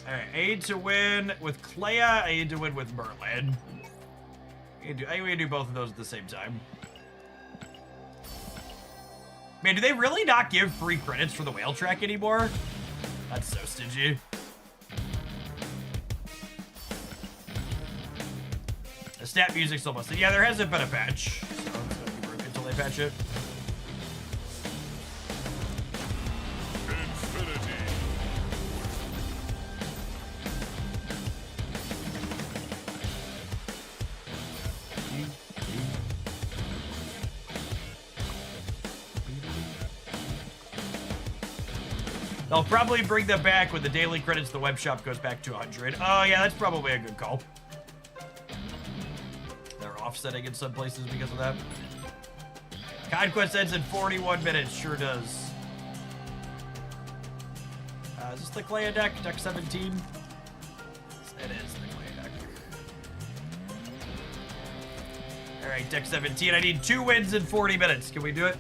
Alright, I need to win with Clea, I need to win with Merlin. I need to do both of those at the same time. Man, do they really not give free credits for the whale track anymore? That's so stingy. The snap music's almost... Yeah, there hasn't been a patch, so it's gonna be broken until they patch it. They'll probably bring them back when the daily credits the web shop goes back to 100. Oh, yeah, that's probably a good call. They're offsetting in some places because of that. Conquest ends in 41 minutes. Sure does. Is this the Clea deck? Deck 17? It is the Clea deck. Alright, deck 17. I need 2 wins in 40 minutes. Can we do it?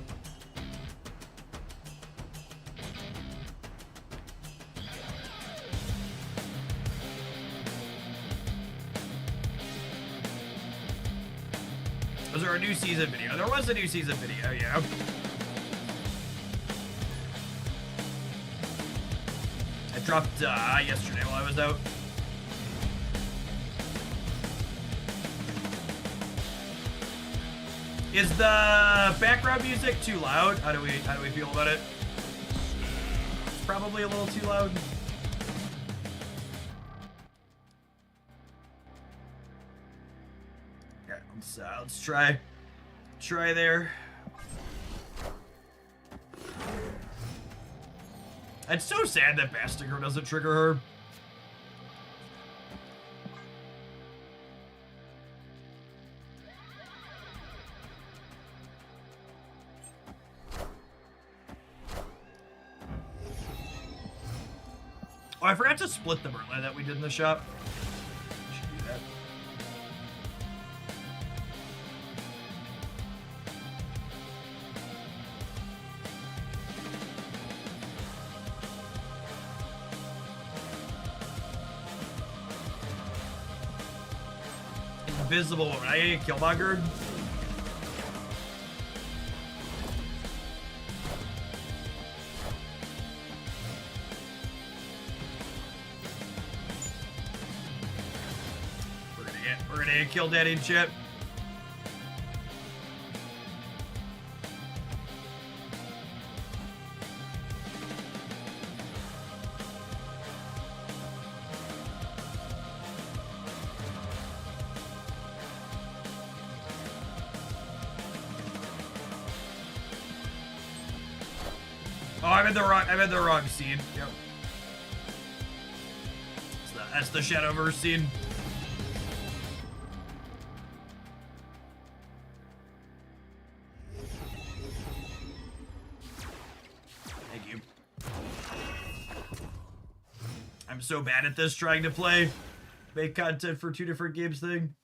Was there a new season video? There was a new season video, yeah. I dropped yesterday while I was out. Is the background music too loud? How do we feel about it? It's probably a little too loud. Let's try there. It's so sad that Bastinger doesn't trigger her. Oh, I forgot to split the Merlin that we did in the shop. Should do that. Invisible woman. I need a Killmonger. We're gonna get Kill Daddy and shit. Oh, I'm in the wrong scene. Yep. That's the Shadowverse scene. Thank you. I'm so bad at this, trying to make content for 2 different games thing.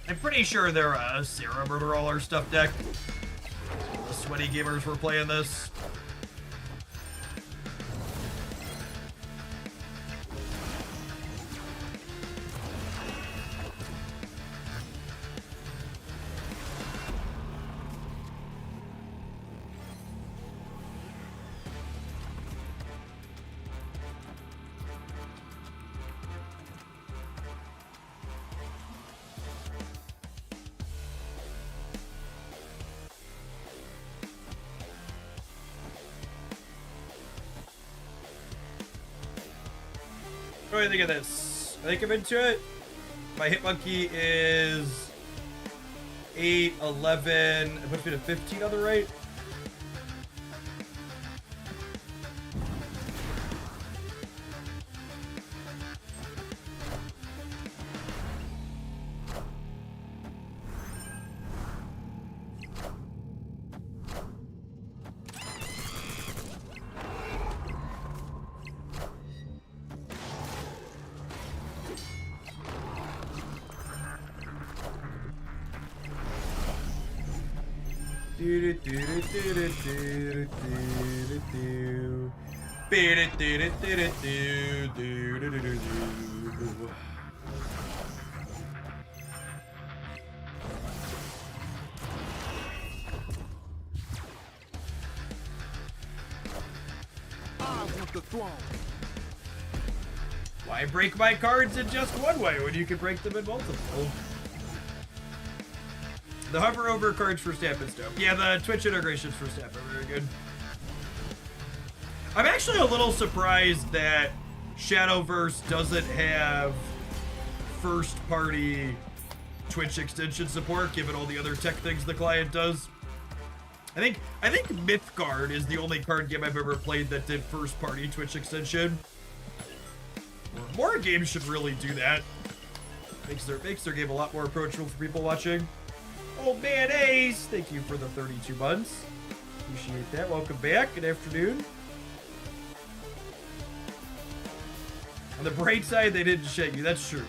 I'm pretty sure they're a Sarah Murderer stuff deck. The sweaty gamers were playing this. What do you think of this? I think I'm into it. My hit monkey is 8, 11. It puts me to 15 on the right. The throne. Why break my cards in just one way when you can break them in multiple? The hover over cards for Snap is dope. Yeah, the Twitch integrations for Snap are very good. I'm actually a little surprised that Shadowverse doesn't have first-party Twitch extension support, given all the other tech things the client does. I think Mythgard is the only card game I've ever played that did first-party Twitch extension. More games should really do that. Makes their game a lot more approachable for people watching. Old Man Ace, thank you for the 32 months. Appreciate that. Welcome back. Good afternoon. On the bright side, they didn't shake you. That's true.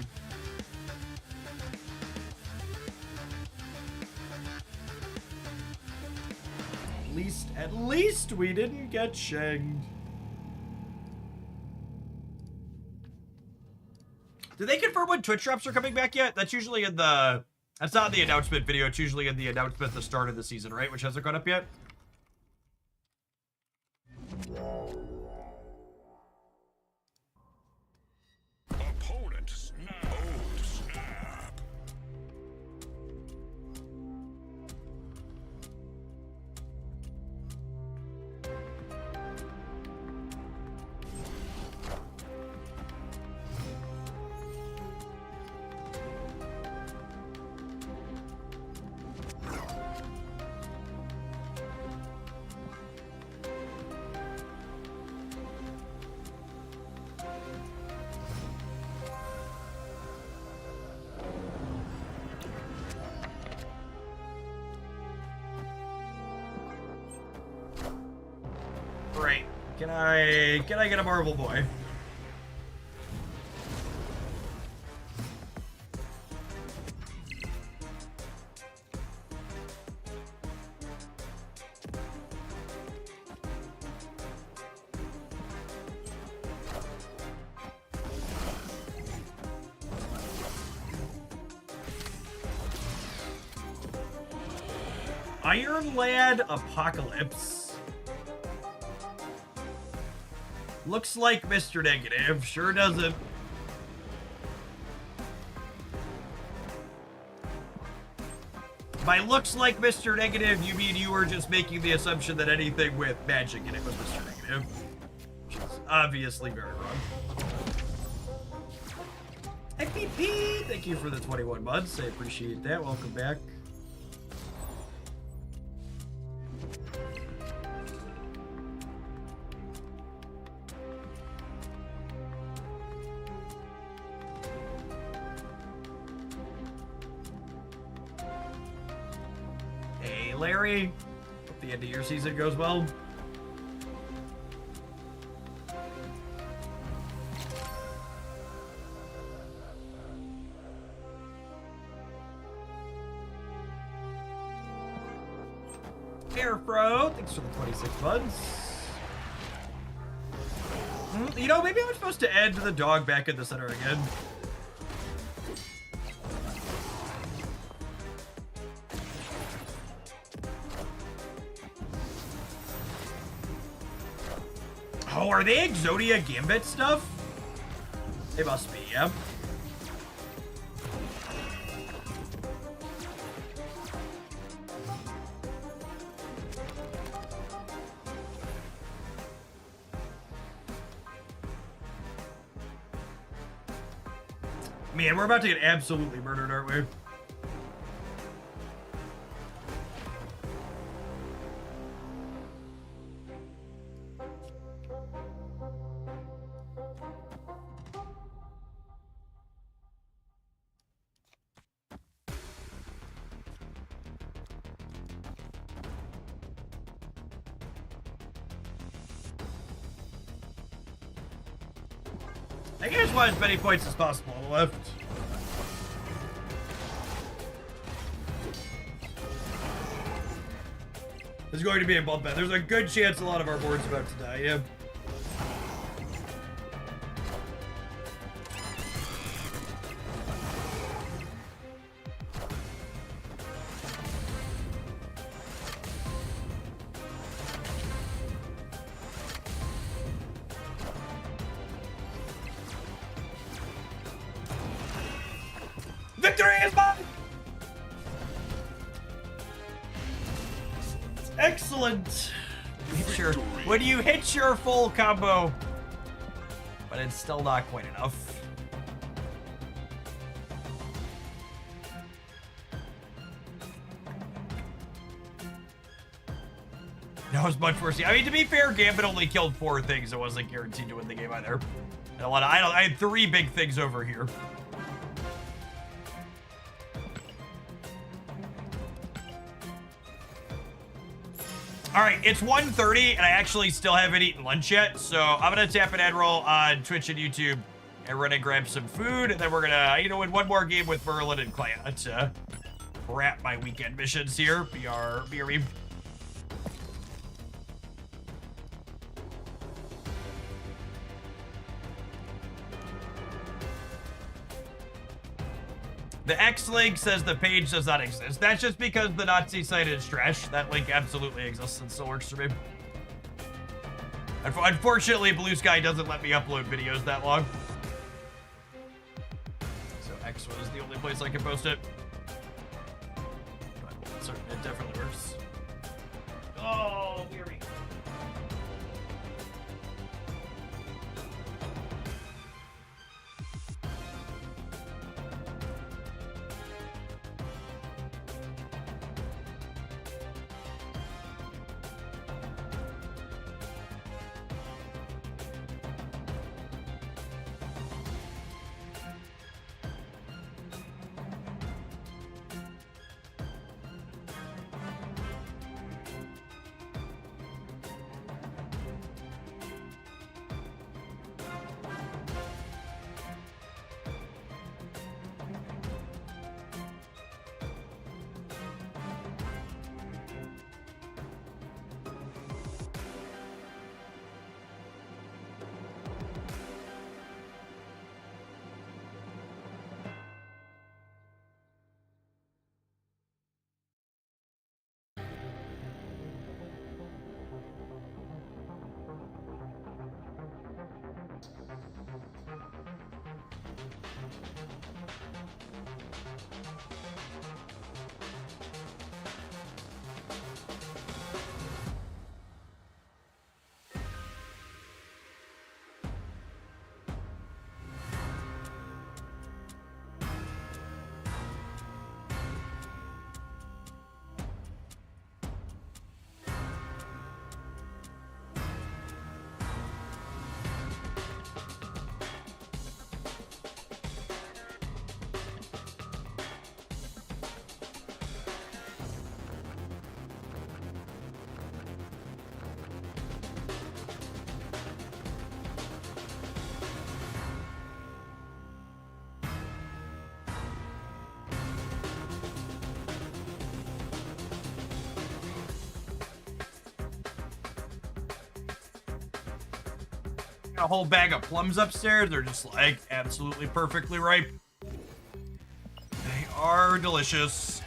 At least we didn't get shagged. Did they confirm when Twitch drops are coming back yet? That's usually in the... That's not in the announcement video. It's usually in the announcement at the start of the season, right? Which hasn't gone up yet. Opponent snap. Old snap. Right. Can I get a Marvel Boy? Iron Lad Apocalypse. Looks like Mr. Negative. Sure doesn't. By looks like Mr. Negative, you mean you were just making the assumption that anything with magic in it was Mr. Negative. Which is obviously very wrong. FPP, thank you for the 21 months. I appreciate that. Welcome back. Larry, hope the end of your season goes well. Airfro, thanks for the 26 months. You know, maybe I'm supposed to add the dog back in the center again. Oh, are they Exodia Gambit stuff? They must be, yeah. Man, we're about to get absolutely murdered, aren't we? I guess want as many points as possible on the left. is going to be a bloodbath. There's a good chance a lot of our board's about to die, yeah. Victory is mine! Excellent. When you hit your full combo, but it's still not quite enough. That was much worse. I mean, to be fair, Gambit only killed 4 things. It wasn't guaranteed to win the game either. And I had 3 big things over here. All right, it's 1:30, and I actually still haven't eaten lunch yet, so I'm gonna tap an ad roll on Twitch and YouTube, and we're gonna grab some food, and then we're gonna, win one more game with Merlin and Claya to wrap my weekend missions here. BRB. The X-Link says the page does not exist. That's just because the Nazi site is trash. That link absolutely exists and still works for me. Unfortunately, Blue Sky doesn't let me upload videos that long. So X was the only place I could post it. But it definitely works. Oh, weary. A whole bag of plums upstairs. They're just like absolutely perfectly ripe. They are delicious.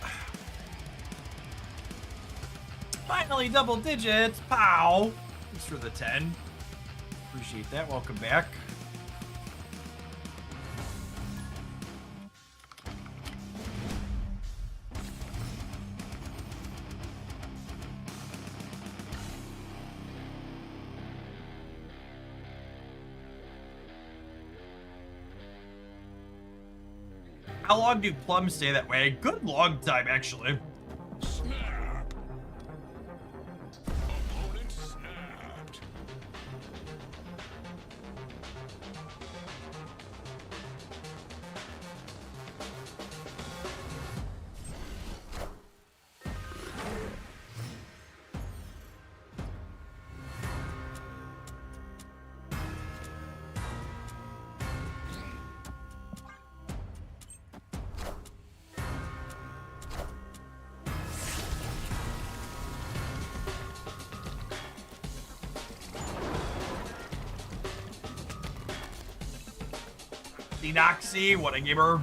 Finally, double digits. Pow. Thanks for the 10. Appreciate that. Welcome back. How long do plums stay that way? Good long time, actually. Snap. Opponent snapped. Noxy Noxy, what a gamer.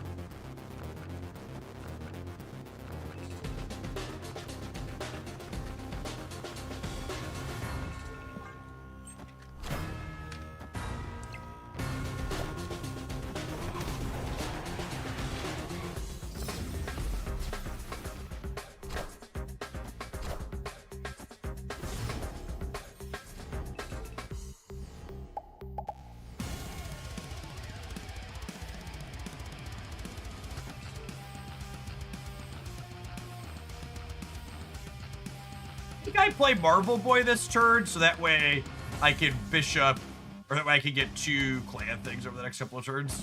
I think I play Marvel Boy this turn, so that way I can bishop, or that way I can get 2 clan things over the next couple of turns.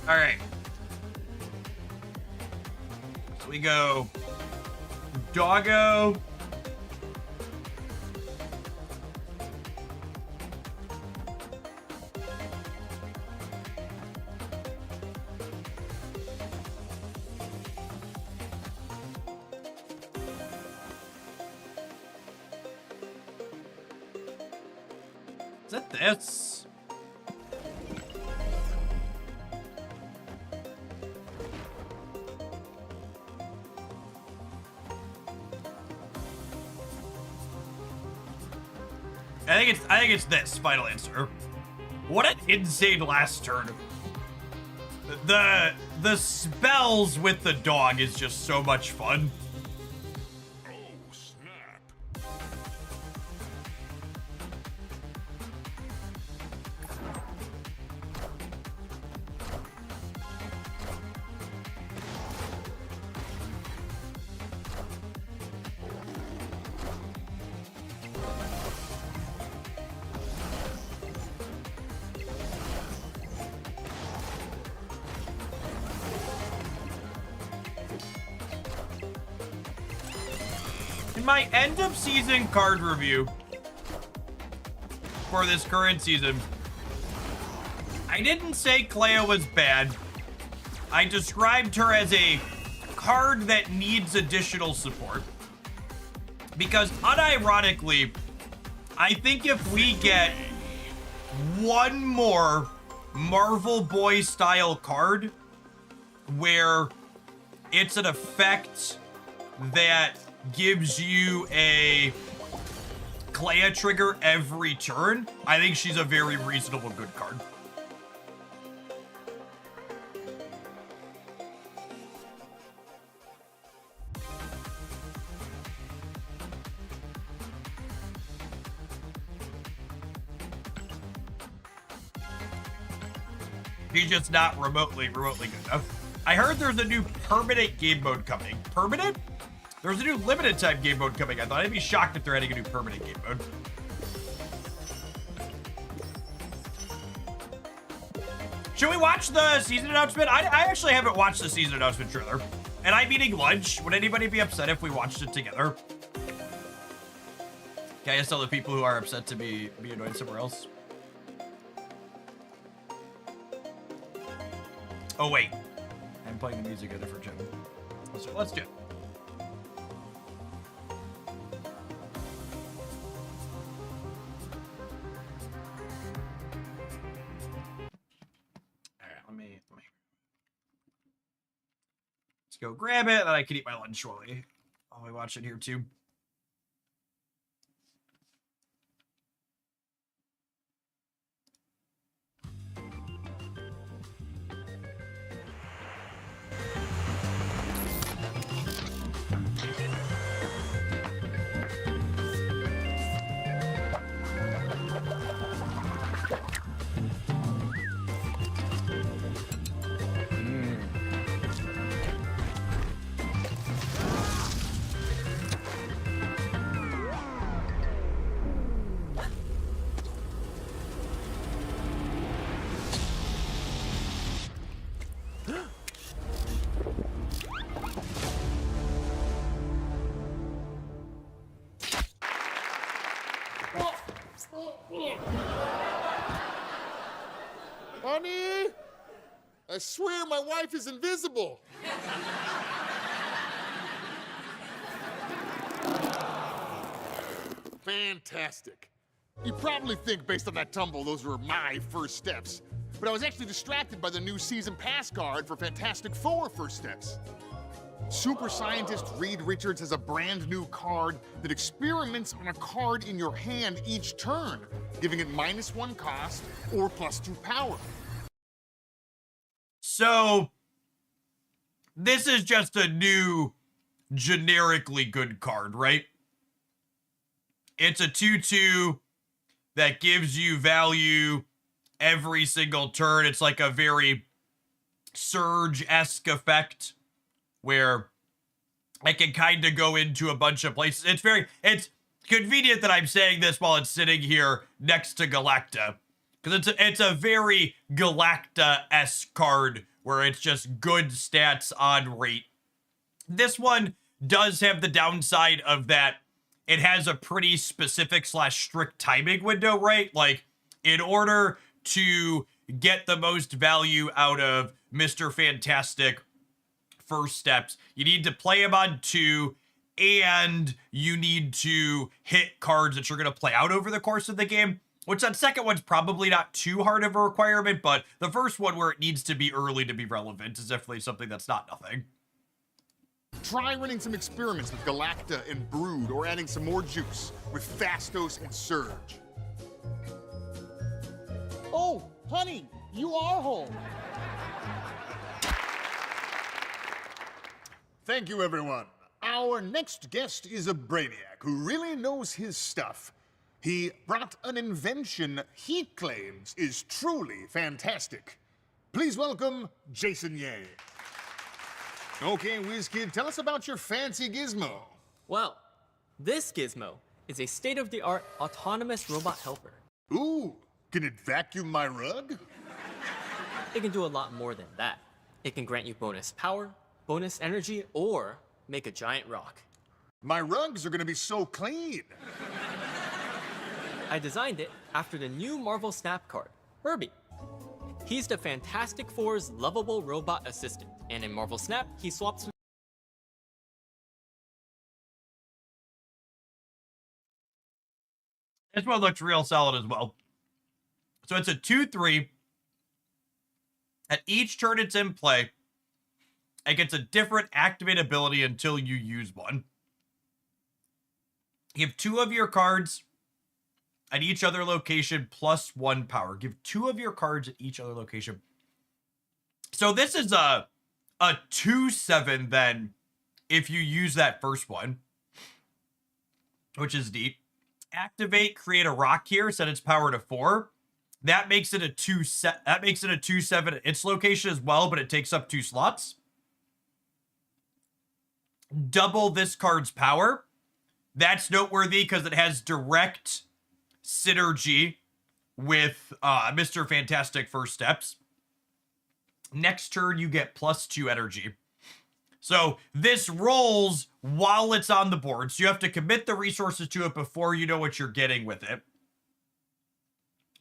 All right. So we go Doggo. Is that this? I think it's this. Final answer. What an insane last turn. The spells with the dog is just so much fun. Oh, snap. In my end of season card review for this current season, I didn't say Clea was bad. I described her as a card that needs additional support. Because unironically, I think if we get one more Marvel Boy style card where it's an effect that gives you a Clea trigger every turn, I think she's a very reasonable good card. She's just not remotely good enough. I heard there's a new permanent game mode coming. Permanent? There's a new limited time game mode coming. I thought I'd be shocked if they're adding a new permanent game mode. Should we watch the season announcement? I actually haven't watched the season announcement trailer. And I'm eating lunch. Would anybody be upset if we watched it together? Can I just tell the people who are upset to be annoyed somewhere else? Oh, wait. I'm playing the music at a different channel. Let's do it. Go grab it, and I can eat my lunch while we watch it here too. Honey, I swear my wife is invisible. Fantastic. You probably think, based on that tumble, those were my first steps. But I was actually distracted by the new season pass card for Fantastic Four First Steps. Super scientist Reed Richards has a brand new card that experiments on a card in your hand each turn, giving it -1 cost or +2 power. So, this is just a new, generically good card, right? It's a 2/2 that gives you value every single turn. It's like a very Surge-esque effect where I can kind of go into a bunch of places. It's convenient that I'm saying this while it's sitting here next to Galacta, because it's a very Galacta-esque card where it's just good stats on rate. This one does have the downside of that it has a pretty specific / strict timing window, right? Like, in order to get the most value out of Mr. Fantastic First Steps, you need to play him on 2, and you need to hit cards that you're going to play out over the course of the game, which that second one's probably not too hard of a requirement, but the first one where it needs to be early to be relevant is definitely something that's not nothing. Try running some experiments with Galacta and Brood, or adding some more juice with Fastos and Surge. Oh, honey, you are home. Thank you, everyone. Our next guest is a brainiac who really knows his stuff. He brought an invention he claims is truly fantastic. Please welcome Jason Ye. Okay, WizKid, tell us about your fancy gizmo. Well, this gizmo is a state-of-the-art autonomous robot helper. Ooh, can it vacuum my rug? It can do a lot more than that. It can grant you bonus power, bonus energy, or make a giant rock. My rugs are gonna be so clean. I designed it after the new Marvel Snap card, Herbie. He's the Fantastic Four's lovable robot assistant, and in Marvel Snap, he swaps. This one looks real solid as well. So it's a 2/3. At each turn it's in play, it gets a different activate ability until you use one. Give 2 of your cards at each other location +1 power. Give 2 of your cards at each other location. So this is a 2/7 then if you use that first one, which is neat. Activate, create a rock here, set its power to 4. That makes it a 2/7 at its location as well, but it takes up 2 slots. Double this card's power. That's noteworthy because it has direct synergy with Mr. Fantastic First Steps. Next turn, you get +2 energy. So this rolls while it's on the board, so you have to commit the resources to it before you know what you're getting with it.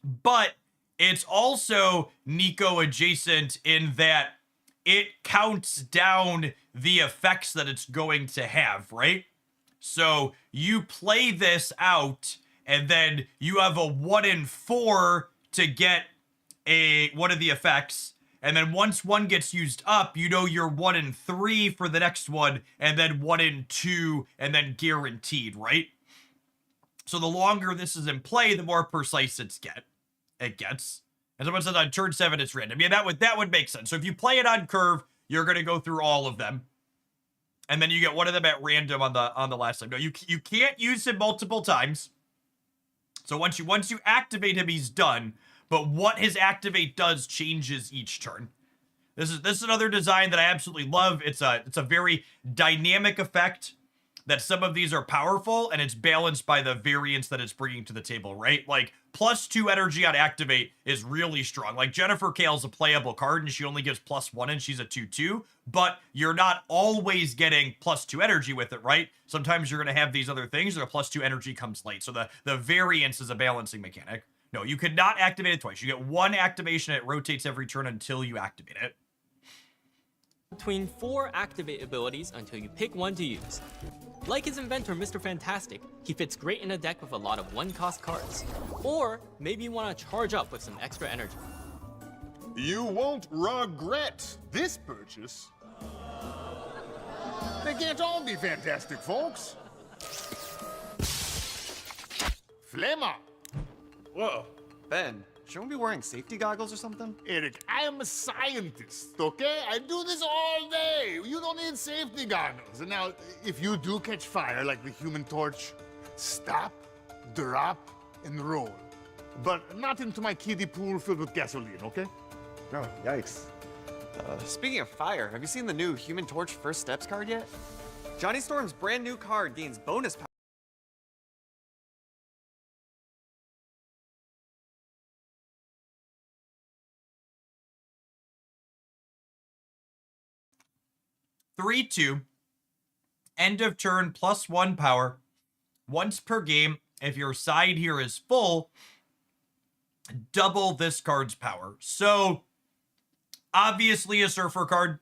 But it's also Nico adjacent in that it counts down the effects that it's going to have, right? So you play this out, and then you have a 1 in 4 to get one of the effects. And then once one gets used up, you know you're 1 in 3 for the next one, and then 1 in 2, and then guaranteed, right? So the longer this is in play, the more precise it gets. And someone says on turn 7 it's random. Yeah, that would make sense. So if you play it on curve, you're gonna go through all of them. And then you get one of them at random on the last time. No, you can't use him multiple times. So once you activate him, he's done. But what his activate does changes each turn. This is another design that I absolutely love. It's a very dynamic effect. that some of these are powerful, and it's balanced by the variance that it's bringing to the table, right? Like, +2 energy on activate is really strong. Like, Jennifer Kale's a playable card, and she only gives +1, and she's a 2/2, but you're not always getting +2 energy with it, right? Sometimes you're going to have these other things, or +2 energy comes late. So the variance is a balancing mechanic. No, you could not activate it twice. You get one activation, it rotates every turn until you activate it. Between 4 activate abilities until you pick one to use. Like his inventor, Mr. Fantastic, he fits great in a deck with a lot of 1-cost cards. Or maybe you want to charge up with some extra energy. You won't regret this purchase. They can't all be fantastic, folks. Flemma. Whoa, Ben, shouldn't we be wearing safety goggles or something? Eric, I am a scientist, okay? I do this all day. You don't need safety goggles. And now, if you do catch fire like the Human Torch, stop, drop, and roll. But not into my kiddie pool filled with gasoline, okay? Oh, yikes. Speaking of fire, have you seen the new Human Torch First Steps card yet? Johnny Storm's brand new card gains bonus power. Three, 2. End of turn, +1 power. Once per game, if your side here is full, double this card's power. So, obviously a Surfer card.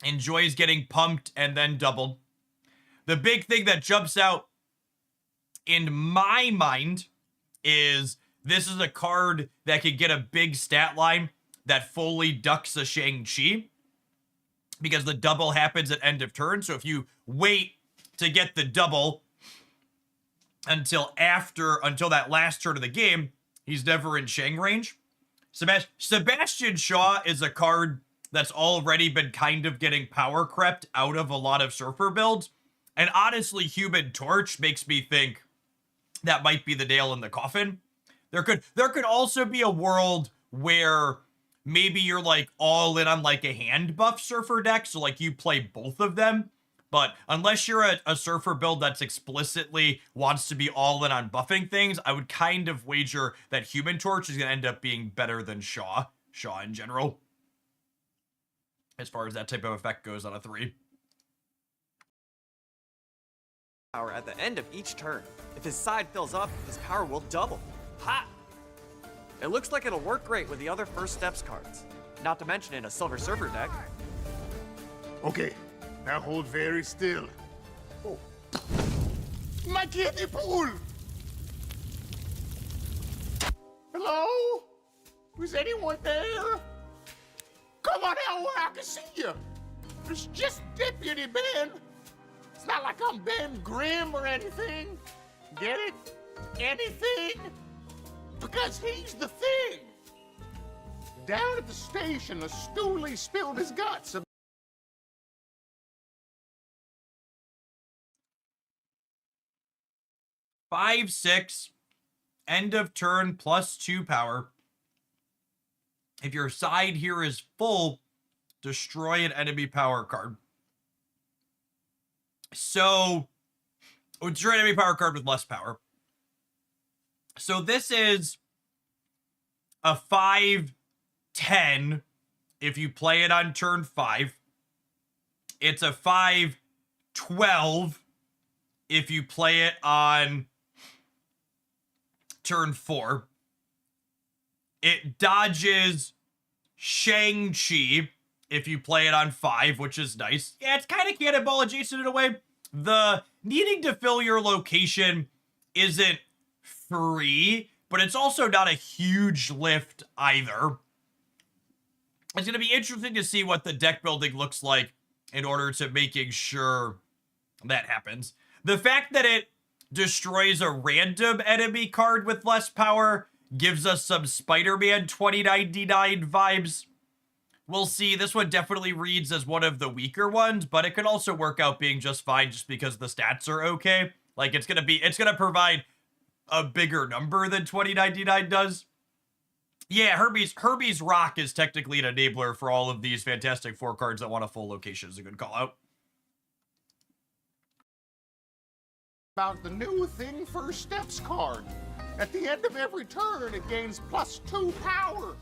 Enjoys getting pumped and then doubled. The big thing that jumps out in my mind is this is a card that could get a big stat line that fully ducks a Shang-Chi, because the double happens at end of turn. So if you wait to get the double until that last turn of the game, he's never in Shang range. Sebastian Shaw is a card that's already been kind of getting power crept out of a lot of Surfer builds. And honestly, Human Torch makes me think that might be the nail in the coffin. There could also be a world where maybe you're like all in on like a hand buff Surfer deck, so like you play both of them. But unless you're a Surfer build that's explicitly wants to be all in on buffing things, I would kind of wager that Human Torch is going to end up being better than Shaw in general, as far as that type of effect goes on a 3. Power at the end of each turn. If his side fills up, his power will double. Ha! It looks like it'll work great with the other First Steps cards. Not to mention in a Silver Surfer deck. Okay, now hold very still. Oh. My kiddie pool! Hello? Is anyone there? Come on out where I can see you. It's just Deputy Ben. It's not like I'm Ben Grimm or anything. Get it? Anything? Because he's the thing. Down at the station, a stoolie spilled his guts. 5/6. End of turn, +2 power. If your side here is full, destroy an enemy power card. So, destroy an enemy power card with less power. So this is a 5/10 if you play it on turn 5. It's a 5/12 if you play it on turn 4. It dodges Shang-Chi if you play it on 5, which is nice. Yeah, it's kind of cannonball adjacent in a way. The needing to fill your location isn't free, but it's also not a huge lift either. It's going to be interesting to see what the deck building looks like in order to making sure that happens. The fact that it destroys a random enemy card with less power gives us some Spider-Man 2099 vibes. We'll see. This one definitely reads as one of the weaker ones, but it could also work out being just fine just because the stats are okay. Like, it's going to provide a bigger number than 2099 does. Yeah, Herbie's Rock is technically an enabler for all of these Fantastic Four cards that want a full location. Is a good call out. About the new Thing First Steps card. At the end of every turn, it gains +2 power.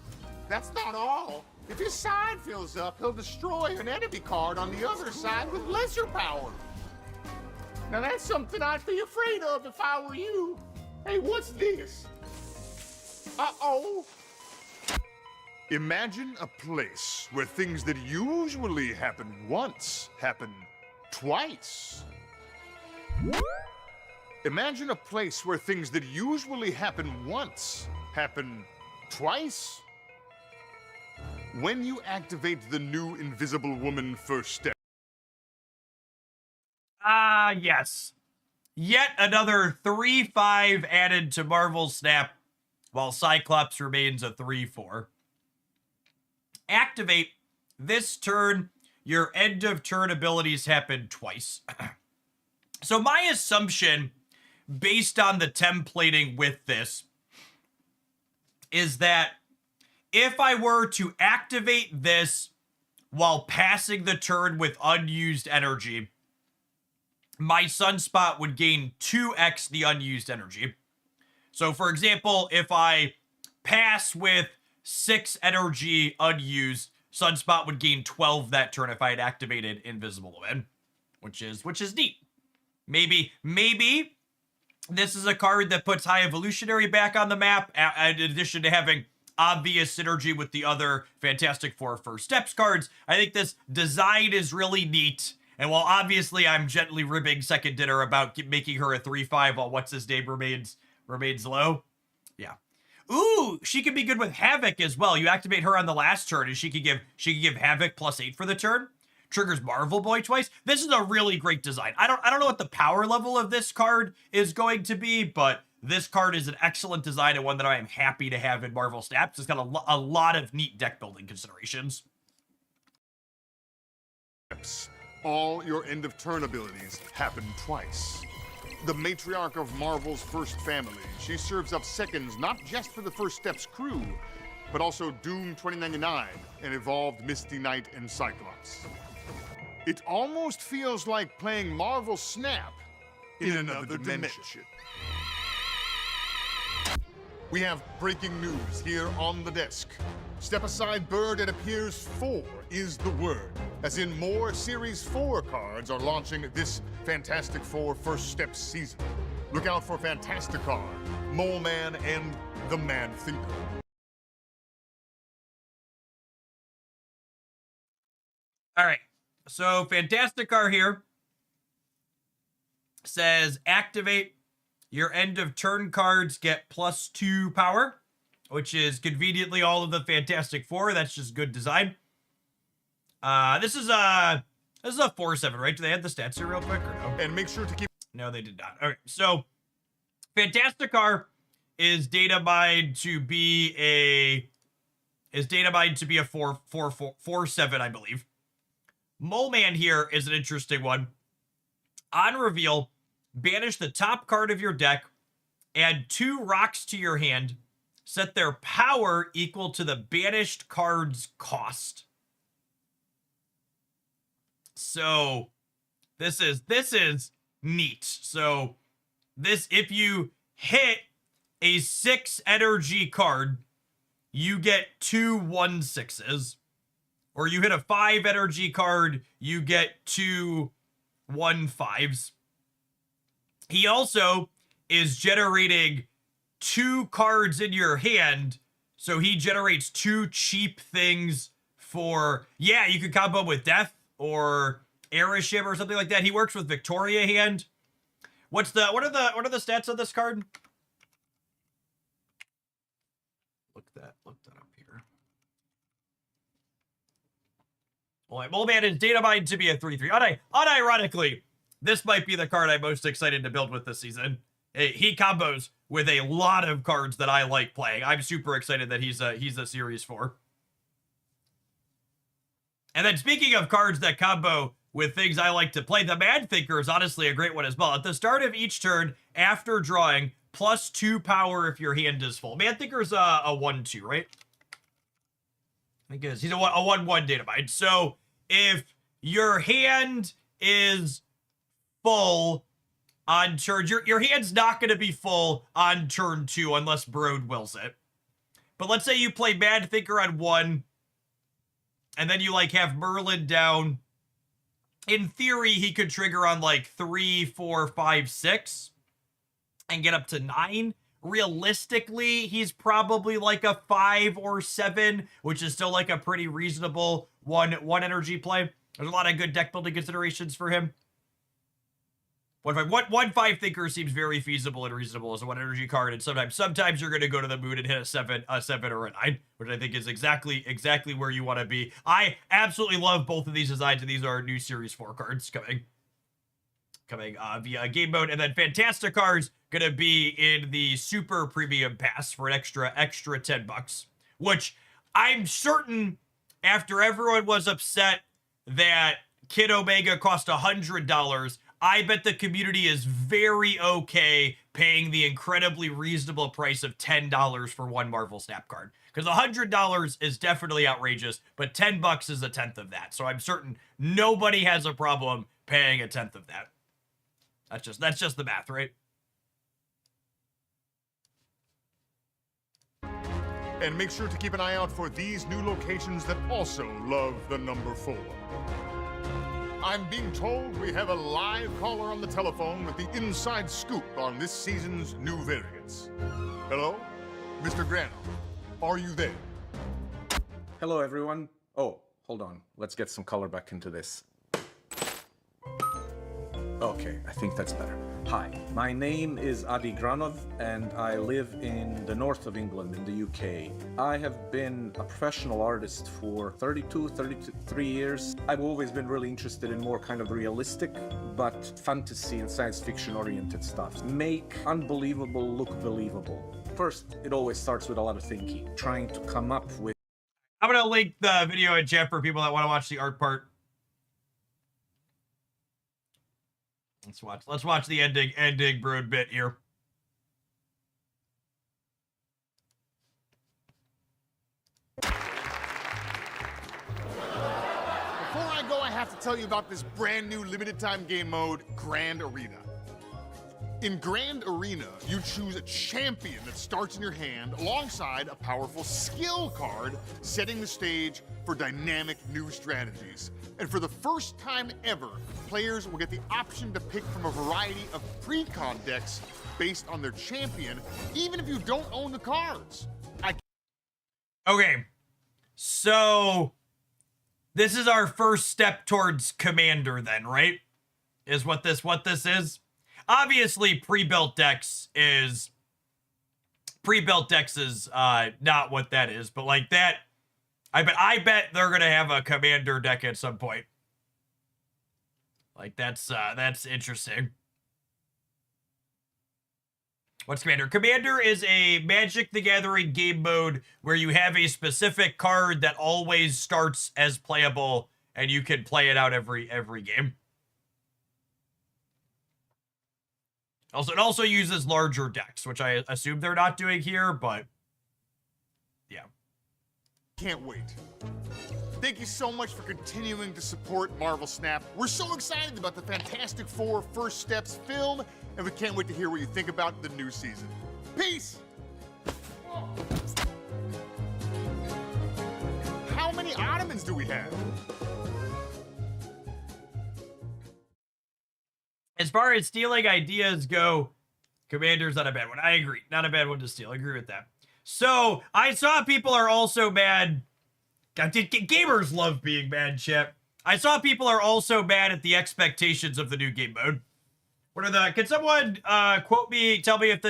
That's not all. If his side fills up, he'll destroy an enemy card on the other side with lesser power. Now that's something I'd be afraid of if I were you. Hey, what's this? Uh-oh. Imagine a place where things that usually happen once happen twice. Imagine a place where things that usually happen once happen twice. When you activate the new Invisible Woman First Step. Yes. Yet another 3/5 added to Marvel Snap, while Cyclops remains a 3/4. Activate. This turn, your end of turn abilities happen twice. So my assumption, based on the templating with this, is that if I were to activate this while passing the turn with unused energy, my Sunspot would gain 2x the unused energy. So for example, if I pass with 6 energy unused, Sunspot would gain 12 that turn if I had activated Invisible Woman, which is neat. Maybe this is a card that puts High Evolutionary back on the map, in addition to having obvious synergy with the other Fantastic Four First Steps cards. I think this design is really neat. And while obviously I'm gently ribbing Second Dinner about making her a 3/5 while what's-his-name remains low. Yeah. Ooh, she could be good with Havoc as well. You activate her on the last turn and she could give Havoc +8 for the turn. Triggers Marvel Boy twice. This is a really great design. I don't know what the power level of this card is going to be, but this card is an excellent design and one that I am happy to have in Marvel Snaps. It's got a lot of neat deck building considerations. All your end of turn abilities happen twice. The matriarch of Marvel's first family, she serves up seconds not just for the First Steps crew, but also Doom 2099 and Evolved Misty Knight and Cyclops. It almost feels like playing Marvel Snap in another dimension. We have breaking news here on the desk. Step aside, Bird, it appears 4 is the word. As in, more Series 4 cards are launching this Fantastic Four First Steps season. Look out for Fantasticar, Mole Man, and the Mad Thinker. All right. So Fantasticar here says activate. Your end of turn cards get +2 power, which is conveniently all of the Fantastic Four. That's just good design. This is a 4/7, right? Do they add the stats here real quick or no? And make sure to keep. No, they did not. Okay, so Fantasticar is data mined to be a 4/7, I believe. Mole Man here is an interesting one. On reveal, banish the top card of your deck, add 2 rocks to your hand, set their power equal to the banished card's cost. So this is neat. So this, if you hit a 6 energy card, you get 2 1/6s. Or you hit a 5 energy card, you get 2 1/5s. He also is generating 2 cards in your hand, so he generates 2 cheap things for, yeah, you could combo with Death or Airship or something like that. He works with Victoria hand. What are the stats of this card? Look that up here. Mole Man is data mined to be a 3/3. Unironically, this might be the card I'm most excited to build with this season. He combos with a lot of cards that I like playing. I'm super excited that he's a Series 4. And then speaking of cards that combo with things I like to play, the Mad Thinker is honestly a great one as well. At the start of each turn, after drawing, +2 power if your hand is full. Mad Thinker's a 1/2, right? I think he's a 1/1 data mine. So if your hand is full on turn. Your hand's not going to be full on turn 2 unless Brood wills it. But let's say you play Mad Thinker on 1, and then you like have Merlin down. In theory, he could trigger on like 3, 4, 5, 6 and get up to 9. Realistically, he's probably like a 5 or 7, which is still like a pretty reasonable one energy play. There's a lot of good deck building considerations for him. 1/5 Thinker seems very feasible and reasonable as a 1 energy card, and sometimes you're going to go to the moon and hit a 7 or a 9, which I think is exactly where you want to be. I absolutely love both of these designs, and these are new Series 4 cards coming via game mode. And then Fantastic cards going to be in the Super Premium Pass for an extra $10, which I'm certain after everyone was upset that Kid Omega cost $100, I bet the community is very okay paying the incredibly reasonable price of $10 for one Marvel Snap card. Because $100 is definitely outrageous, but $10 is a tenth of that. So I'm certain nobody has a problem paying a tenth of that. That's just the math, right? And make sure to keep an eye out for these new locations that also love the number 4. I'm being told we have a live caller on the telephone with the inside scoop on this season's new variants. Hello? Mr. Grano, are you there? Hello, everyone. Oh, hold on. Let's get some color back into this. Okay, I think that's better. Hi, my name is Adi Granov, and I live in the north of England in the UK. I have been a professional artist for 33 years. I've always been really interested in more kind of realistic, but fantasy and science fiction oriented stuff. Make unbelievable look believable. First, it always starts with a lot of thinking, trying to come up with... I'm going to link the video in chat for people that want to watch the art part. Let's watch the ending Brood bit here. Before I go, I have to tell you about this brand new limited time game mode, Grand Arena. In Grand Arena, you choose a champion that starts in your hand alongside a powerful skill card, setting the stage for dynamic new strategies. And for the first time ever, players will get the option to pick from a variety of pre-con decks based on their champion, even if you don't own the cards. Okay, so this is our first step towards Commander then, right? Is what this is? Obviously, pre-built decks is not what that is, but like that, I bet they're gonna have a Commander deck at some point. Like that's interesting. What's Commander? Commander is a Magic the Gathering game mode where you have a specific card that always starts as playable, and you can play it out every game. Also, it also uses larger decks, which I assume they're not doing here, but yeah. Can't wait. Thank you so much for continuing to support Marvel Snap. We're so excited about the Fantastic Four First Steps film, and we can't wait to hear what you think about the new season. Peace! How many Ottomans do we have? As far as stealing ideas go, Commander's not a bad one. I agree. Not a bad one to steal. I agree with that. So, I saw people are also mad. God, gamers love being mad, chat. I saw people are also mad at the expectations of the new game mode. What are the... Can someone quote me, tell me if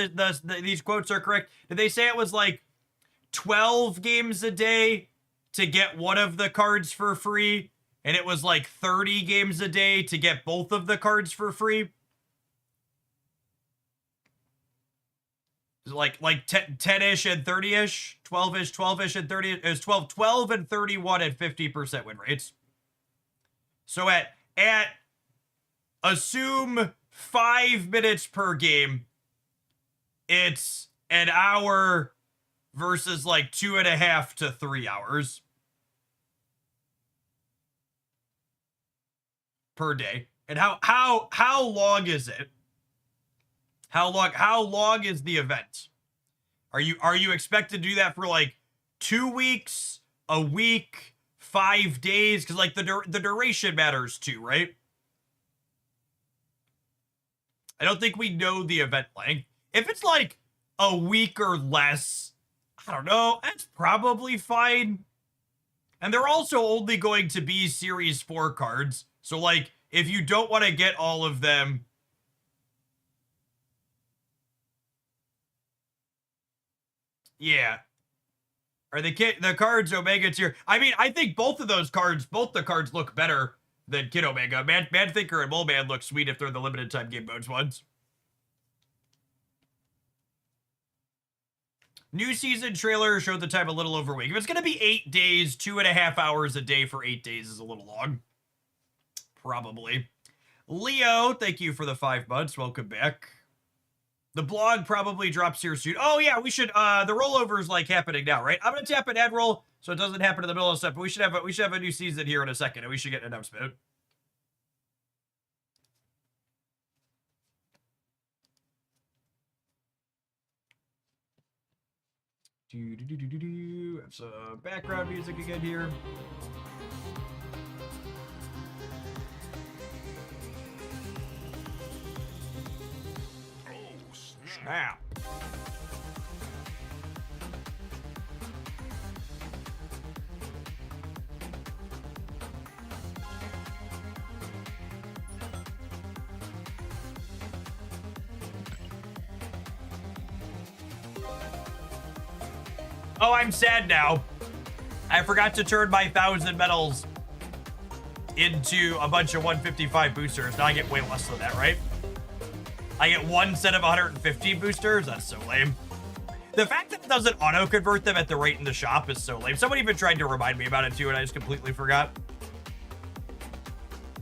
these quotes are correct? Did they say it was like 12 games a day to get one of the cards for free? And it was like 30 games a day to get both of the cards for free? Like 10-ish and 30-ish? 12-ish, 12-ish and 30. It was 12 and 31 at 50% win rates. So at assume 5 minutes per game, it's an hour versus like 2.5 to 3 hours per day. And how long is it? How long is the event? Are you expected to do that for like 2 weeks, a week, 5 days? Because like the duration matters too, right? I don't think we know the event length. If it's like a week or less, I don't know, that's probably fine. And they're also only going to be Series 4 cards. So like, if you don't want to get all of them, yeah. Are the cards Omega tier? I mean, I think both the cards look better than Kid Omega. Man Thinker and Mole Man look sweet if they're the limited time game modes ones. New season trailer showed the time a little over a week. If it's gonna be 8 days, 2.5 hours a day for 8 days is a little long. Probably. Leo, thank you for the 5 months. Welcome back. The blog probably drops here soon. Oh yeah, we should the rollover's like happening now, right? I'm gonna tap an ad roll so it doesn't happen in the middle of stuff, but we should have a new season here in a second, and we should get an announcement. Have some background music again here. Snap. Oh, I'm sad now. I forgot to turn my 1,000 medals into a bunch of 155 boosters. Now I get way less than that, right? I get one set of 150 boosters? That's so lame. The fact that it doesn't auto-convert them at the rate in the shop is so lame. Someone even tried to remind me about it too, and I just completely forgot.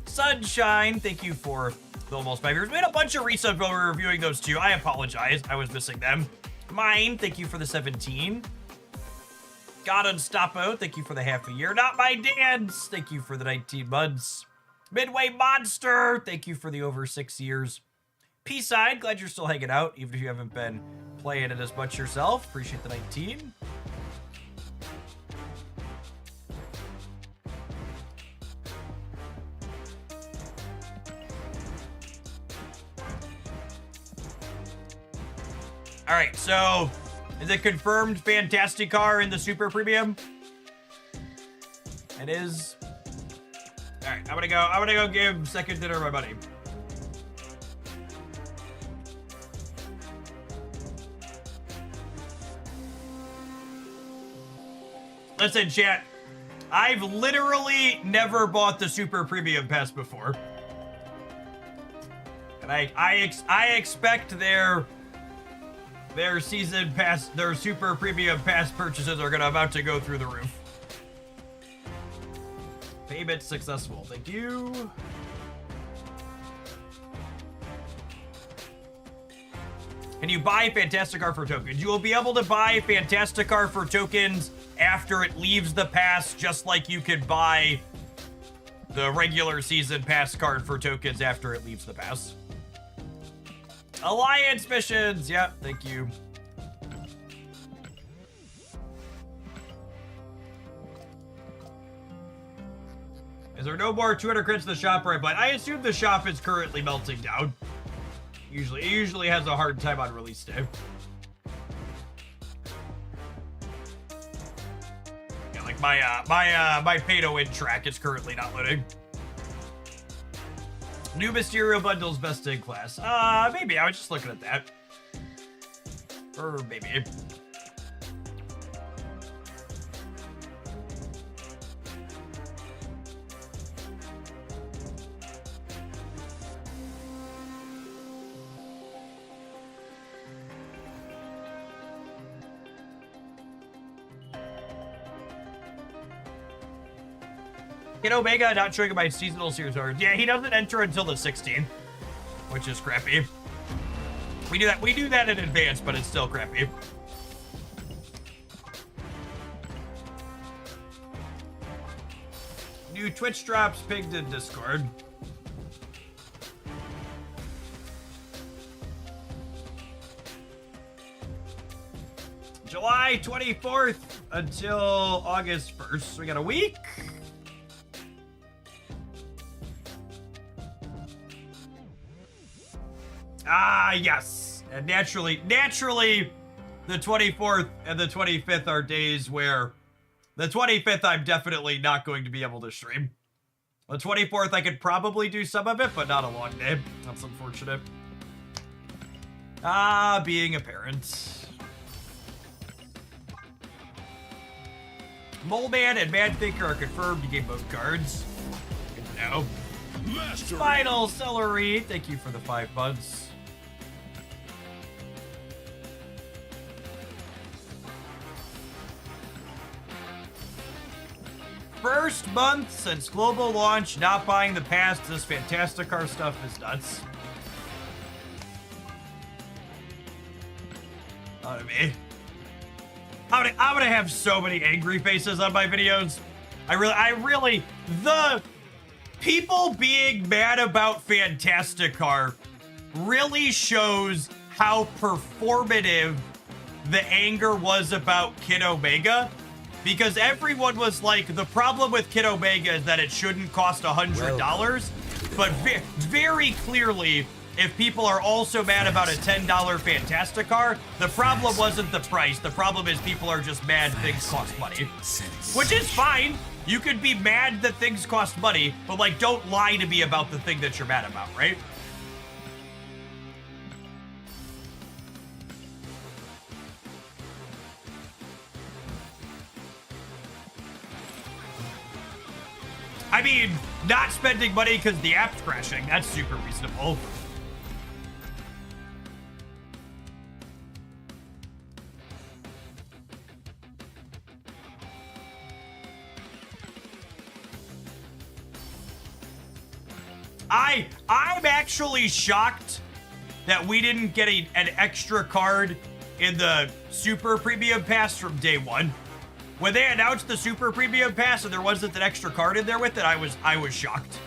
Sunshine, thank you for the almost 5 years. We had a bunch of resubs while we were reviewing those too. I apologize. I was missing them. Mine, thank you for the 17. God Unstoppo, thank you for the half a year. Not My Dance, thank you for the 19 months. Midway Monster, thank you for the over 6 years. P-Side, glad you're still hanging out, even if you haven't been playing it as much yourself. Appreciate the 19. All right, so is it confirmed Fantasticar in the Super Premium? It is. All right, I'm gonna go give Second Dinner my money. Listen, chat, I've literally never bought the Super Premium Pass before. And I expect their season pass, their Super Premium Pass purchases are about to go through the roof. Payment successful, thank you. Can you buy Fantasticar for tokens? You will be able to buy Fantasticar for tokens after it leaves the pass, just like you could buy the regular season pass card for tokens after it leaves the pass. Alliance missions, yep, thank you. Is there no more 200 crits in the shop right, but I assume the shop is currently melting down. It usually has a hard time on release day. Yeah, like my pay to win track is currently not loading. New Mysterio bundles best in class. Maybe I was just looking at that. Or maybe. Kid Omega not showing my seasonal series orders. Yeah, he doesn't enter until the 16th, which is crappy. We do that in advance, but it's still crappy. New Twitch drops pinged in Discord. July 24th until August 1st. So we got a week. Ah, yes. And naturally, the 24th and the 25th are days where the 25th I'm definitely not going to be able to stream. The 24th I could probably do some of it, but not a long day. That's unfortunate. Ah, being a parent. Moleman and Madthinker are confirmed to game mode cards. Good to know. Master. Final Celery, thank you for the 5 months. First month since global launch, not buying the pass to this Fantasticar stuff is nuts. Not me. I'm gonna have so many angry faces on my videos. I really, the people being mad about Fantasticar really shows how performative the anger was about Kid Omega. Because everyone was like, the problem with Kid Omega is that it shouldn't cost $100. But very clearly, if people are also mad about a $10 Fantasticar, the problem wasn't the price. The problem is people are just mad things cost money. Which is fine. You could be mad that things cost money, but like, don't lie to me about the thing that you're mad about, right? I mean, not spending money because the app's crashing, that's super reasonable. I'm actually shocked that we didn't get an extra card in the Super Premium Pass from day one. When they announced the Super Premium Pass and there wasn't an extra card in there with it, I was shocked.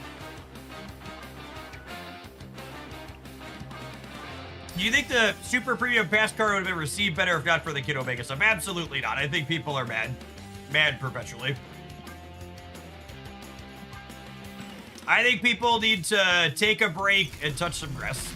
Do you think the Super Premium Pass card would have been received better if not for the Kid Omega stuff? Absolutely not. I think people are mad perpetually. I think people need to take a break and touch some grass.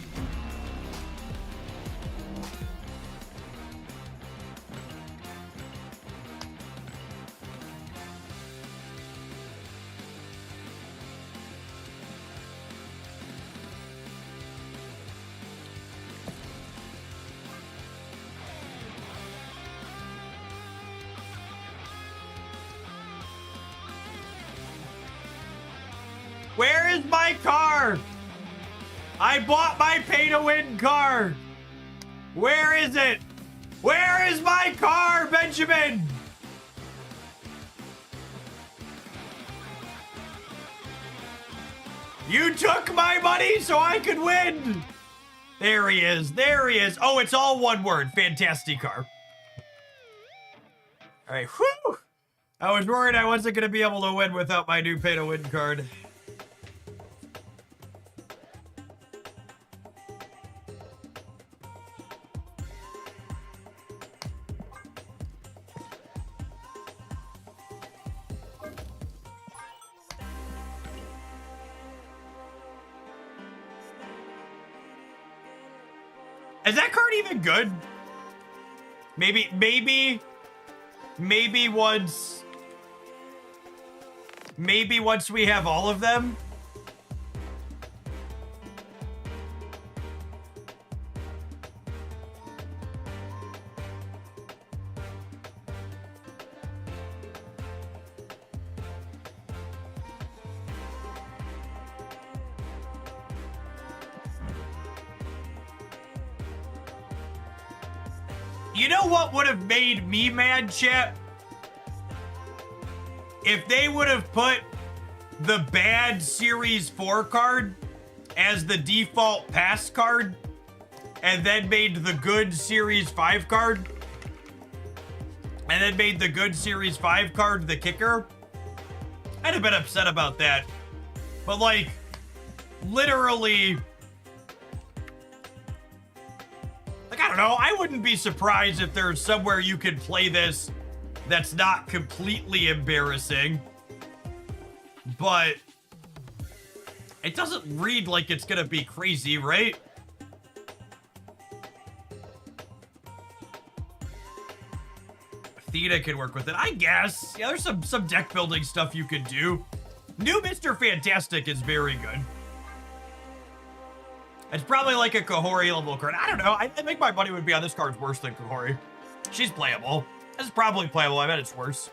Where is my car? I bought my pay-to-win car. Where is it? Where is my car, Benjamin? You took my money so I could win. There he is. There he is. Oh, it's all one word. Fantasticar. All right. Whew. I was worried I wasn't going to be able to win without my new pay-to-win card. Is that card even good? Maybe once we have all of them. You know what would have made me mad, chat? If they would have put the bad Series 4 card as the default pass card and then made the good Series 5 card and then made the good Series 5 card the kicker. I'd have been upset about that. But like, literally, like, I don't don't know. I wouldn't be surprised if there's somewhere you could play this that's not completely embarrassing. But it doesn't read like it's gonna be crazy, right? Theta can work with it, I guess. Yeah, there's some deck building stuff you could do. New Mr. Fantastic is very good. It's probably like a Kahori level card. I don't know. I think my money would be on this card's worse than Kahori. She's playable. It's probably playable. I bet it's worse.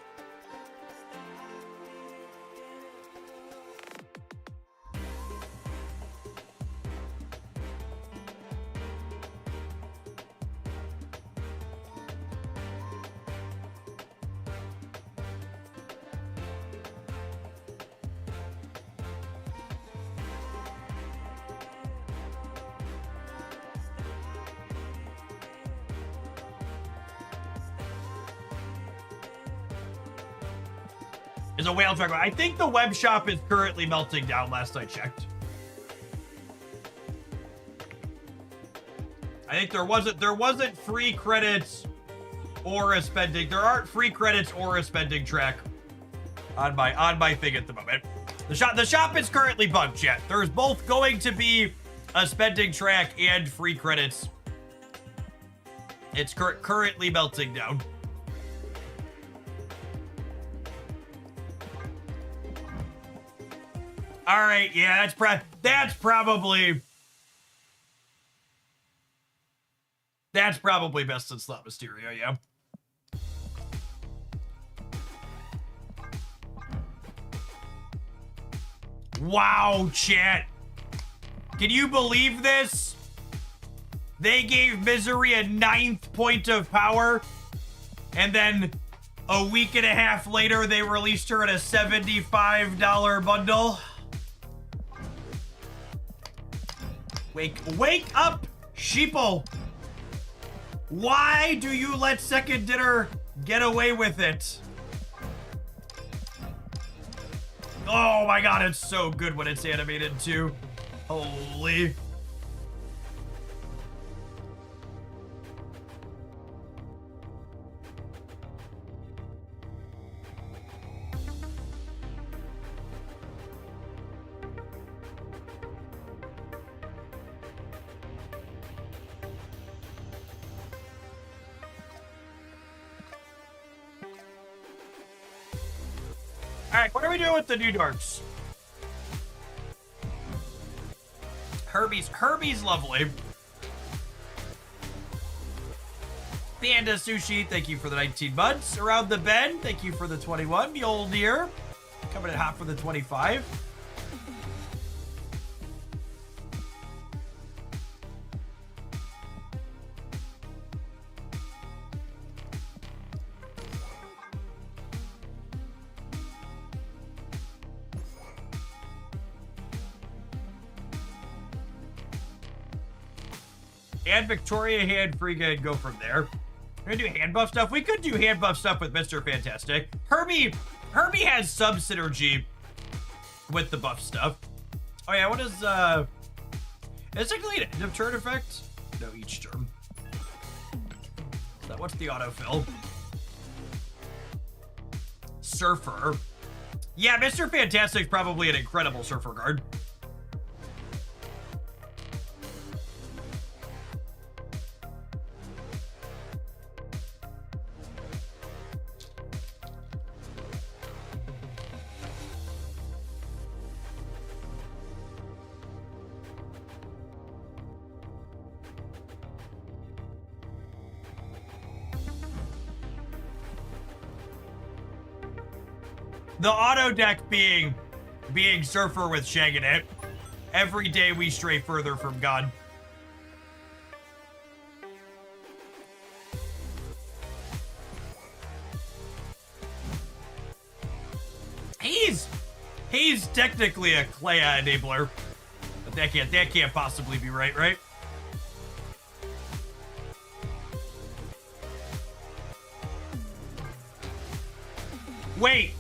Is a whale track. I think the web shop is currently melting down last I checked. I think there wasn't free credits or a spending. There aren't free credits or a spending track on my thing at the moment. The shop is currently bugged, chat. There's both going to be a spending track and free credits. It's currently melting down. All right, yeah, that's probably best in Slot Mysterio, yeah. Wow, chat. Can you believe this? They gave Misery a 9th point of power, and then a week and a half later, they released her in a $75 bundle. Wake up, sheeple. Why do you let Second Dinner get away with it? Oh my god, it's so good when it's animated too. Holy. Alright, what are we doing with the new darks? Herbie's lovely. Panda Sushi, thank you for the 19 months. Around the Bend, thank you for the 21. Mjolnir, coming in hot for the 25. And Victoria hand Frigga and go from there. We're gonna do hand buff stuff. We could do hand buff stuff with Mr. Fantastic. Herbie has sub synergy with the buff stuff. Oh yeah, what is is it an end of turn effect? No, each turn. So what's the autofill? Surfer. Yeah, Mr. Fantastic's probably an incredible surfer card. The auto deck being Surfer with Shag in it. Every day we stray further from God. He's technically a Clea enabler, but that can't possibly be right? Wait!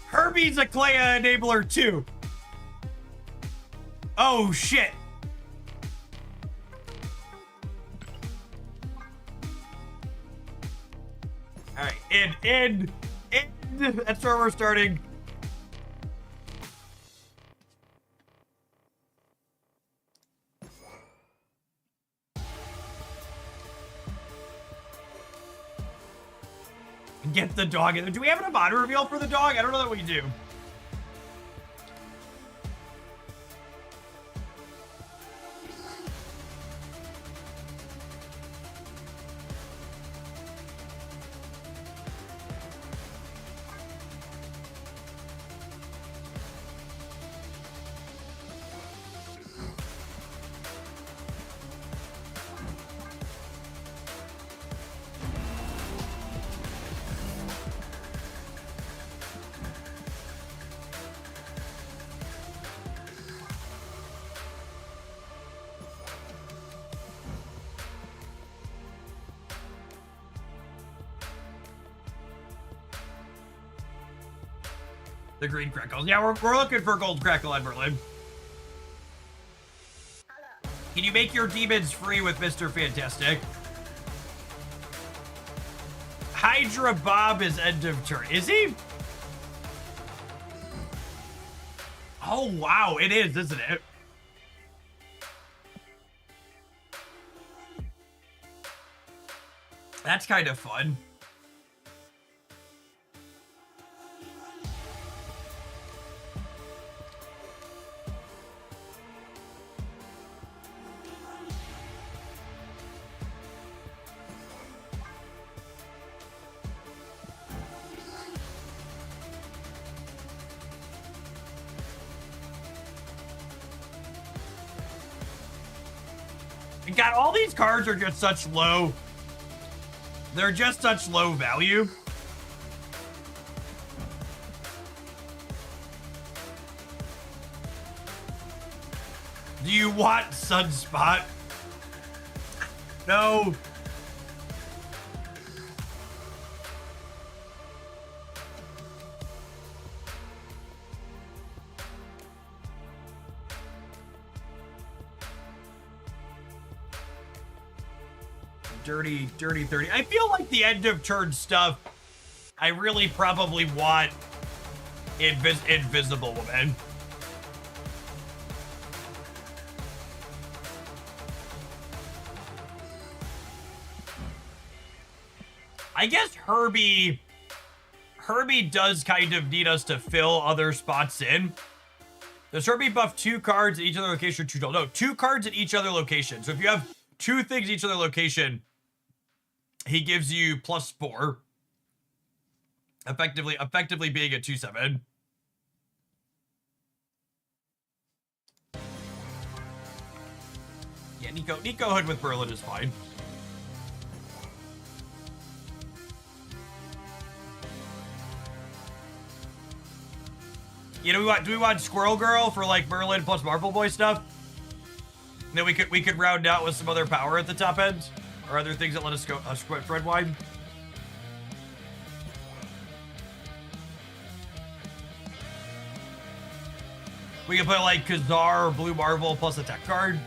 Herbie's a Clea enabler too. Oh shit. All right, in. That's where we're starting. Get the dog in there. Do we have an auto reveal for the dog? I don't know that we do. The green crackles. Yeah, we're looking for gold crackle on Merlin. Can you make your demons free with Mr. Fantastic? Hydra Bob is end of turn. Is he? Oh, wow. It is, isn't it? That's kind of fun. God, all these cards are just such low. They're just such low value. Do you want Sunspot? No. Dirty 30. I feel like the end of turn stuff, I really probably want Invisible Woman. I guess Herbie does kind of need us to fill other spots in. Does Herbie buff 2 cards at each other location or 2 total? No, 2 cards at each other location. So if you have 2 things at each other location, he gives you +4. Effectively being a 2/7. Yeah, Nico Hood with Merlin is fine. You know, do we want Squirrel Girl for like Merlin plus Marble Boy stuff? And then we could round out with some other power at the top end, or other things that let us go spread wide. We can put like Kazar or Blue Marvel plus a tech card.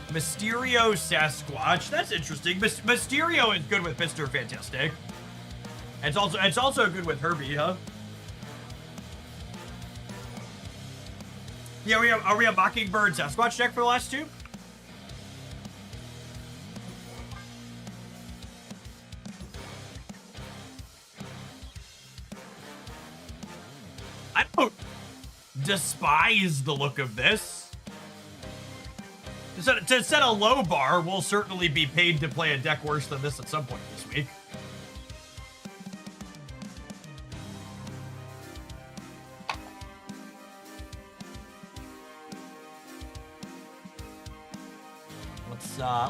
Mysterio Sasquatch. That's interesting. Mysterio is good with Mr. Fantastic. It's also good with Herbie, huh? Yeah, are we a Mockingbird Sasquatch deck for the last 2? I don't despise the look of this. To set a low bar, we'll certainly be paid to play a deck worse than this at some point this week.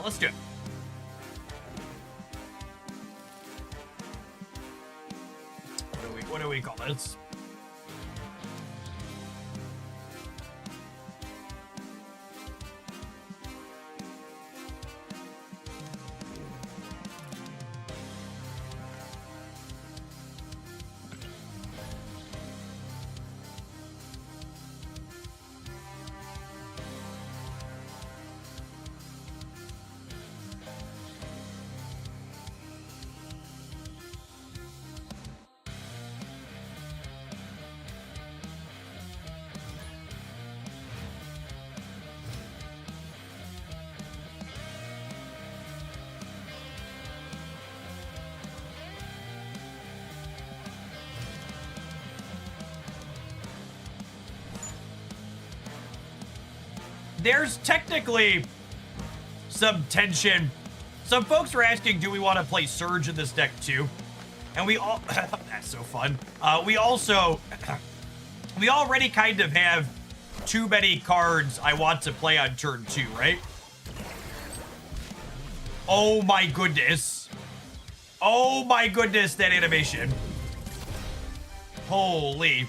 Let's do it. What do we call this? there's technically some tension. Some folks were asking, do we want to play Surge in this deck too? And we all, that's so fun. We also, we already kind of have too many cards I want to play on turn 2, right? Oh my goodness. Oh my goodness, that animation. Holy.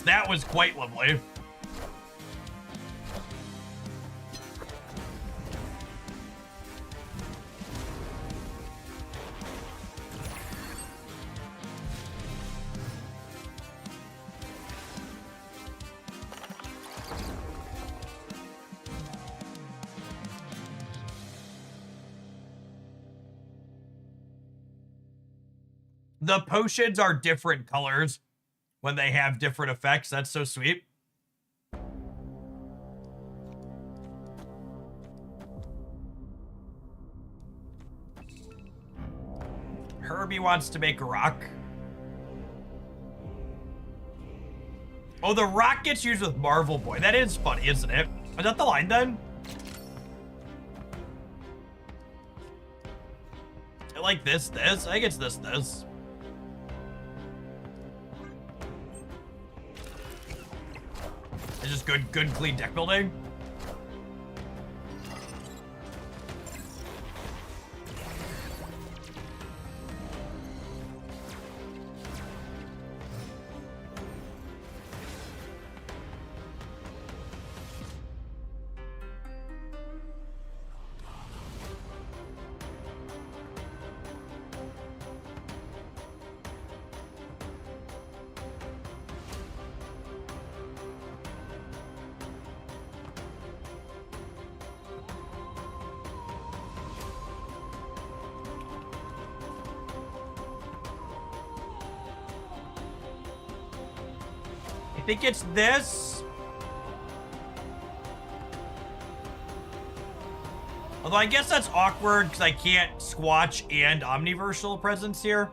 That was quite lovely. The potions are different colors when they have different effects. That's so sweet. Herbie wants to make a rock. Oh, the rock gets used with Marvel Boy. That is funny, isn't it? Is that the line then? I like this. I think it's this. It's just good, clean deck building. I think it's this. Although I guess that's awkward because I can't Squatch and Omniversal presence here.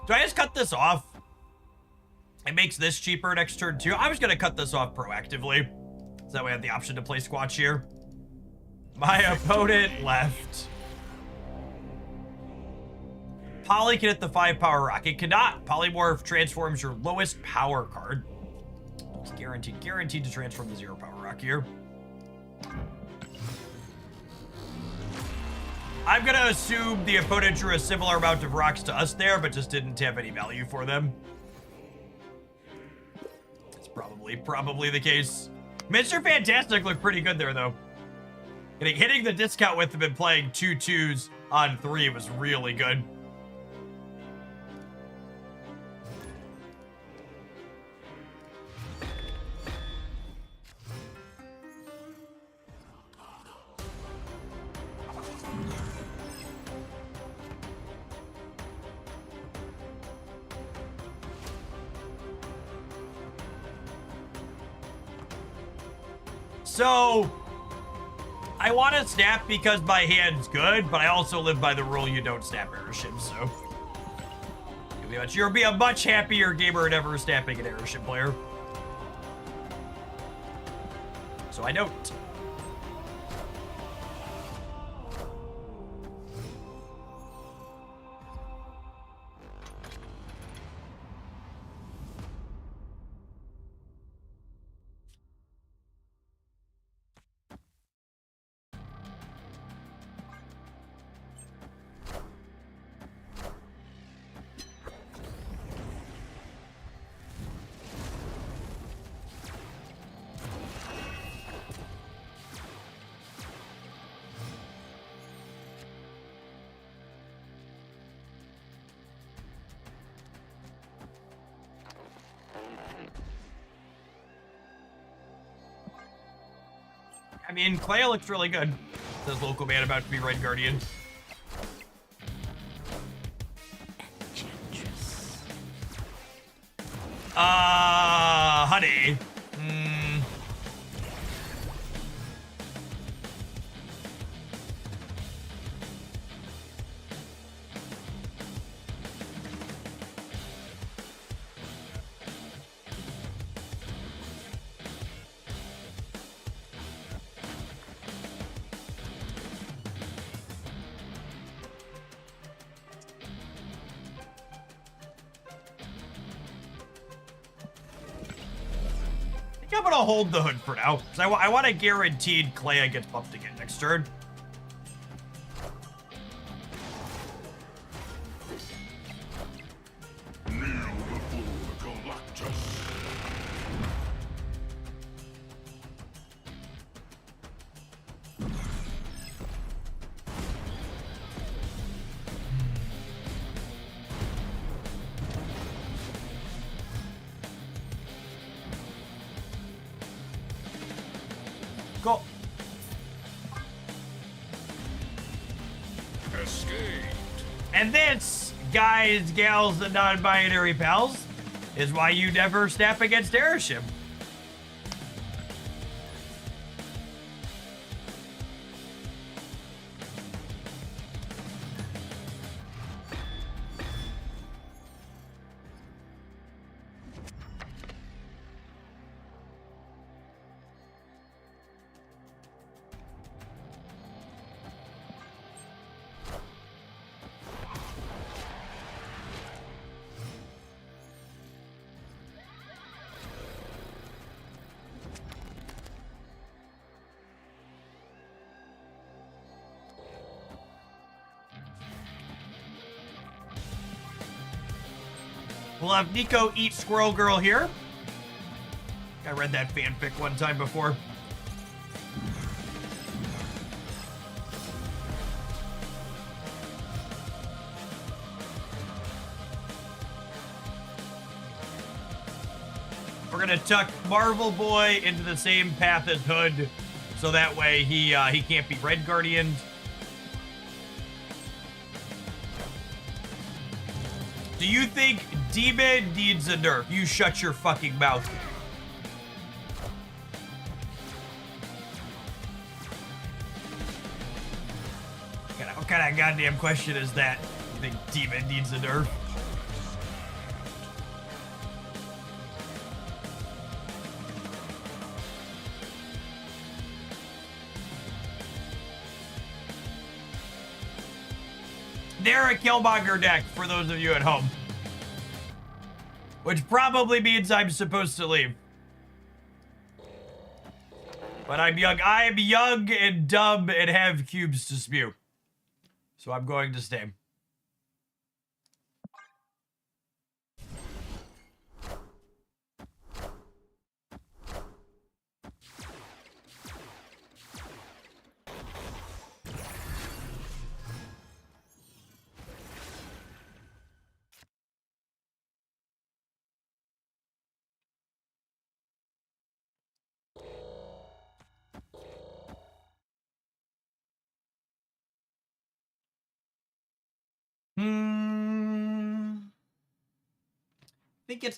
Do I just cut this off? It makes this cheaper next turn too. I was gonna cut this off proactively, so that way I have the option to play Squatch here. My opponent left. Poly can hit the 5-power rock. It cannot. Polymorph transforms your lowest power card. It's guaranteed to transform the 0-power rock here. I'm gonna assume the opponent drew a similar amount of rocks to us there, but just didn't have any value for them. It's probably the case. Mr. Fantastic looked pretty good there, though. Hitting the discount with him and playing 2 2s on 3 was really good. So, I want to snap because my hand's good, but I also live by the rule you don't snap airship, so. You'll be a much happier gamer never snapping an airship player. So I don't. I mean, Clay looks really good. Says local man about to be Red Guardian. Honey. I'm gonna hold the hood for now, because I want a guaranteed Clea gets buffed again next turn. Kneel before Galactus. Go. Escaped. And this, guys, gals, and non-binary pals, is why you never snap against Airship. We'll have Nico eat Squirrel Girl here. I read that fanfic one time before. We're gonna tuck Marvel Boy into the same path as Hood, so that way he can't be Red Guardian. Do you think Demon needs a nerf? You shut your fucking mouth. What kind of goddamn question is that? You think Demon needs a nerf? They're a Killmonger deck, for those of you at home. Which probably means I'm supposed to leave. But I'm young. I'm young and dumb and have cubes to spew. So I'm going to stay.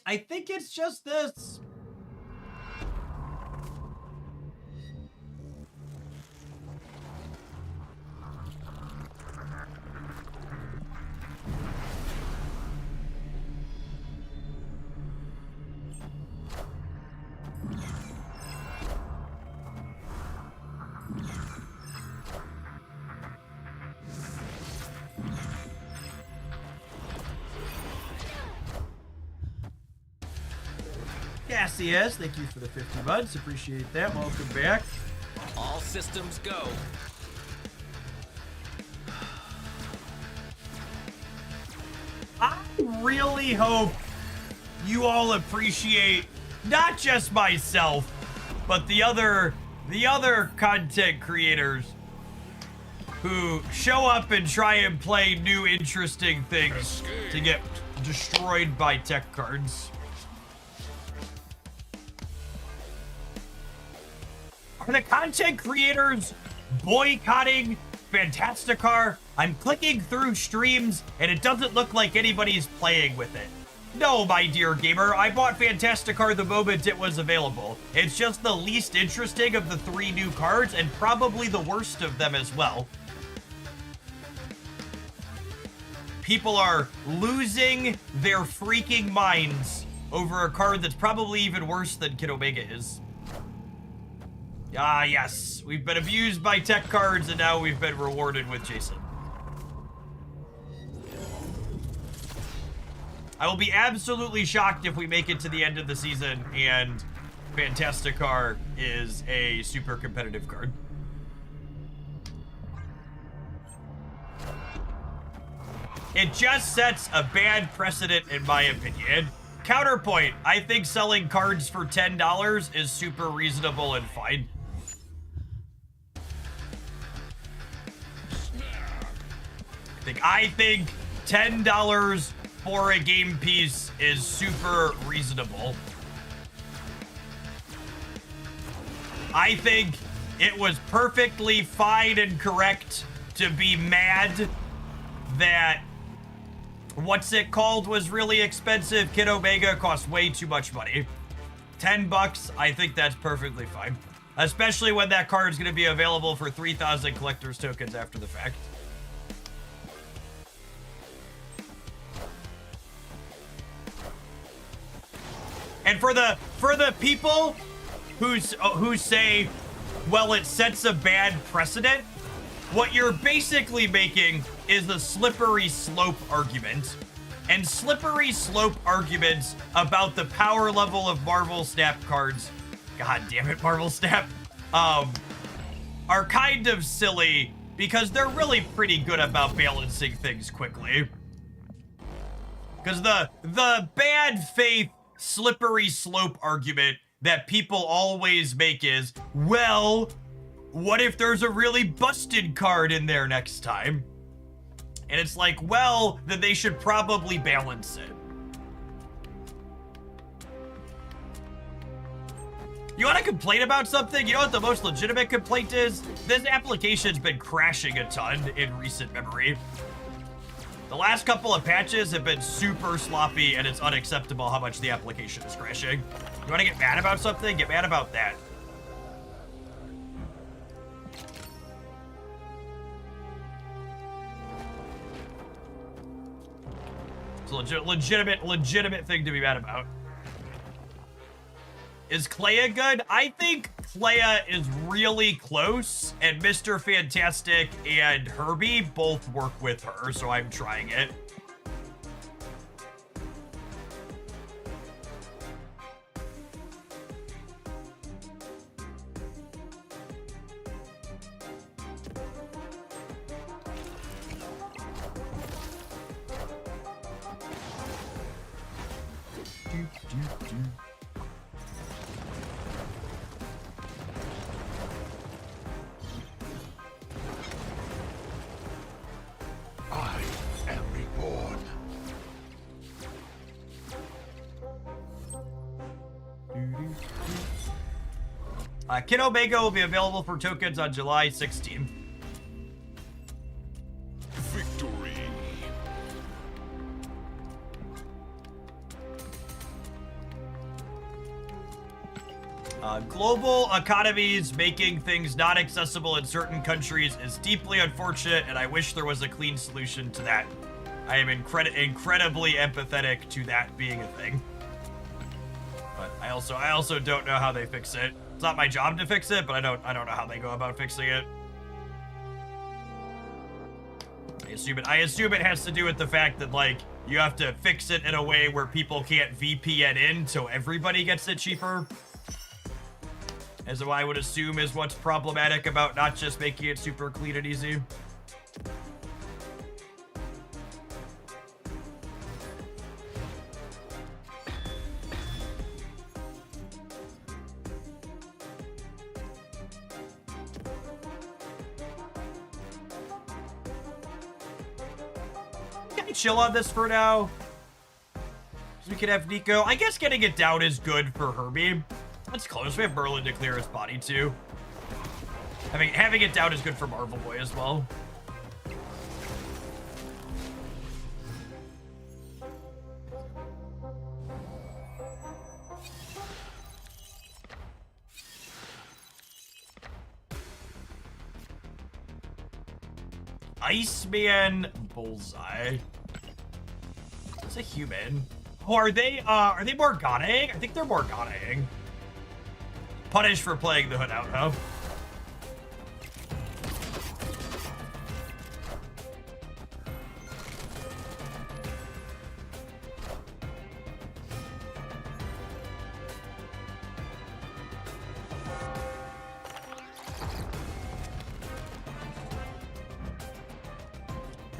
I think it's just this. Cassius, thank you for the 50 bucks. Appreciate that. Welcome back. All systems go. I really hope you all appreciate not just myself, but the other content creators who show up and try and play new interesting things to get destroyed by tech cards. Are the content creators boycotting Fantasticar? I'm clicking through streams and it doesn't look like anybody's playing with it. No, my dear gamer, I bought Fantasticar the moment it was available. It's just the least interesting of the 3 new cards and probably the worst of them as well. People are losing their freaking minds over a card that's probably even worse than Kid Omega is. Ah, yes. We've been abused by tech cards, and now we've been rewarded with Jason. I will be absolutely shocked if we make it to the end of the season, and Fantasticar is a super competitive card. It just sets a bad precedent in my opinion. Counterpoint, I think selling cards for $10 is super reasonable and fine. I think $10 for a game piece is super reasonable. I think it was perfectly fine and correct to be mad that what's it called was really expensive. Kid Omega cost way too much money. $10, I think that's perfectly fine. Especially when that card is going to be available for 3,000 collector's tokens after the fact. And for the people who say, well, it sets a bad precedent, what you're basically making is the slippery slope argument. And slippery slope arguments about the power level of Marvel Snap cards, god damn it, Marvel Snap, are kind of silly because they're really pretty good about balancing things quickly. Because the bad faith slippery slope argument that people always make is, well, what if there's a really busted card in there next time? And it's like, well, then they should probably balance it. You want to complain about something? You know what the most legitimate complaint is? This application's been crashing a ton in recent memory. The last couple of patches have been super sloppy, and it's unacceptable how much the application is crashing. You want to get mad about something? Get mad about that. It's a legitimate thing to be mad about. Is Clea good? I think Clea is really close, and Mr. Fantastic and Herbie both work with her, so I'm trying it. I am reborn. Kid Omega will be available for tokens on July 16th. Victory. Global economies making things not accessible in certain countries is deeply unfortunate, and I wish there was a clean solution to that. I am incredibly empathetic to that being a thing. But I also don't know how they fix it. It's not my job to fix it, but I don't know how they go about fixing it. I assume it has to do with the fact that, like, you have to fix it in a way where people can't VPN in, so everybody gets it cheaper. As I would assume is what's problematic about not just making it super clean and easy. Can we chill on this for now? So we can have Nico. I guess getting it down is good for Herbie. That's close. We have Merlin to clear his body too. Having it down is good for Marvel Boy as well. Iceman Bullseye. It's a human. Oh, are they Morganaing? I think they're Morganaing. Punished for playing the hood out, huh?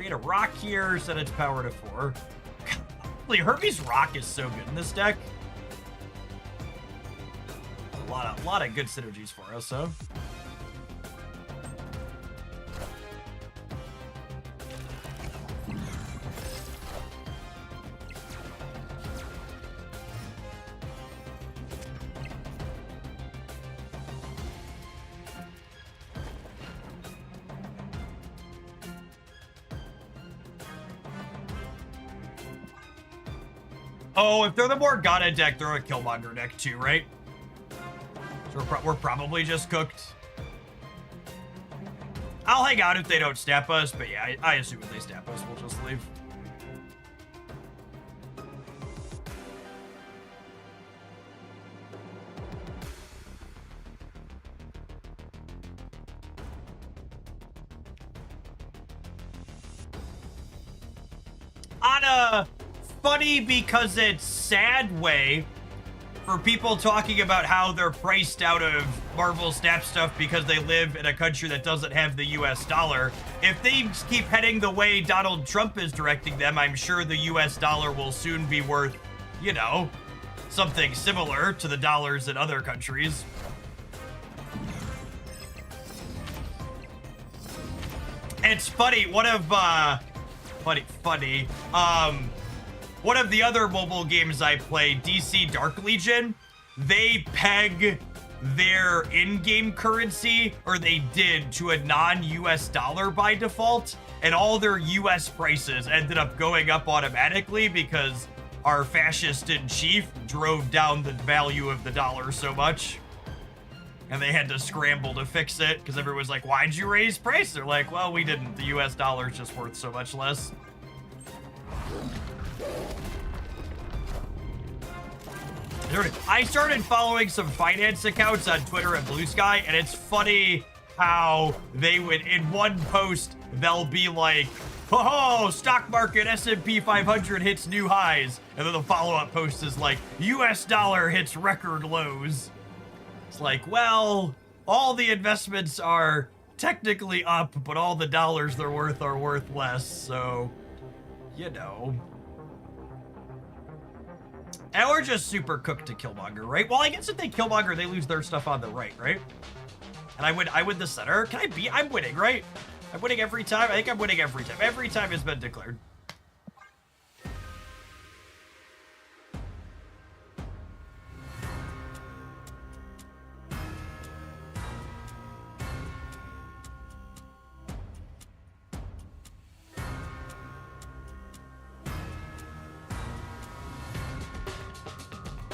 Create a rock here, set its power to 4. Golly, Hermes Rock is so good in this deck. A lot of good synergies for us, huh? Oh, if they're the Morgana deck, they're a Killmonger deck too, right? So we're probably just cooked. I'll hang out if they don't snap us, but yeah, I assume if they snap us, we'll just leave. On a funny because it's sad way, for people talking about how they're priced out of Marvel Snap stuff because they live in a country that doesn't have the US dollar, if they keep heading the way Donald Trump is directing them, I'm sure the US dollar will soon be worth, you know, something similar to the dollars in other countries. It's funny, one of the other mobile games I play, DC Dark Legion, they peg their in-game currency, or they did, to a non-US dollar by default, and all their US prices ended up going up automatically because our fascist-in-chief drove down the value of the dollar so much. And they had to scramble to fix it, because everyone's like, why'd you raise price? They're like, well, we didn't. The US dollar is just worth so much less. I started following some finance accounts on Twitter and Blue Sky, and it's funny how they would, in one post, they'll be like, oh, stock market S&P 500 hits new highs. And then the follow-up post is like, US dollar hits record lows. It's like, well, all the investments are technically up, but all the dollars they're worth are worth less, so, you know. And we're just super cooked to Killmonger, right? Well, I guess if they Killmonger, they lose their stuff on the right, right? And I win the center. Can I be? I'm winning, right? I'm winning every time. I think I'm winning every time. Every time has been declared.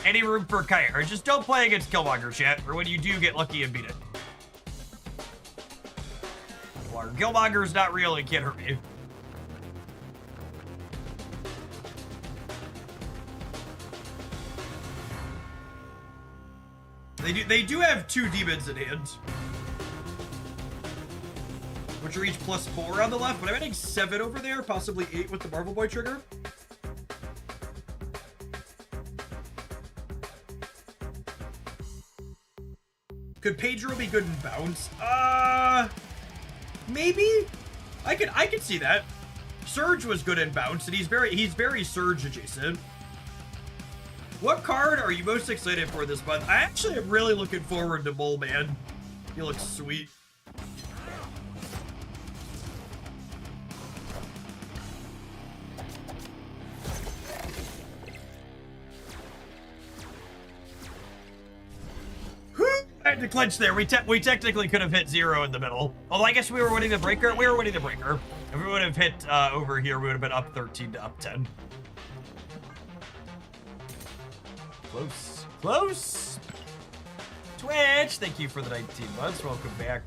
Any room for Kite, or just don't play against Killmonger, chat, or when you do, get lucky and beat it. Killmonger's not real and can't hurt me. They do have 2 demons in hand, which are each +4 on the left, but I'm adding 7 over there, possibly 8 with the Marvel Boy trigger. Could Pedro be good in bounce? Maybe. I could see that. Surge was good in bounce, and he's very Surge adjacent. What card are you most excited for this month? I actually am really looking forward to Mole Man. He looks sweet. I had to clinch there. We technically could have hit 0 in the middle. Although I guess we were winning the breaker. We were winning the breaker. If we would have hit over here, we would have been up 13 to up 10. Close. Close. Twitch, thank you for the 19 months. Welcome back.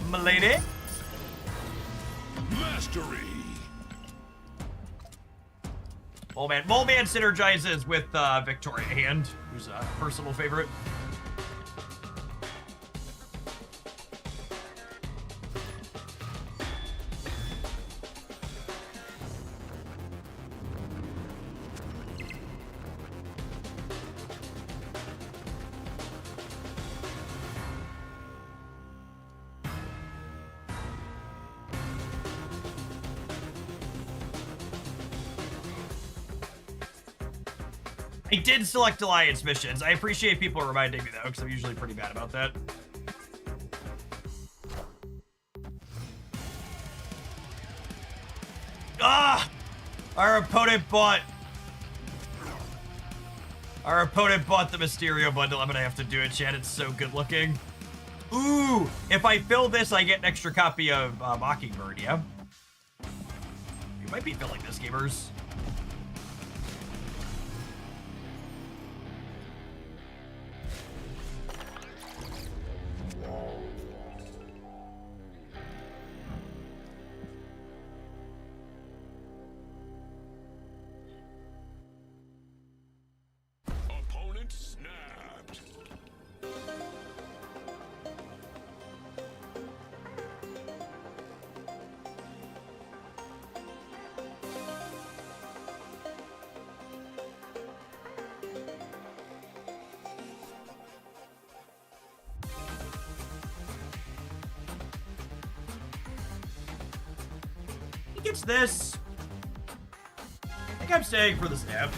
Milady. Mastery. Mole Man synergizes with Victoria Hand, who's a personal favorite. I did select Alliance missions. I appreciate people reminding me, though, because I'm usually pretty bad about that. Ah! Our opponent bought the Mysterio bundle. I'm gonna have to do it, chat. It's so good looking. Ooh! If I fill this, I get an extra copy of Mockingbird, yeah? You might be filling this, gamers. Opponent snapped. He gets this. I think I'm staying for the snap.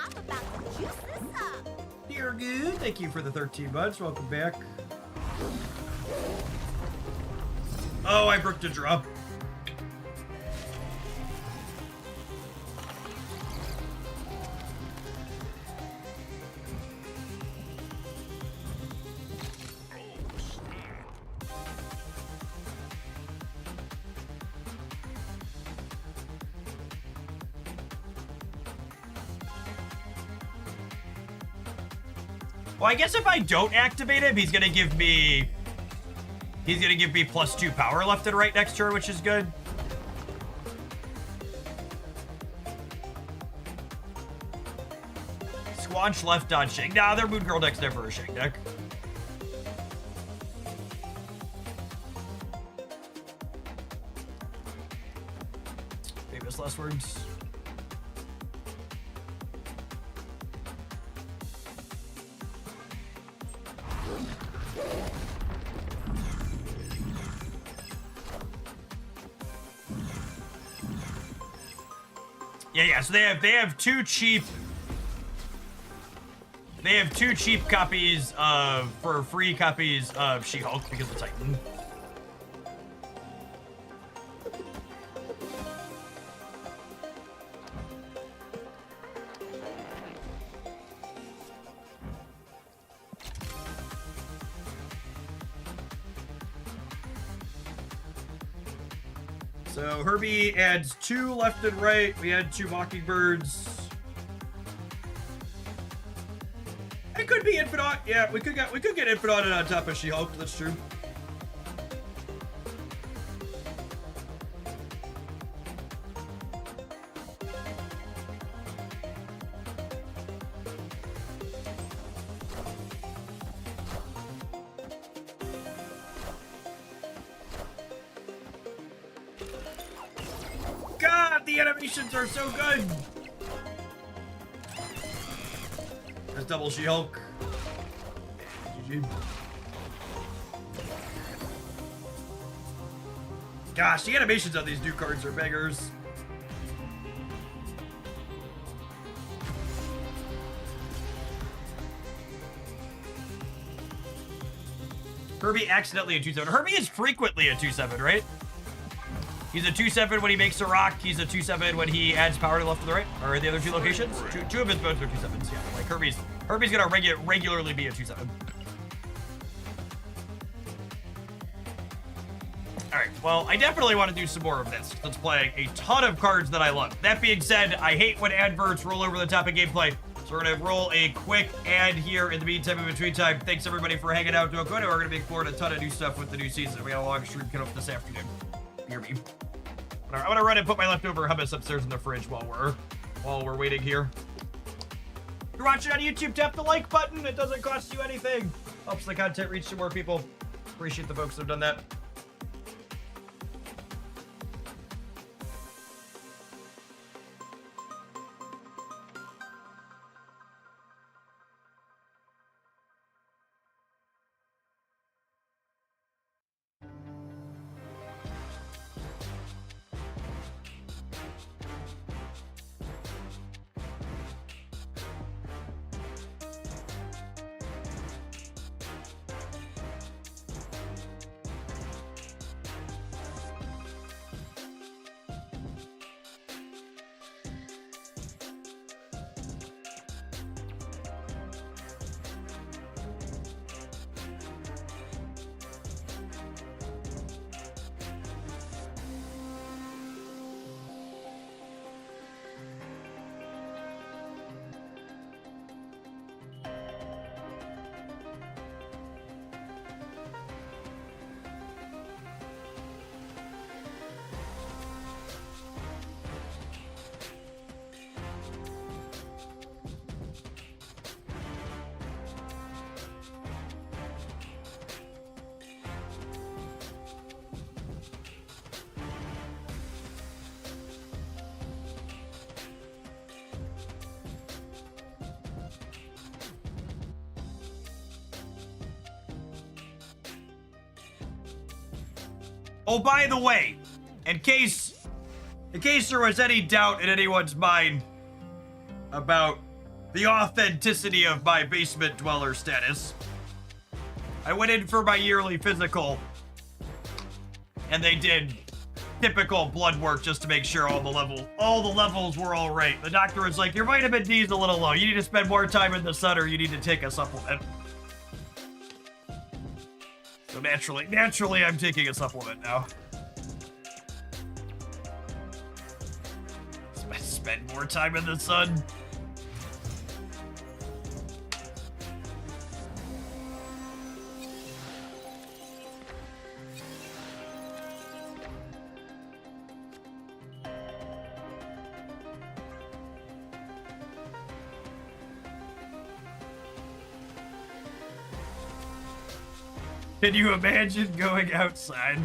I'm about to juice this up. You're good. Thank you for the 13 months. Welcome back. Oh, I broke the drop. Well, I guess if I don't activate him, he's gonna give me +2 power left and right next turn, which is good. Squanch left on Shake. Nah, their Moon Girl deck's never a Shake deck. Famous last words. Yeah, so they have two cheap copies for free copies of She-Hulk because of Titan. So Herbie adds 2 left and right. We had 2 Mockingbirds. It could be Infinite. Yeah, we could get Infinite on top of She-Hulk. That's true. God, the animations are so good. That's double She-Hulk. GG. Gosh, the animations on these new cards are bangers. Herbie accidentally a 2/7. Herbie is frequently a 2/7, right? He's a 2/7 when he makes a rock. He's a 2/7 when he adds power to the left and the right. Or the other 2 locations. Two of his bones are 2/7s. Yeah, like Herbie's gonna regularly be a 2/7. All right. Well, I definitely want to do some more of this. That's playing a ton of cards that I love. That being said, I hate when adverts roll over the top of gameplay. So we're gonna roll a quick ad here. In the meantime, in between time, thanks everybody for hanging out. Doing good. We're gonna be exploring a ton of new stuff with the new season. We got a long stream coming up this afternoon. Hear me. I'm gonna run and put my leftover hummus upstairs in the fridge while we're while we're waiting here. If you're watching on YouTube, tap the like button. It doesn't cost you anything. Helps the content reach to more people. Appreciate the folks that have done that. Oh, by the way, in case there was any doubt in anyone's mind about the authenticity of my basement dweller status, I went in for my yearly physical, and they did typical blood work just to make sure all the levels were all right. The doctor was like, your vitamin D is a little low. You need to spend more time in the sun or you need to take a supplement. So naturally, I'm taking a supplement now. Spend more time in the sun. Can you imagine going outside?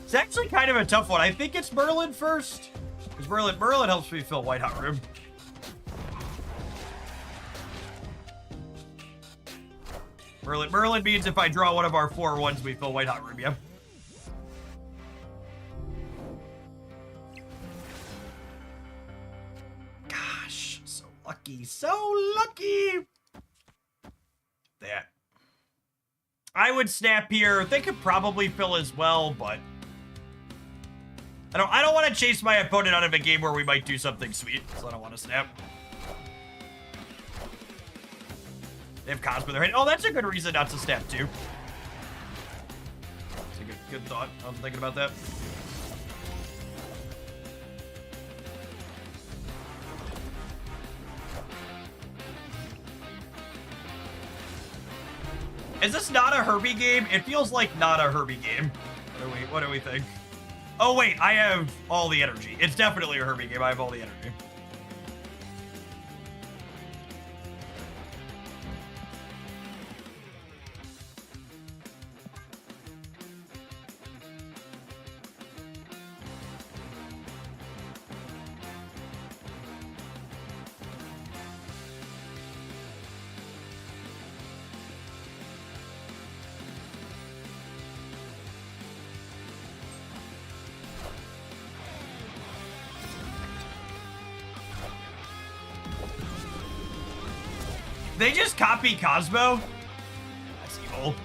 It's actually kind of a tough one. I think it's Merlin first. Because Merlin helps me fill White Hot Room. Merlin means if I draw one of our 4/1s, we fill White Hot Room, yeah. Gosh, so lucky, so lucky. That. I would snap here. They could probably fill as well, but I don't want to chase my opponent out of a game where we might do something sweet, so I don't want to snap. They have Cosmo in their hand. Oh, that's a good reason not to snap too. That's a good thought. I was thinking about that. Is this not a Herbie game? It feels like not a Herbie game. What do we think? Oh wait, I have all the energy. It's definitely a Herbie game. I have all the energy. They just copy Cosmo? That's evil.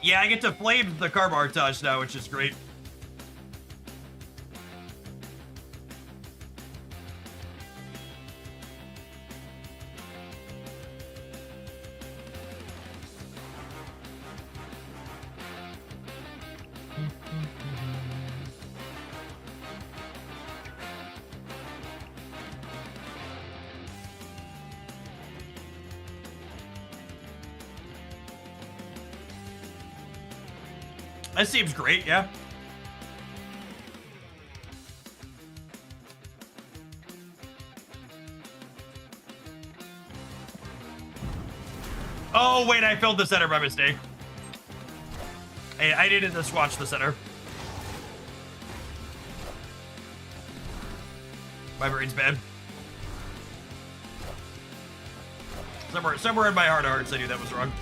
Yeah, I get to flame the Carbartage now, which is great. That seems great, yeah. Oh, wait, I filled the center by mistake. Hey, I needed to swatch the center. My brain's bad. Somewhere in my heart of hearts, I knew that was wrong.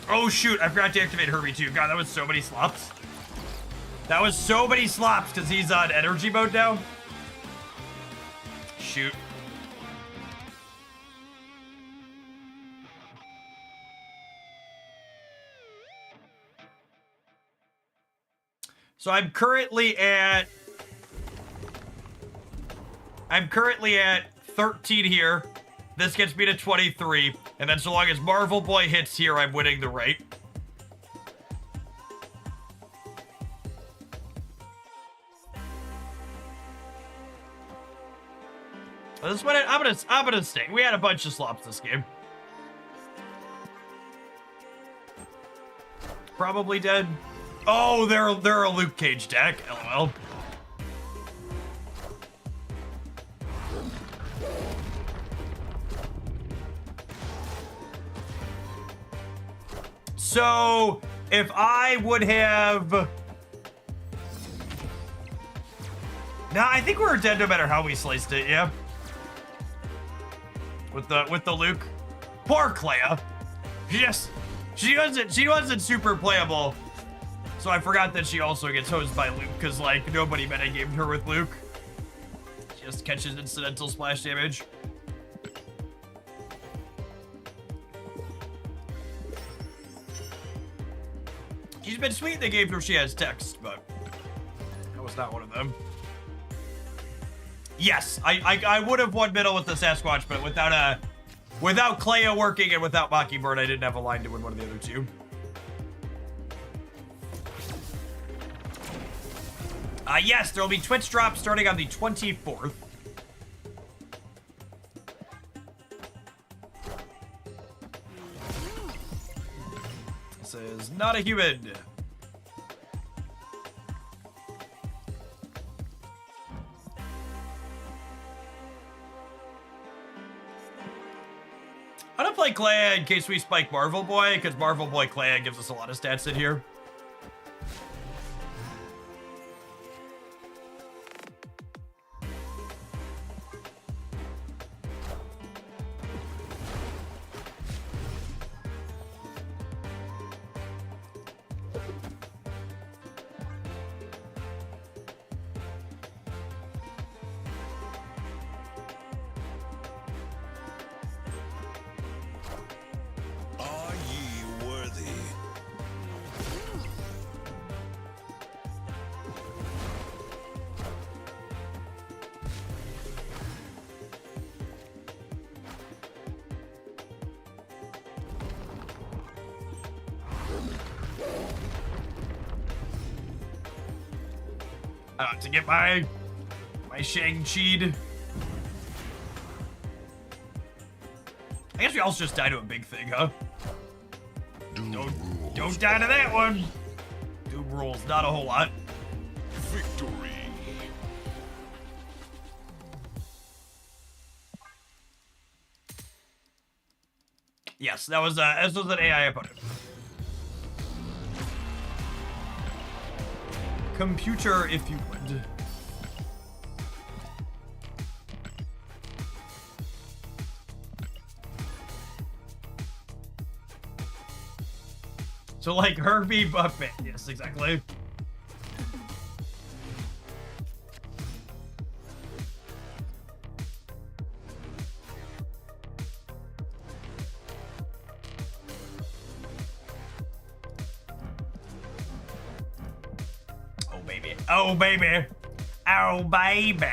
Oh shoot, I forgot to activate Herbie too. God, that was so many slops. That was so many slops because he's on energy mode now. Shoot. So I'm currently at 13 here. This gets me to 23, and then so long as Marvel Boy hits here, I'm winning the right. This one, I'm gonna stay. We had a bunch of slops this game. Probably dead. Oh, they're a Luke Cage deck. LOL. So, if I would have... Nah, I think we were dead no matter how we sliced it, yeah. With the Luke. Poor Clea. She wasn't super playable. So I forgot that she also gets hosed by Luke, because like nobody metagamed her with Luke. She just catches incidental splash damage. She's been sweet in the games where she has text, but that was not one of them. Yes, I would have won middle with the Sasquatch, but without Clea working and without Mockingbird, I didn't have a line to win one of the other two. Yes, there will be Twitch drops starting on the 24th. This is not a human. I'm gonna play Clea in case we spike Marvel Boy, because Marvel Boy Clea gives us a lot of stats in here. Are ye worthy? To get my Shang-Chi'd. I guess we also just die to a big thing, huh? Don't die to that one. Doom rules, not a whole lot. Victory. Yes, this was an AI opponent. Computer, if you would. So like Herbie Buffett, yes, exactly. Oh, baby. Oh, baby.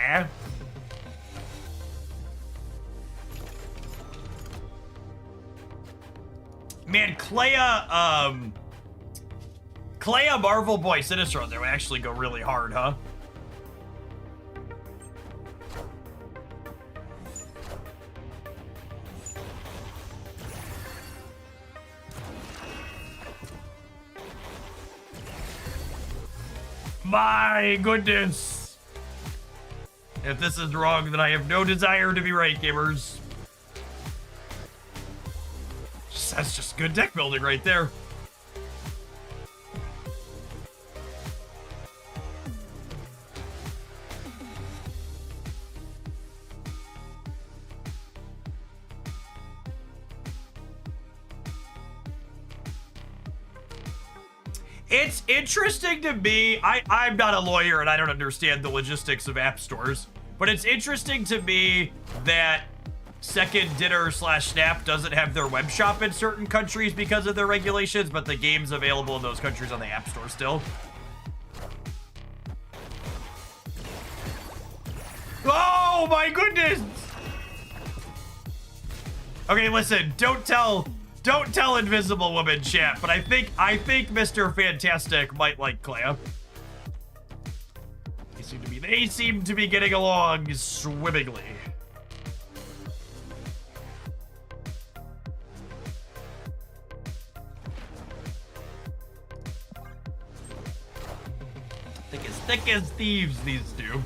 Man, Clea Marvel Boy Sinistro, they would actually go really hard, huh? My goodness. If this is wrong, then I have no desire to be right, gamers. That's just good deck building right there. It's interesting to me. I'm not a lawyer and I don't understand the logistics of app stores, but it's interesting to me that Second Dinner / Snap doesn't have their web shop in certain countries because of their regulations, but the game's available in those countries on the App Store still. Oh my goodness! Okay, listen, don't tell Invisible Woman, chat, but I think Mr. Fantastic might like Clea. They seem to be getting along swimmingly. Thick as thieves, these two.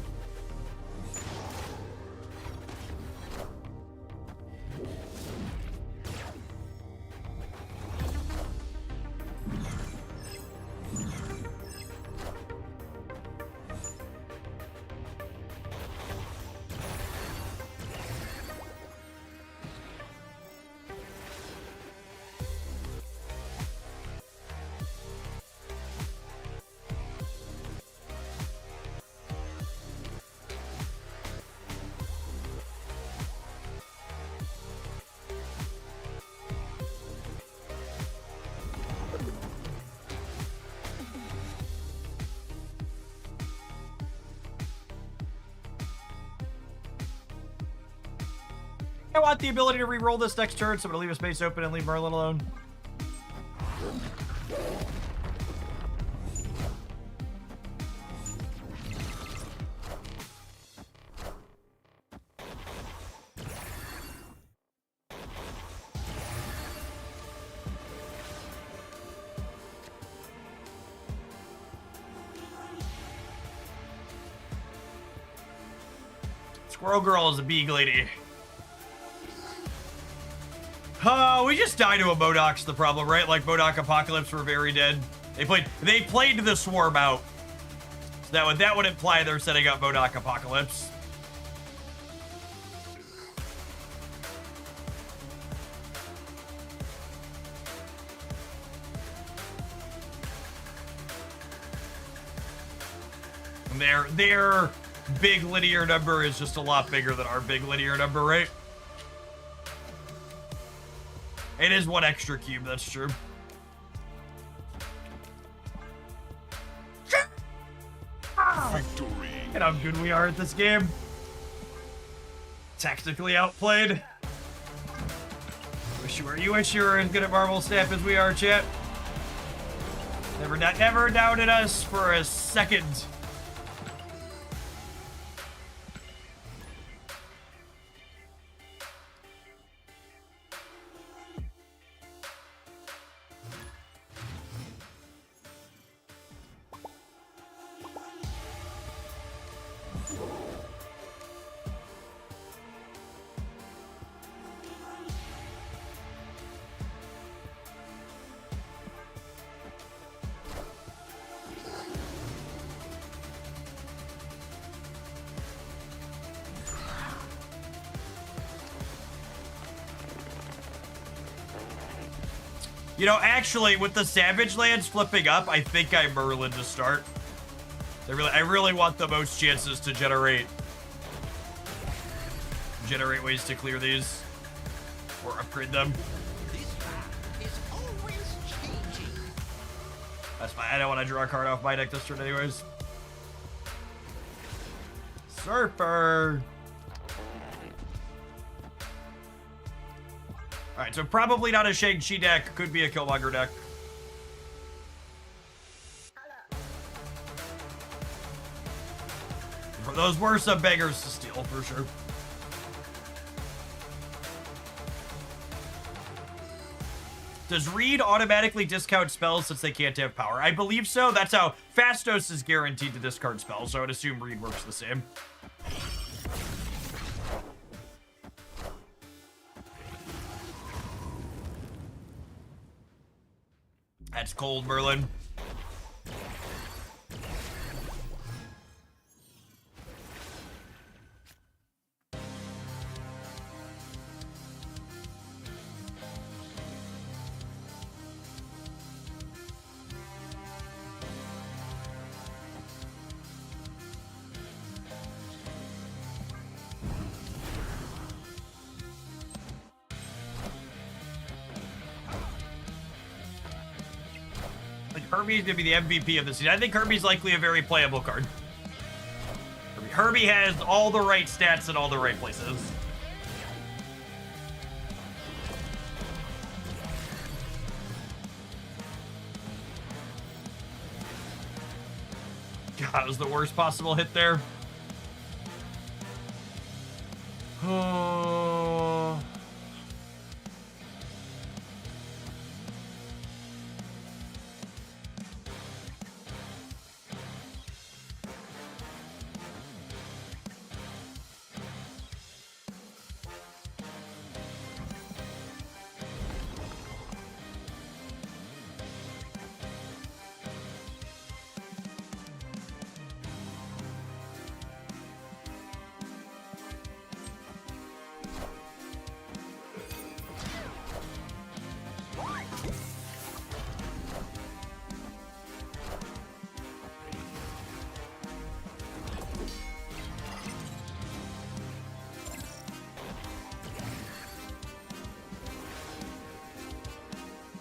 I want the ability to re-roll this next turn, so I'm gonna leave a space open and leave Merlin alone. Squirrel Girl is a big lady. We just died to a Modoc's the problem, right? Like Modoc Apocalypse were very dead. They played the Swarm out. So that would imply they're setting up Modoc Apocalypse. And their big linear number is just a lot bigger than our big linear number, right? It is one extra cube, that's true. Victory. And how good we are at this game. Tactically outplayed. You wish you were as good at Marvel Snap as we are, chat. Never doubted us for a second. You know, actually, with the Savage Lands flipping up, I think I'm Merlin to start. I really want the most chances to generate ways to clear these or upgrade them. This map is always changing. That's fine. I don't want to draw a card off my deck this turn anyways. Surfer. Alright, so probably not a Shang-Chi deck. Could be a Killmonger deck. Those were some bangers to steal, for sure. Does Reed automatically discount spells since they can't have power? I believe so. That's how Fastos is guaranteed to discard spells, so I would assume Reed works the same. That's cold, Merlin. Herbie's gonna be the MVP of the season. I think Herbie's likely a very playable card. Herbie has all the right stats in all the right places. God, that was the worst possible hit there. Oh.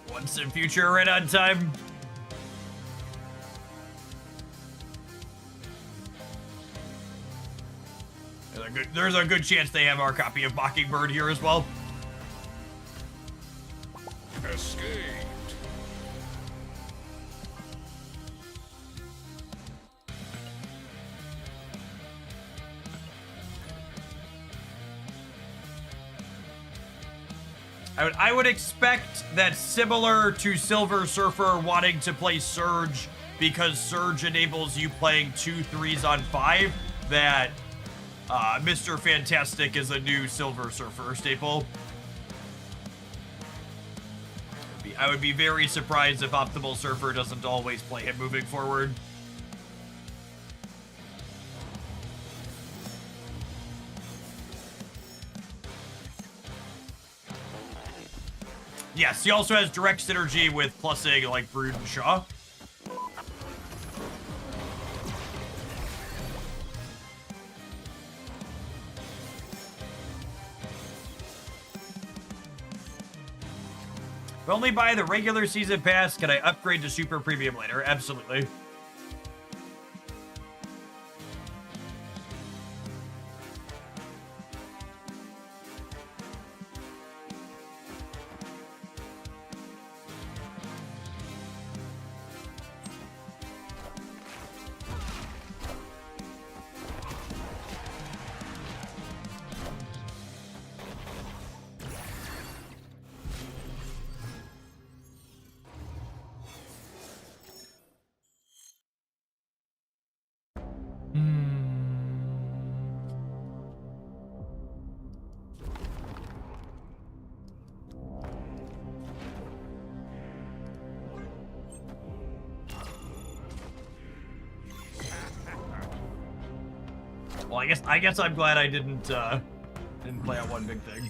Once in future, right on time. There's a good chance they have our copy of Mockingbird here as well. Escaped. I would expect that similar to Silver Surfer wanting to play Surge because Surge enables you playing 2 3s on 5, that Mr. Fantastic is a new Silver Surfer staple. I would be very surprised if Optimal Surfer doesn't always play him moving forward. Yes, he also has direct synergy with plussing like Brood and Shaw. If only buy the regular season pass, can I upgrade to super premium later? Absolutely. Well, I guess I'm glad I didn't play out one big thing.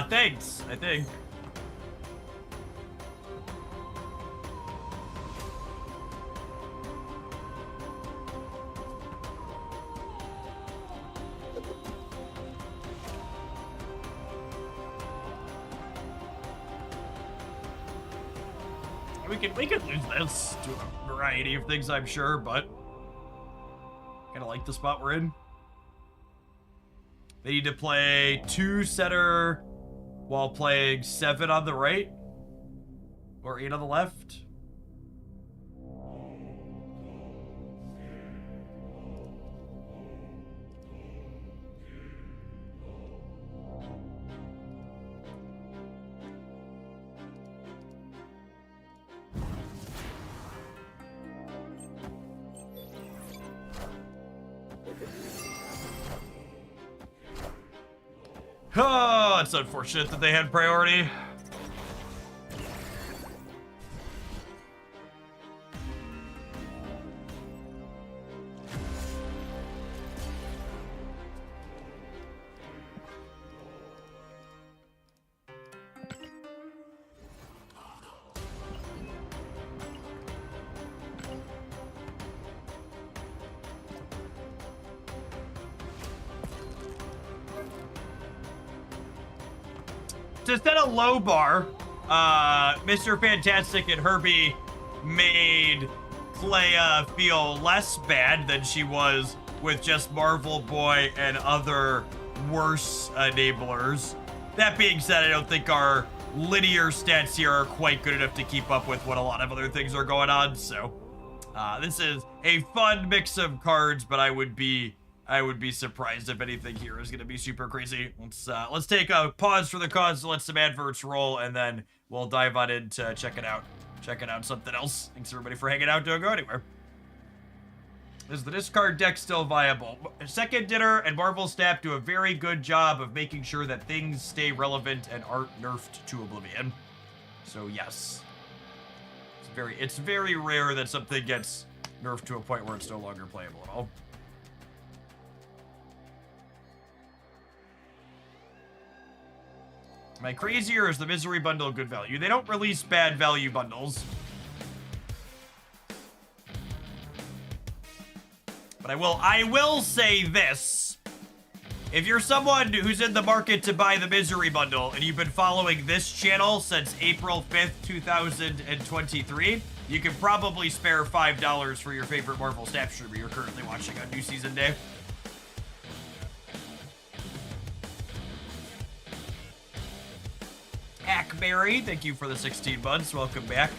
Thanks, I think. We could lose this to a variety of things, I'm sure, but kind of like the spot we're in. They need to play 2 center while playing 7 on the right or 8 on the left. Oh, it's unfortunate that they had priority. To set a low bar, Mr. Fantastic and Herbie made Clea feel less bad than she was with just Marvel Boy and other worse enablers. That being said, I don't think our linear stats here are quite good enough to keep up with what a lot of other things are going on, so this is a fun mix of cards, but I would be surprised if anything here is going to be super crazy. Let's take a pause for the cause to let some adverts roll, and then we'll dive on into checking out something else. Thanks everybody for hanging out. Don't go anywhere. Is the discard deck still viable? Second Dinner and Marvel Snap do a very good job of making sure that things stay relevant and aren't nerfed to oblivion. So yes, it's very rare that something gets nerfed to a point where it's no longer playable at all. Am I crazy, or is the Misery Bundle good value? They don't release bad value bundles. But I will say this. If you're someone who's in the market to buy the Misery Bundle, and you've been following this channel since April 5th, 2023, you can probably spare $5 for your favorite Marvel Snap streamer you're currently watching on New Season Day. Ackberry, thank you for the 16 months. Welcome back.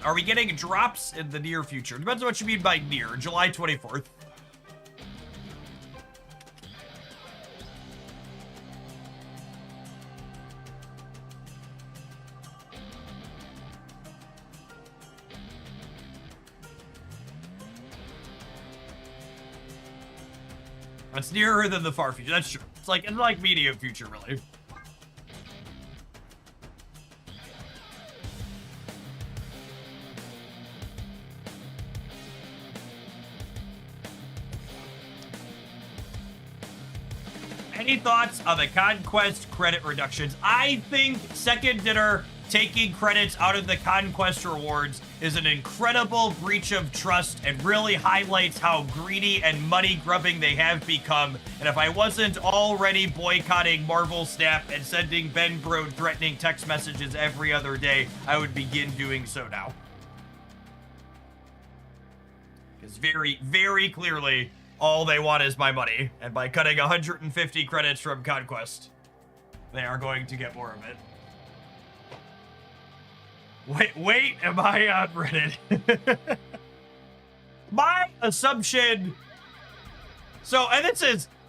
Are we getting drops in the near future? Depends on what you mean by near. July 24th. It's nearer than the far future. That's true. It's like medium future, really. Any thoughts on the Conquest credit reductions? I think Second Dinner taking credits out of the Conquest rewards is an incredible breach of trust and really highlights how greedy and money grubbing they have become. And if I wasn't already boycotting Marvel Snap and sending Ben Brode threatening text messages every other day, I would begin doing so now. Because very, very clearly, all they want is my money. And by cutting 150 credits from Conquest, they are going to get more of it. Wait, am I on Reddit? My assumption... So, and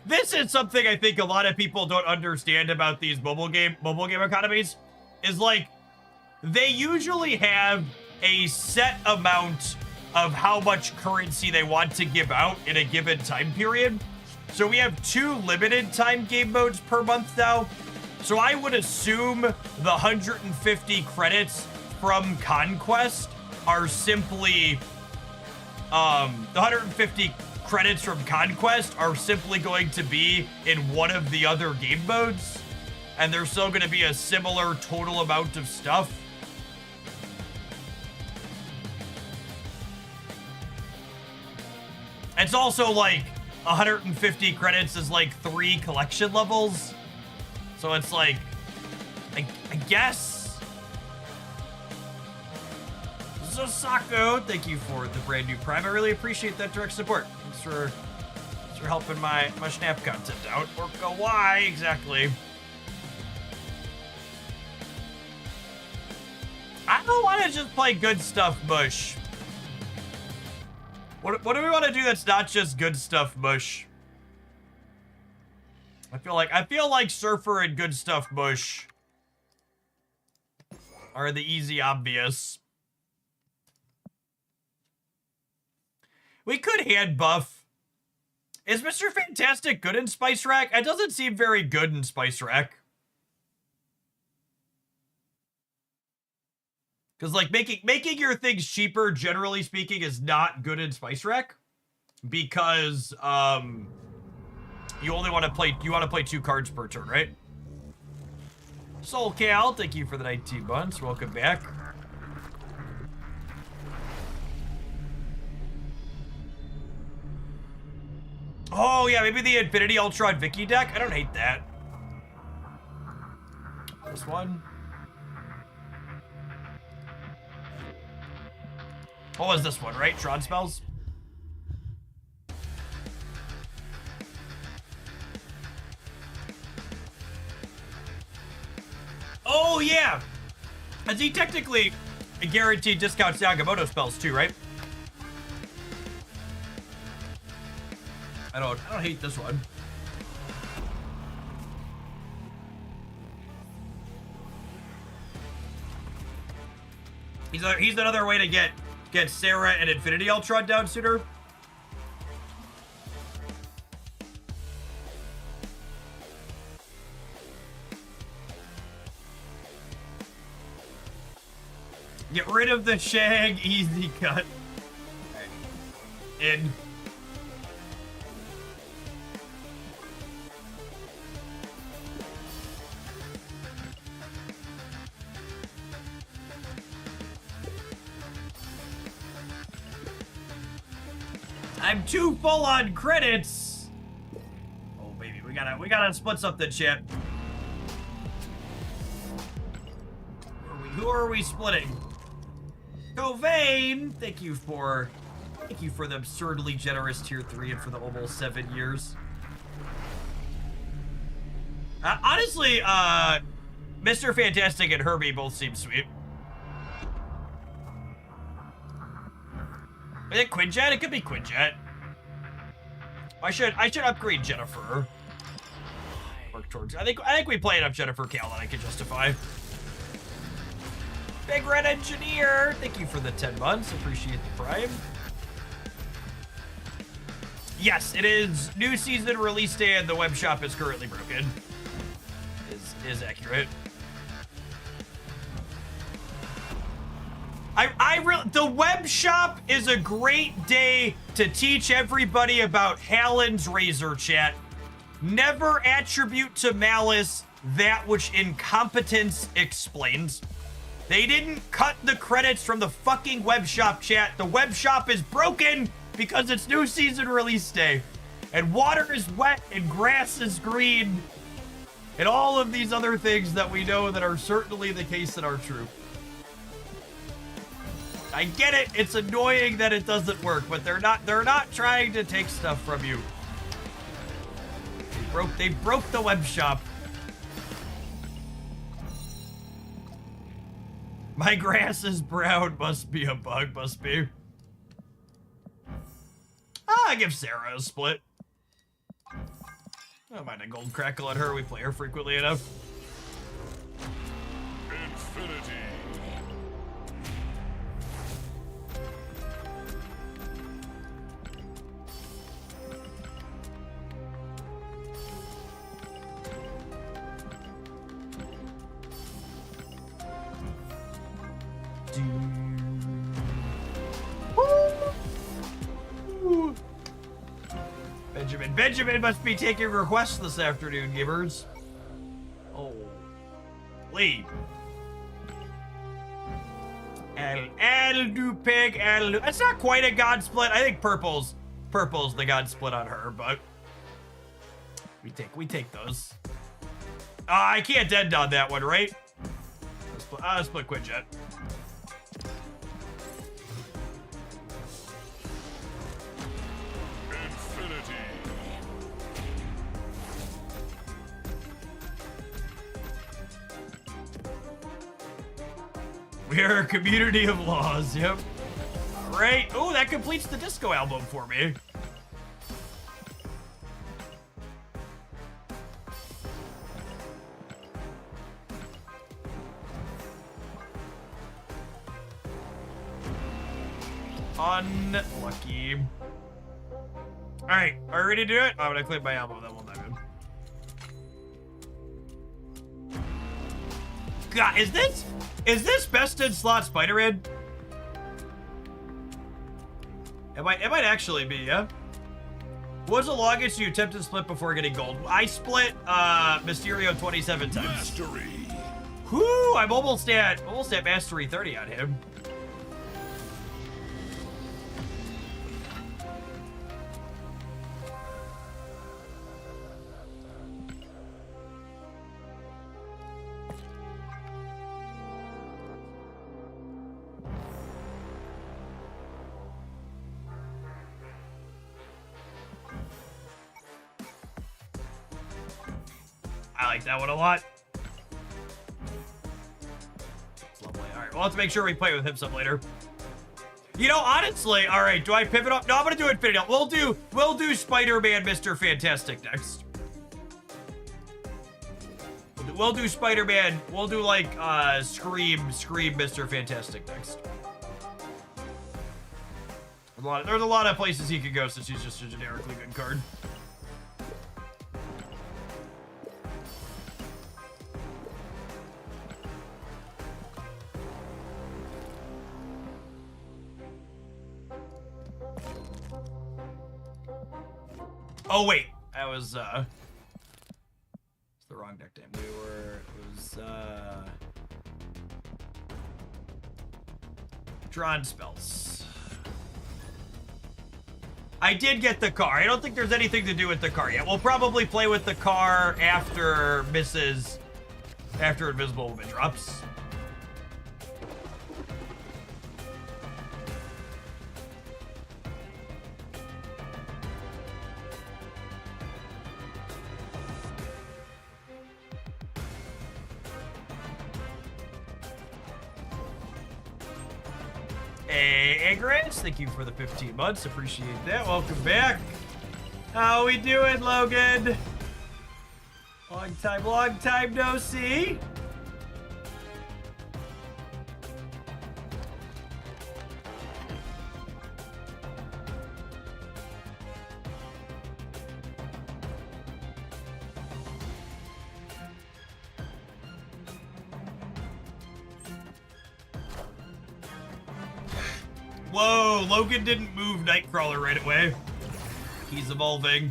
this is something I think a lot of people don't understand about these mobile game economies, is like, they usually have a set amount of how much currency they want to give out in a given time period. So we have 2 limited time game modes per month now. So I would assume the 150 credits from Conquest are simply the 150 credits from Conquest are simply going to be in one of the other game modes, and there's still going to be a similar total amount of stuff. It's also like 150 credits is like 3 collection levels. So it's like, I guess. Zosako, thank you for the brand new Prime. I really appreciate that direct support. Thanks for helping my Snap content out. Or go why exactly. I don't want to just play good stuff mush. What do we want to do that's not just good stuff mush? I feel like Surfer and good stuff mush are the easy obvious. We could hand buff. Is Mr. Fantastic good in Spice Rack? It doesn't seem very good in Spice Rack. Because, like, making your things cheaper, generally speaking, is not good in Spice Rack. Because, you only want to play, 2 cards per turn, right? Soul Cal, thank you for the 19 months. Welcome back. Oh, yeah, maybe the Infinity Ultron Vicky deck. I don't hate that. This one. What was this one, right? Tron spells? Oh, yeah! As he technically guaranteed discounts Yagamoto spells too, right? I don't hate this one. He's another way to get Sarah and Infinity Ultron down sooner. Get rid of the Shag, easy cut. In. I'm too full on credits. Oh baby, we gotta split something, chat. Who are we splitting? Covain, thank you for the absurdly generous tier 3 and for the almost 7 years. Honestly, Mr. Fantastic and Herbie both seem sweet. Is it Quinjet? It could be Quinjet. I should upgrade Jennifer. Work towards. I think we play enough Jennifer Cal that I can justify. Big Red Engineer, thank you for the 10 months. Appreciate the Prime. Yes, it is new season release day and the web shop is currently broken. Is accurate. The web shop is a great day to teach everybody about Hallen's Razor, chat. Never attribute to malice that which incompetence explains. They didn't cut the credits from the fucking web shop, chat. The web shop is broken because it's new season release day. And water is wet and grass is green. And all of these other things that we know that are certainly the case that are true. I get it. It's annoying that it doesn't work, but they're not trying to take stuff from you. They broke the web shop. My grass is brown. Must be a bug. Must be. I give Sarah a split. I don't mind a gold crackle at her. We play her frequently enough. Infinity. Benjamin. Benjamin must be taking requests this afternoon, gamers. Oh. Leave. El du pig, el du. That's not quite a god split. I think purple's the god split on her, but we take those. I can't end on that one, right? Split Quinjet. Infinity. We are a community of laws, yep. All right. Oh, that completes the disco album for me. Unlucky. All right, are you ready to do it? I'm gonna click my album, then we'll dive in. God, is this best in slot Spider-Man? It might actually be, yeah. What's the longest you attempted to split before getting gold? I split Mysterio 27 times. Mastery. Whoo! I'm almost at mastery 30 on him. I like that one a lot. It's lovely. All right, well, let's make sure we play with him some later. You know, honestly, all right, do I pivot up? No, I'm gonna do Infinity. We'll do Spider-Man, Mr. Fantastic next. We'll do Spider-Man. We'll do like Scream, Mr. Fantastic next. There's a lot of places he could go since he's just a generically good card. Oh wait, that was it's the wrong deck name. It was drawn spells. I did get the car. I don't think there's anything to do with the car yet. We'll probably play with the car after Invisible Woman drops. Hey, Egrance, thank you for the 15 months. Appreciate that. Welcome back. How we doing, Logan? Long time no see. Whoa, Logan didn't move Nightcrawler right away. He's evolving.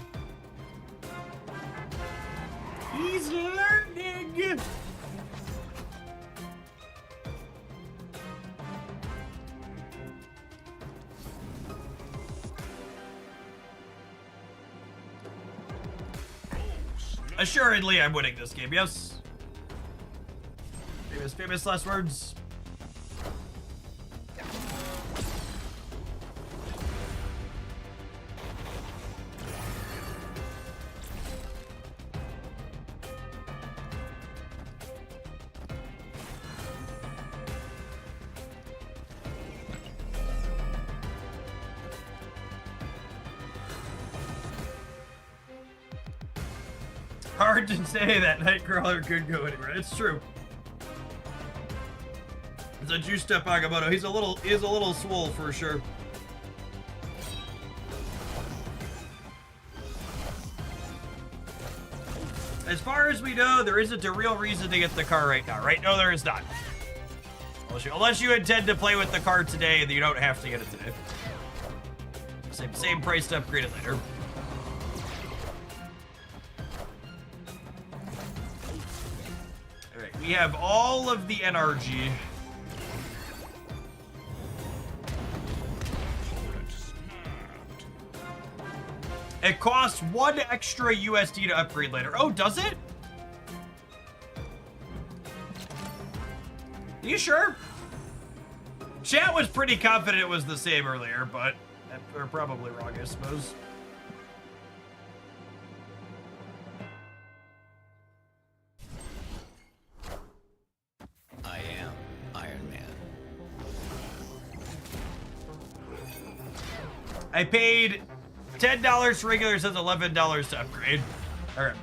He's learning. Assuredly, I'm winning this game, yes. Famous last words. Hard to say that Nightcrawler could go anywhere. It's true. It's a juiced up Agamotto. He is a little swole for sure. As far as we know, there isn't a real reason to get the car right now, right? No, there is not. Unless you intend to play with the car today, then you don't have to get it today. Same price to upgrade it later. We have all of the NRG. It costs 1 extra USD to upgrade later. Oh, does it? You sure? Chat was pretty confident it was the same earlier, but they're probably wrong, I suppose. I am Iron Man. I paid $10 for regular, says $11 to upgrade. All right.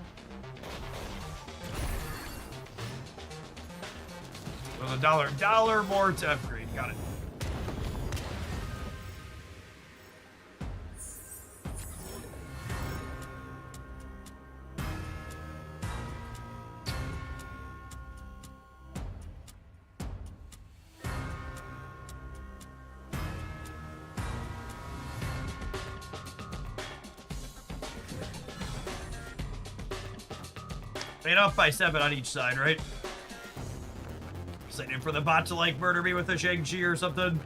So $1 more to upgrade. Got it. Made up by 7 on each side, right? Sitting for the bot to like murder me with a Shang-Chi or something.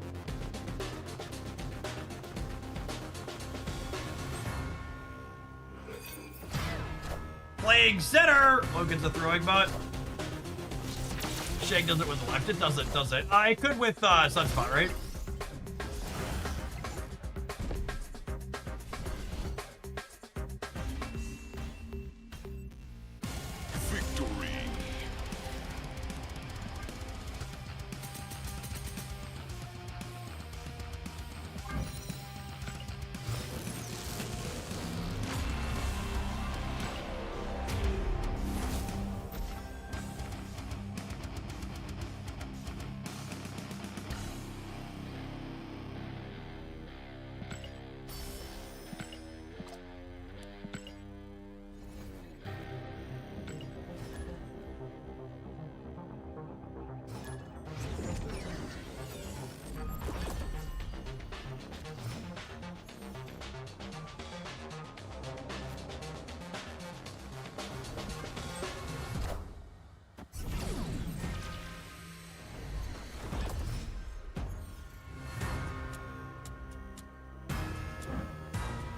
Playing center! Logan's a throwing bot. Shang does it with the left. It doesn't, does it? I could with Sunspot, right? Victory.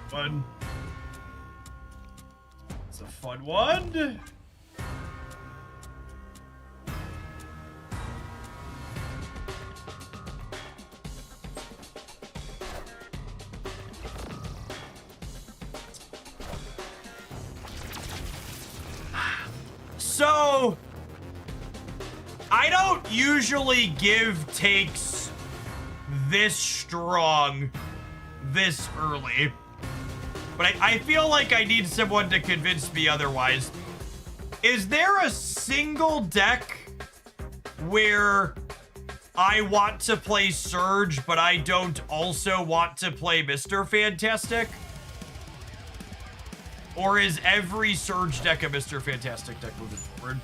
Fun. It's a fun one. So, I don't usually give takes this strong this early. But I feel like I need someone to convince me otherwise. Is there a single deck where I want to play Surge, but I don't also want to play Mr. Fantastic? Or is every Surge deck a Mr. Fantastic deck moving forward?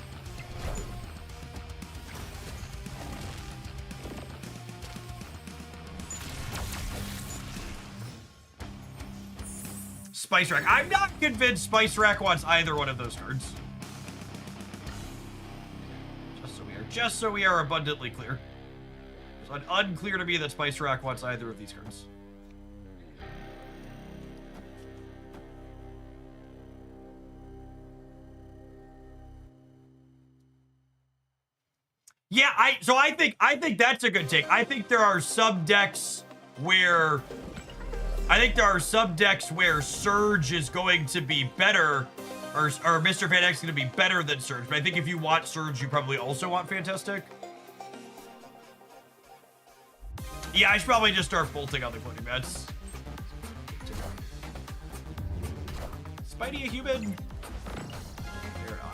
Spice Rack. I'm not convinced Spice Rack wants either one of those cards. Just so we are abundantly clear. It's unclear to me that Spice Rack wants either of these cards. Yeah, I think that's a good take. I think there are some decks where Surge is going to be better, or Mr. Fantastic is going to be better than Surge. But I think if you want Surge, you probably also want Fantastic. Yeah, I should probably just start bolting on the cloning bets. Spidey a human? They're not.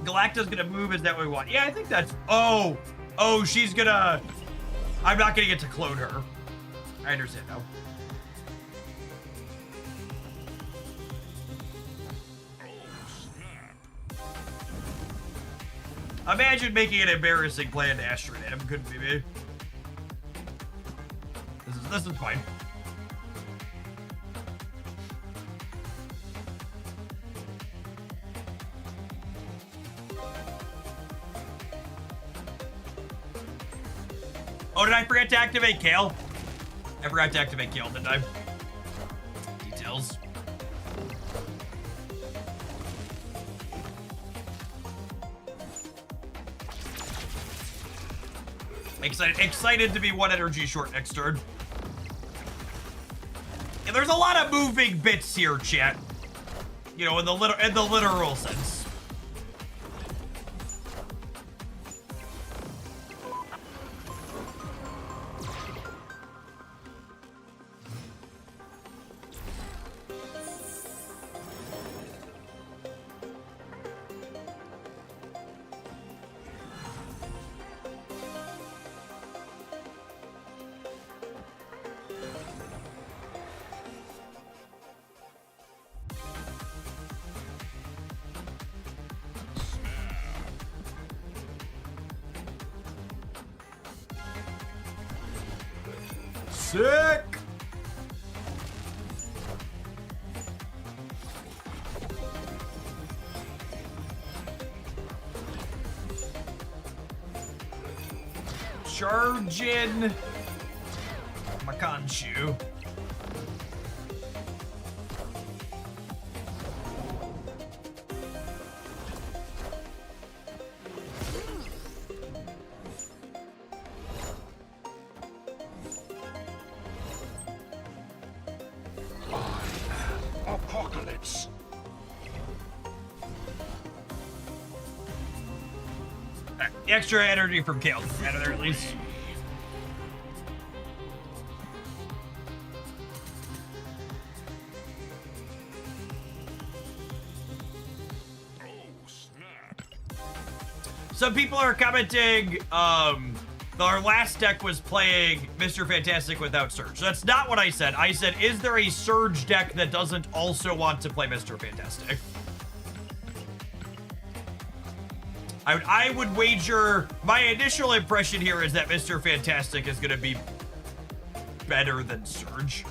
Galacta's gonna move. Is that what we want? Yeah, I think that's. Oh, she's gonna. I'm not gonna get to clone her. I understand now. Imagine making an embarrassing plan to Astrid him. Couldn't be me. This is fine. Oh, did I forget to activate Kale? I forgot to activate Kale, didn't I? Details. Excited to be 1 energy short next turn. Yeah, there's a lot of moving bits here, chat. You know, in the literal sense. Sick! Chargin' Makanchu. Apocalypse. Extra energy from Kale. Out of there at least. Oh, snap. Some people are commenting, our last deck was playing Mr. Fantastic without Surge. That's not what I said. I said, is there a Surge deck that doesn't also want to play Mr. Fantastic? I would wager, my initial impression here is that Mr. Fantastic is going to be better than Surge.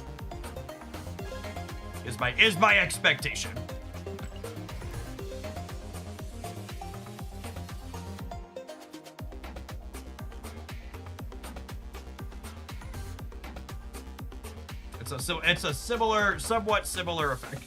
Is my expectation. It's a somewhat similar effect.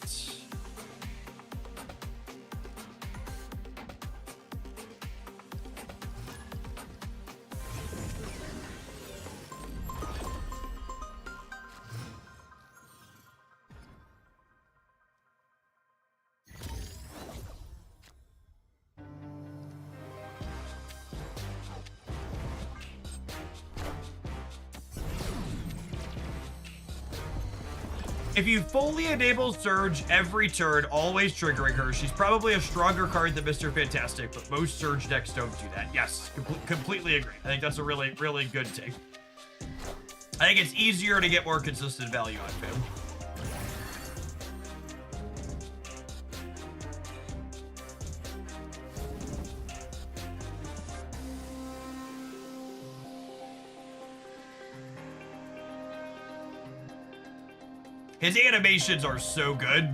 If you fully enable Surge every turn, always triggering her, she's probably a stronger card than Mr. Fantastic, but most Surge decks don't do that. Yes, completely agree. I think that's a really, really good take. I think it's easier to get more consistent value out of him. His animations are so good.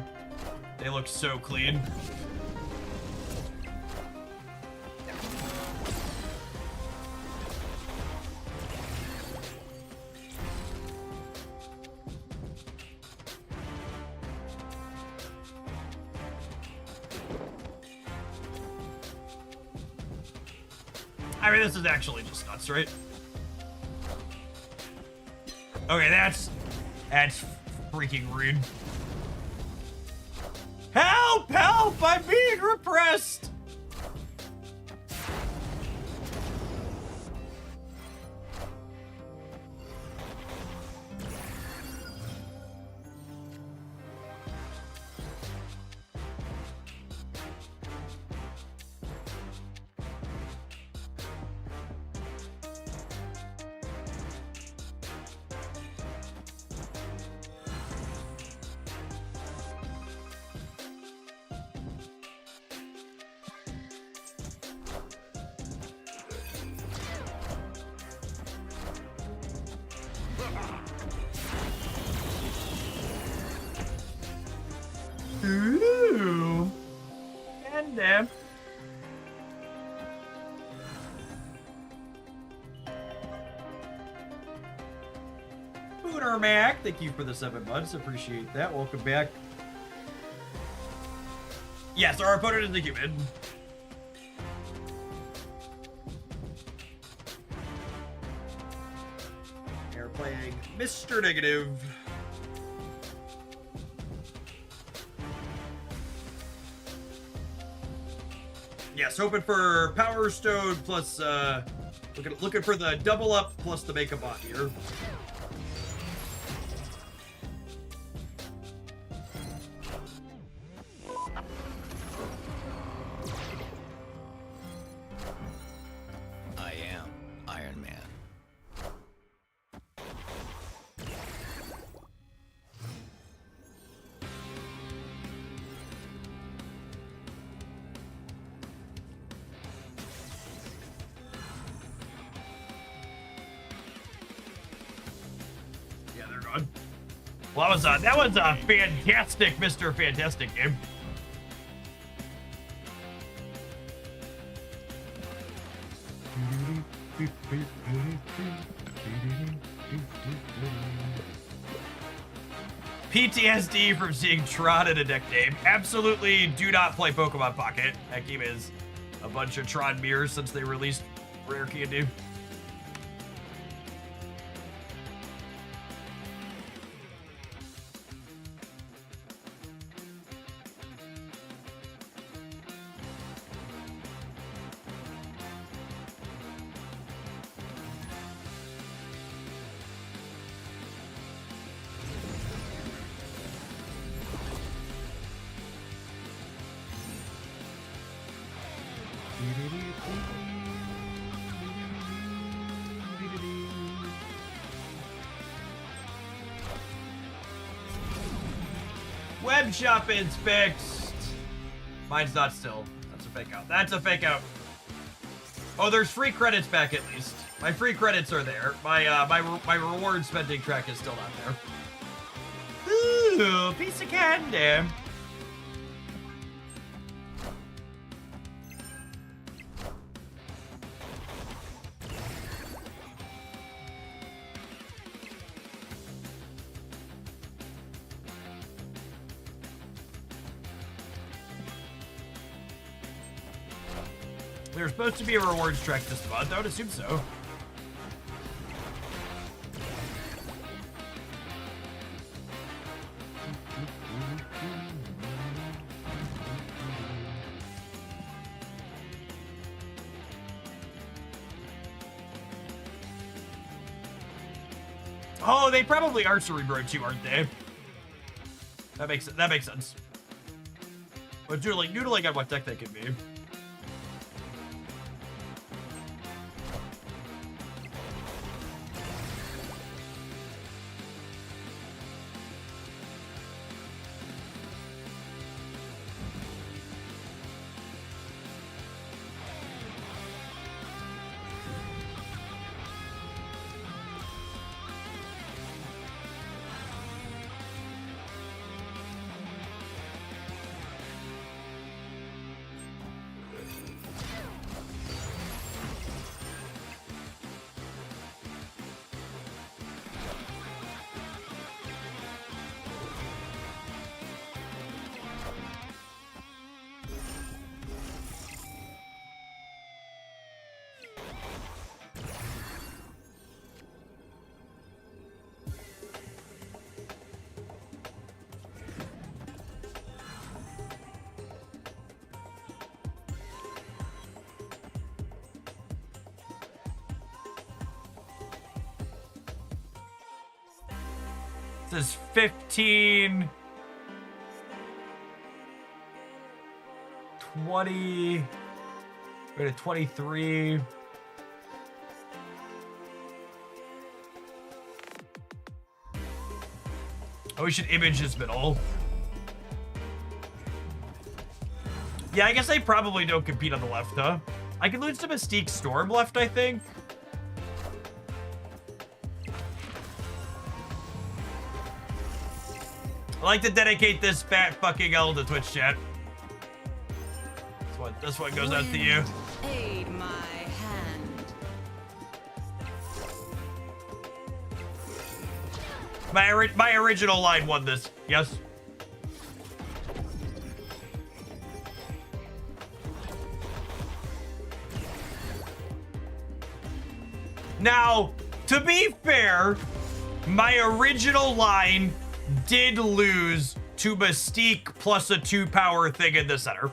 They look so clean. I mean, this is actually just nuts, right? Okay, that's freaking rude. Help! Help! I'm being repressed! damn. Booner Mac, thank you for the 7 months. Appreciate that. Welcome back. Yes, our opponent is a human. They're playing Mr. Negative. Yes, hoping for Power Stone plus looking for the double up plus the makeup bot here. I am Iron Man. Yeah, they're gone. Well, that was a fantastic Mr. Fantastic game. PTSD from seeing Tron in a deck name. Absolutely do not play Pokemon Pocket. That game is a bunch of Tron mirrors since they released Rare Candy. Web shopping's fixed. Mine's not still. That's a fake out. That's a fake out. Oh, there's free credits back at least. My free credits are there. My reward spending track is still not there. Ooh, piece of candy. There's supposed to be a rewards track this month. I would assume so. Oh, they probably are Cerebro too, aren't they? That makes sense. But noodling on what deck they could be. It says 15, 20, go to 23. Oh, we should image this middle. Yeah, I guess I probably don't compete on the left, huh? I can lose to Mystique Storm left, I think. I like to dedicate this fat fucking L to Twitch chat. This one goes out to you. Aid my hand. My original line won this. Yes. Now, to be fair, my original line did lose to Mystique plus a 2-power thing in the center.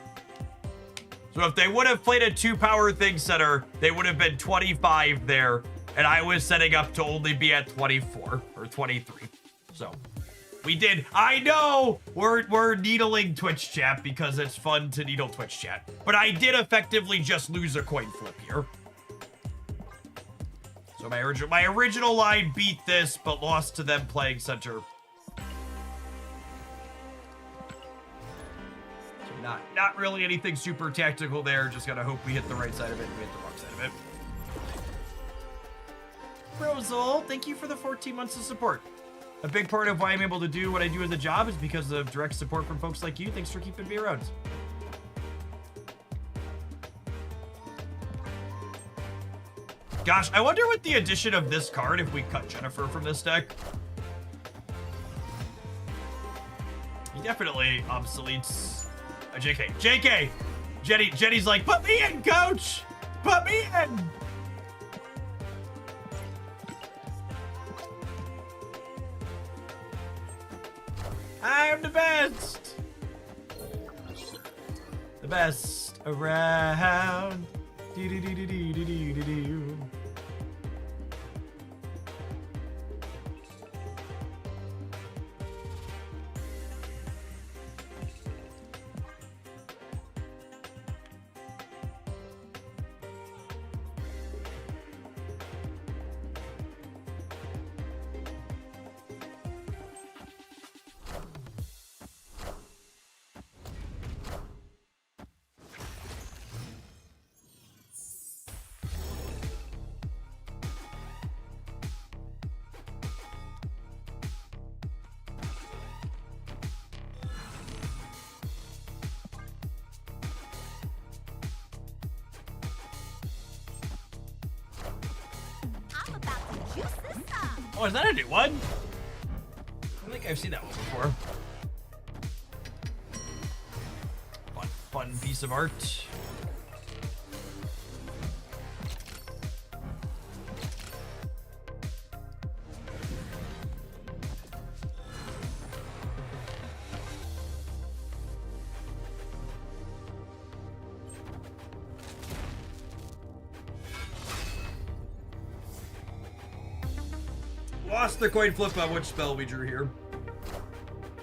So if they would have played a 2-power thing center, they would have been 25 there, and I was setting up to only be at 24 or 23. So we did. I know we're needling Twitch chat because it's fun to needle Twitch chat, but I did effectively just lose a coin flip here. So my original line beat this, but lost to them playing center. So not really anything super tactical there. Just gotta hope we hit the right side of it and we hit the wrong side of it. Rosal, thank you for the 14 months of support. A big part of why I'm able to do what I do as a job is because of direct support from folks like you. Thanks for keeping me around. Gosh, I wonder with the addition of this card if we cut Jennifer from this deck. He definitely obsoletes JK. JK! Jenny's like, put me in, coach! Put me in! I'm the best! The best around. Do-do-do-do-do-do-do-do. I'm about to juice this up. Oh, is that a new one? I think I've seen that one before. Fun piece of art. Lost the coin flip on which spell we drew here.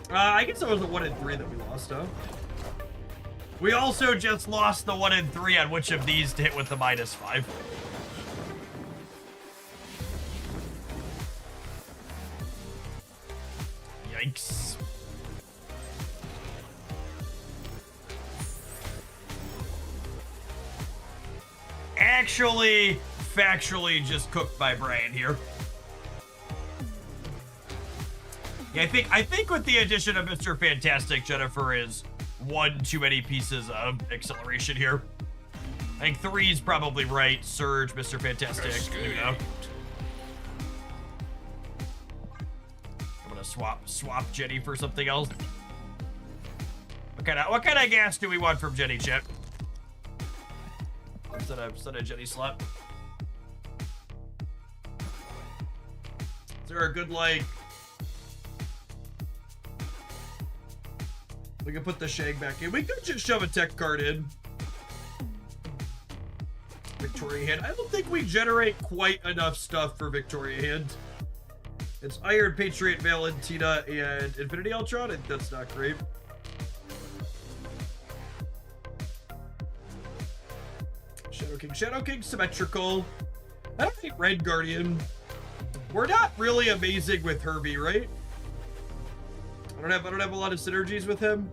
I guess it was the 1 and 3 that we lost, huh? We also just lost the 1 and 3 on which of these to hit with the -5. Yikes. Actually, factually just cooked by Brian here. Yeah, I think with the addition of Mr. Fantastic, Jennifer is one too many pieces of acceleration here. I think 3 is probably right. Surge, Mr. Fantastic, Nuno. I'm gonna swap Jenny for something else. What kind of gas do we want from Jenny, chat? Instead of Jenny slap. Is there a good like? We can put the Shag back in. We could just shove a tech card in. Victoria Hand. I don't think we generate quite enough stuff for Victoria Hand. It's Iron Patriot, Valentina, and Infinity Ultron. And that's not great. Shadow King, symmetrical. I don't think Red Guardian. We're not really amazing with Herbie, right? I don't have a lot of synergies with him.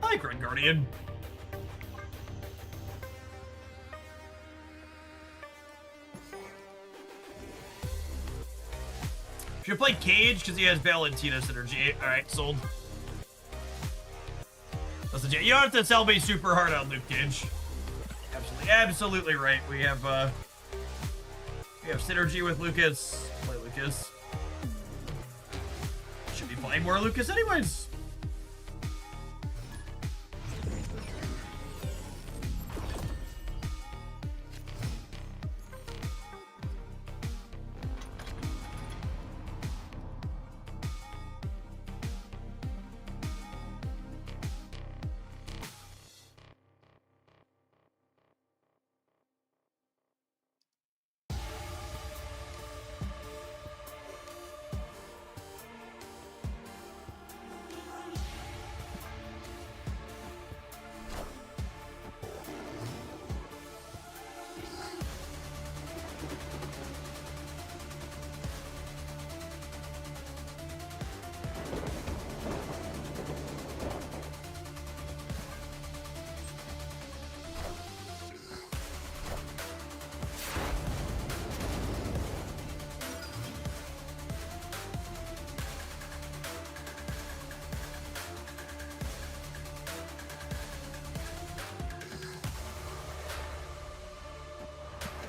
I like Red Guardian. Should play Cage because he has Valentina synergy. All right, sold. Listen, you don't have to sell me super hard on Luke Cage. Absolutely right. We have synergy with Lucas. Play Lucas. Should be playing more Lucas anyways.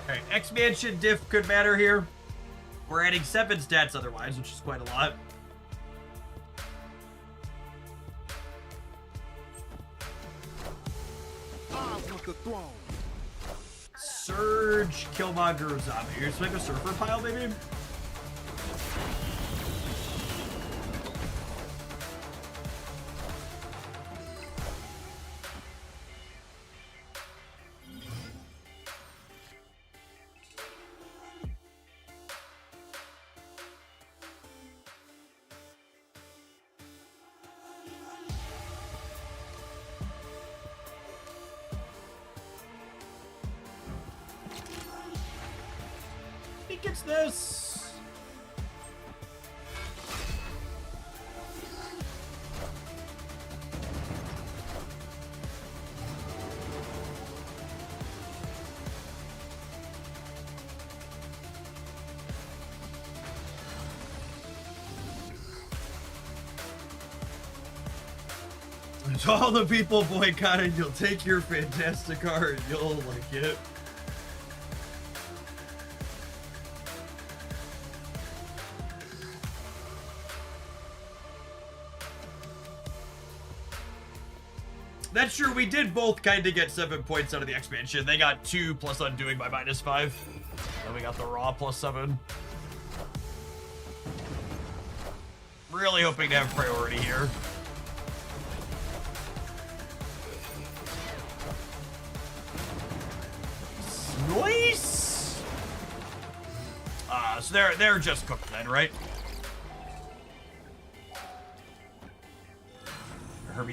Alright, expansion diff could matter here. We're adding 7 stats otherwise, which is quite a lot. Surge, Killmonger, Zombie. You're just like a surfer pile, maybe? I think it's this. To all the people boycotting, you'll take your fantastic art. You'll like it. That's true, we did both kind of get 7 points out of the expansion. They got 2 plus undoing by -5. Then we got the raw +7. Really hoping to have priority here. Nice! So they're just cooked then, right?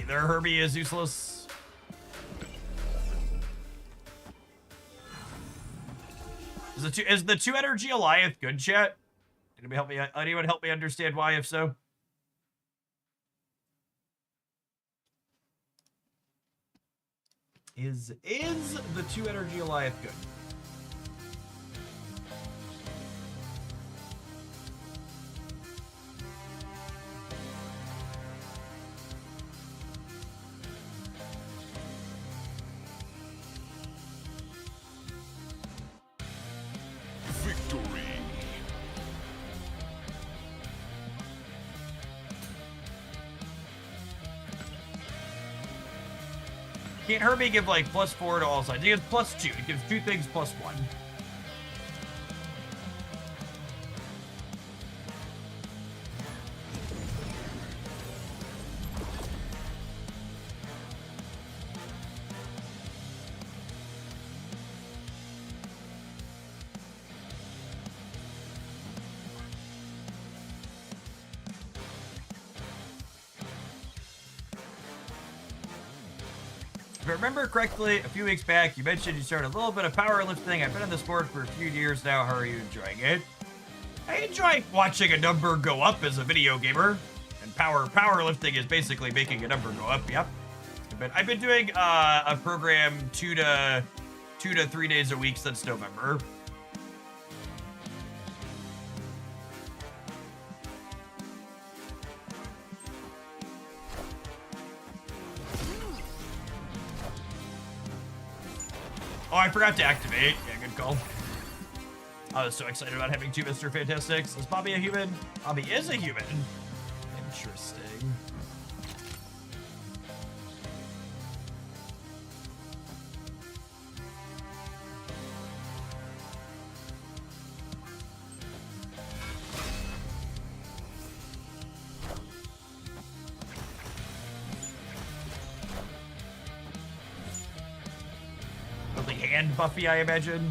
Their Herbie is useless. Is the 2 energy Goliath good, chat? Anyone help me understand why, if so? Is the 2 energy Goliath good? Victory. Can't Herbie give like +4 to all sides? He gives +2. He gives 2 things +1. If I remember correctly, a few weeks back, you mentioned you started a little bit of powerlifting. I've been in the sport for a few years now. How are you enjoying it? I enjoy watching a number go up as a video gamer. And powerlifting is basically making a number go up, yep. But I've been doing a program 2 to 3 days a week since November. Oh, I forgot to activate. Yeah, good call. I was so excited about having 2 Mr. Fantastics. Is Bobby a human? Bobby is a human. Interesting. Something hand Buffy, I imagine.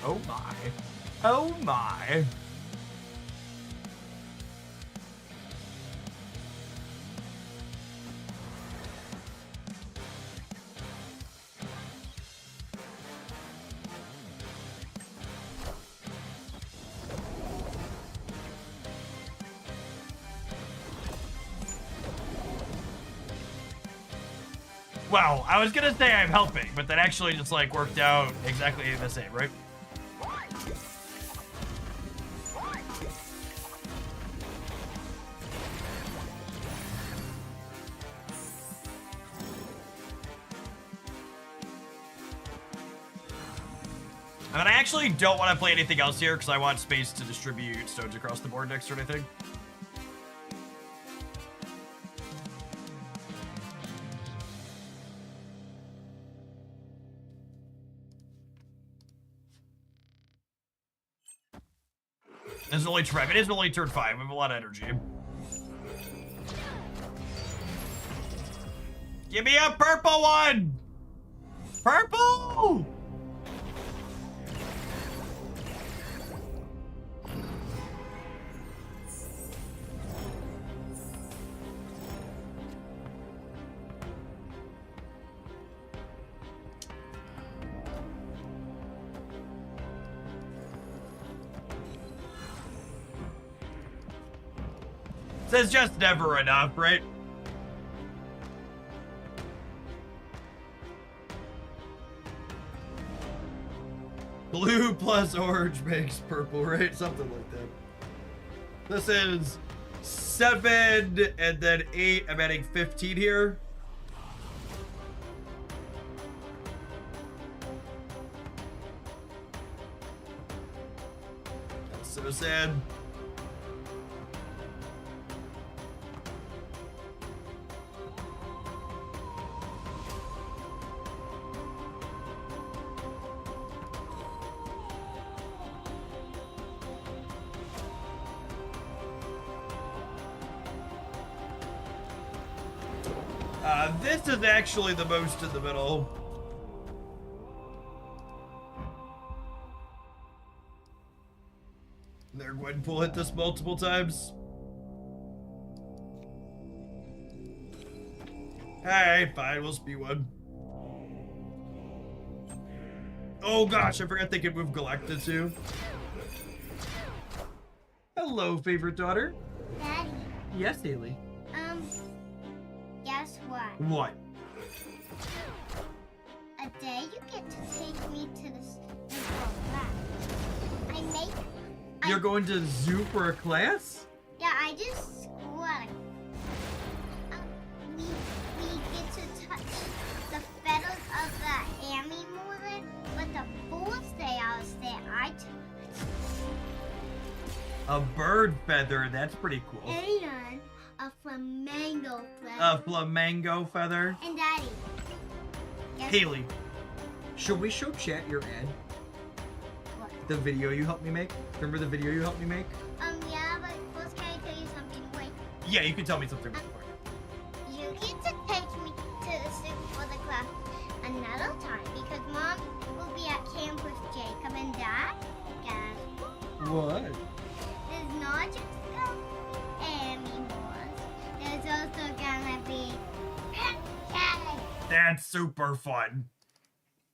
Oh my. Oh my. Wow, I was gonna say I'm helping, but that actually just like worked out exactly the same, right? I mean, I actually don't want to play anything else here because I want space to distribute stones across the board next turn, I think. It is only turn 5. We have a lot of energy. Give me a purple one! Purple! It's just never enough, right? Blue plus orange makes purple, right? Something like that. This is 7 and then 8. I'm adding 15 here. That's so sad. This is actually the most in the middle. There, Gwenpool hit this multiple times. Hey, fine, we'll speed one. Oh gosh, I forgot they could move Galacta too. Hello, favorite daughter. Daddy, Yes, Haley. guess what? What? A day you get to take me to the lab. You're going to zoo for a class? Yeah, I just squat. We get to touch the feathers of the animal, but the bulls stay out. I touch. A bird feather, that's pretty cool. And a flamingo feather. A flamingo feather. And Daddy. Guess Haley, should we show chat your ad? what? The video you helped me make? Remember the video you helped me make? Yeah, but first can I tell you something? Wait. Yeah, you can tell me something before. You get to take me to the zoo for the class another time because Mom will be at camp with Jacob and Dad. Guys, What? there's not just animals. There's also gonna be That's super fun.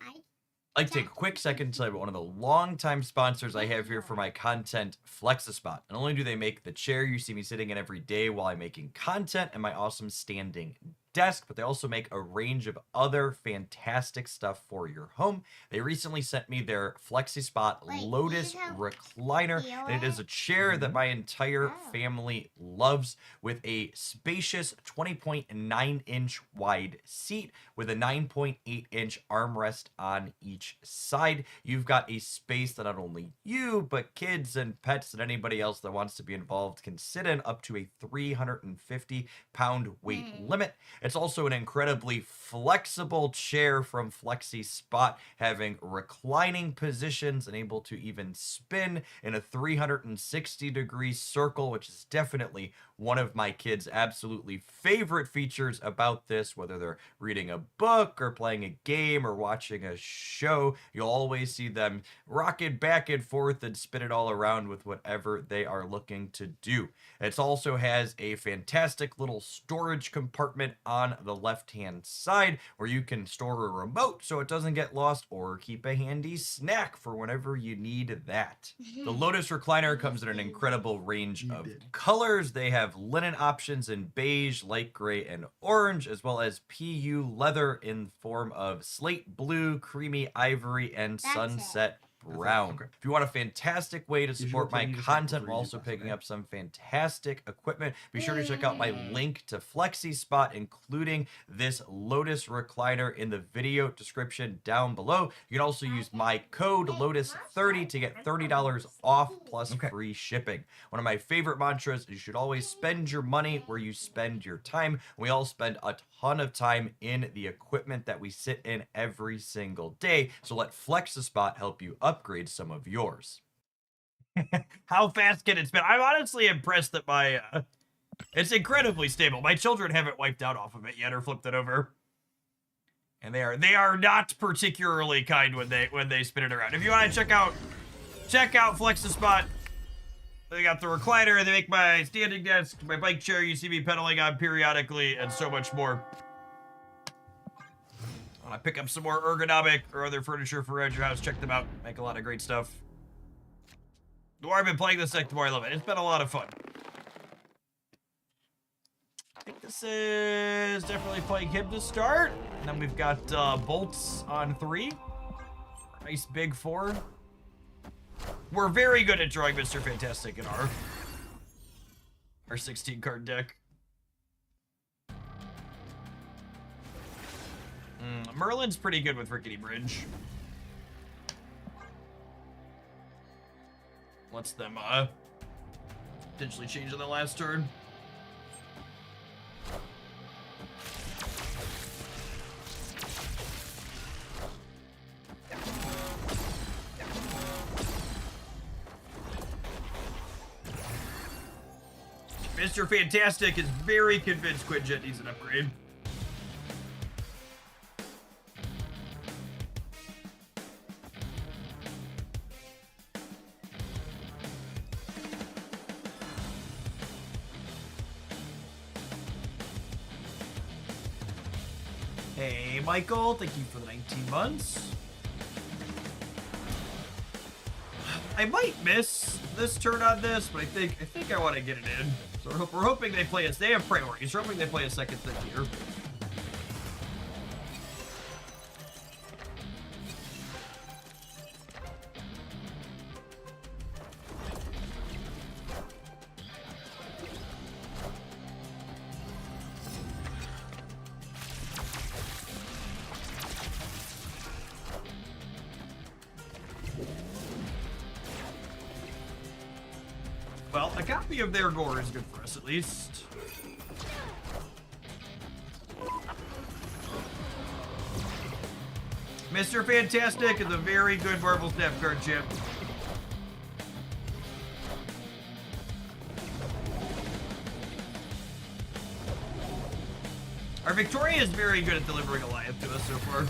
I'd like to take a quick second to tell you about one of the longtime sponsors I have here for my content, Flexispot. Not only do they make the chair you see me sitting in every day while I'm making content and my awesome standing desk, but they also make a range of other fantastic stuff for your home. They recently sent me their Flexispot Lotus recliner, and it is a chair that my entire family loves, with a spacious 20.9-inch wide seat with a 9.8-inch armrest on each side. You've got a space that not only you, but kids and pets and anybody else that wants to be involved can sit in, up to a 350-pound weight limit. It's also an incredibly flexible chair from Flexispot, having reclining positions and able to even spin in a 360-degree circle, which is definitely one of my kids' absolutely favorite features about this. Whether they're reading a book or playing a game or watching a show, you'll always see them rocking back and forth and spin it all around with whatever they are looking to do. It also has a fantastic little storage compartment on the left-hand side where you can store a remote so it doesn't get lost, or keep a handy snack for whenever you need that. The Lotus recliner comes in an incredible range of colors. They have linen options in beige, light gray, and orange, as well as PU leather in form of slate blue, creamy ivory, and sunset brown. If you want a fantastic way to support my content while also picking up some fantastic equipment, be sure to check out my link to Flexispot, including this Lotus recliner, in the video description down below. You can also use my code LOTUS30 to get $30 off plus free shipping. One of my favorite mantras is you should always spend your money where you spend your time. We all spend a ton of time in the equipment that we sit in every single day, so let Flexispot help you upgrade some of yours. How fast can it spin? I'm honestly impressed that my it's incredibly stable. My children haven't wiped out off of it yet or flipped it over, and they are not particularly kind when they spin it around. If you want to check out Flexispot, they got the recliner, they make my standing desk, my bike chair you see me pedaling on periodically, and so much more. I want to pick up some more ergonomic or other furniture for around your house, check them out. Make a lot of great stuff. The more I've been playing this deck, the more I love it. It's been a lot of fun. I think this is definitely playing him to start. And then we've got bolts on 3. Nice big 4. We're very good at drawing Mr. Fantastic in our 16-card deck. Merlin's pretty good with Rickety Bridge. Lets them potentially change on the last turn. Mr. Fantastic is very convinced Quinjet needs an upgrade. Hey, Michael, thank you for the 19 months. I might miss this turn on this, but I think I want to get it in. So we're hoping they play us. They have priorities. We're hoping they play a second thing here. Well, a copy of their gore is good for us, at least. Mr. Fantastic is a very good Marvel Snap card chip. Our Victoria is very good at delivering Alliance to us so far.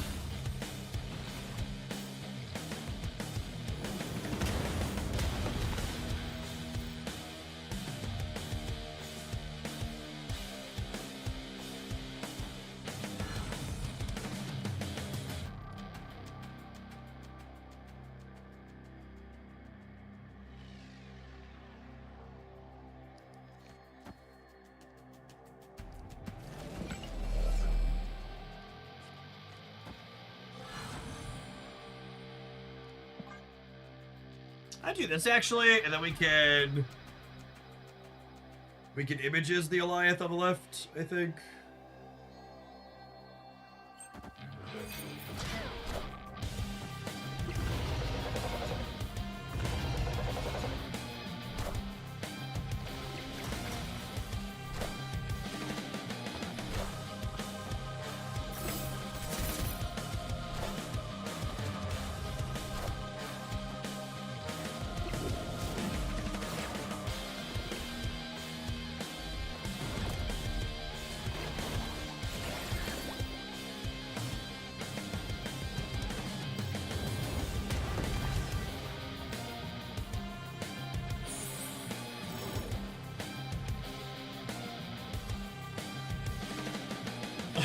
I do this actually, and then we can images the Goliath on the left, I think.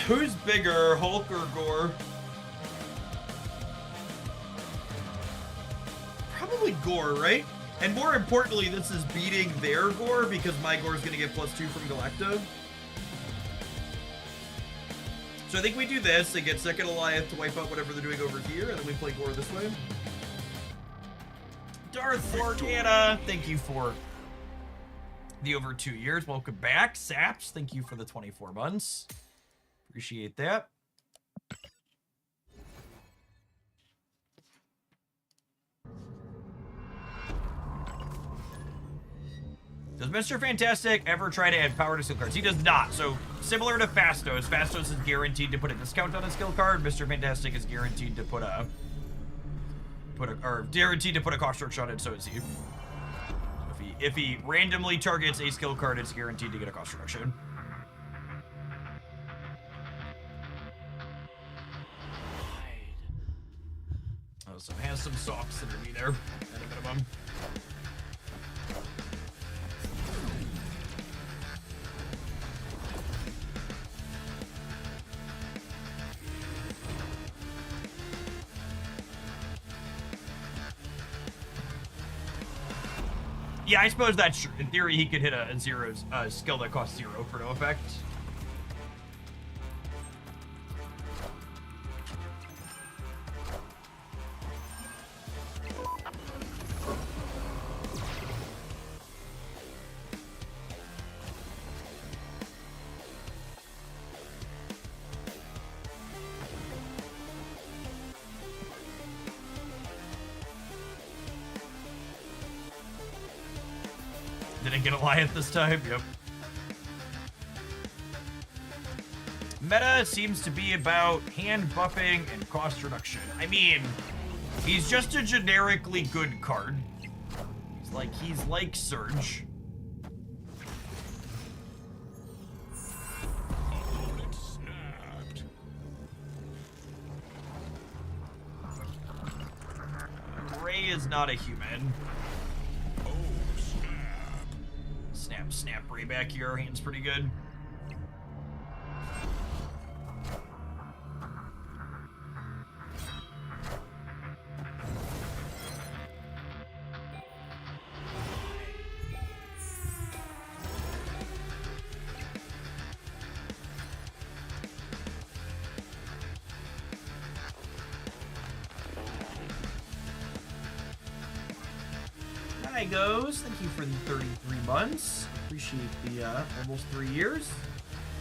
Who's bigger, Hulk or Gore? Probably Gore, right? And more importantly, this is beating their Gore because my Gore is going to get +2 from Galacta. So I think we do this and get second Goliath to wipe out whatever they're doing over here, and then we play Gore this way. Darth Morgana, thank you for the over 2 years. Welcome back. Saps, thank you for the 24 months. Appreciate that. Does Mr. Fantastic ever try to add power to skill cards? He does not. So similar to Fastos, Fastos is guaranteed to put a discount on a skill card. Mr. Fantastic is guaranteed to put a cost reduction on it, so is he. If he randomly targets a skill card, it's guaranteed to get a cost reduction. Oh, so has some socks that are me there. And a bit of them. Yeah, I suppose that's true. In theory, he could hit a skill that costs 0 for no effect. Didn't get Goliath this time, yep. Meta seems to be about hand buffing and cost reduction. I mean, he's just a generically good card. He's like Surge. Ray is not a human. Snap Ray back here. Our hand's pretty good. Hi, Goes. Thank you for the 33 months. Appreciate the almost 3 years.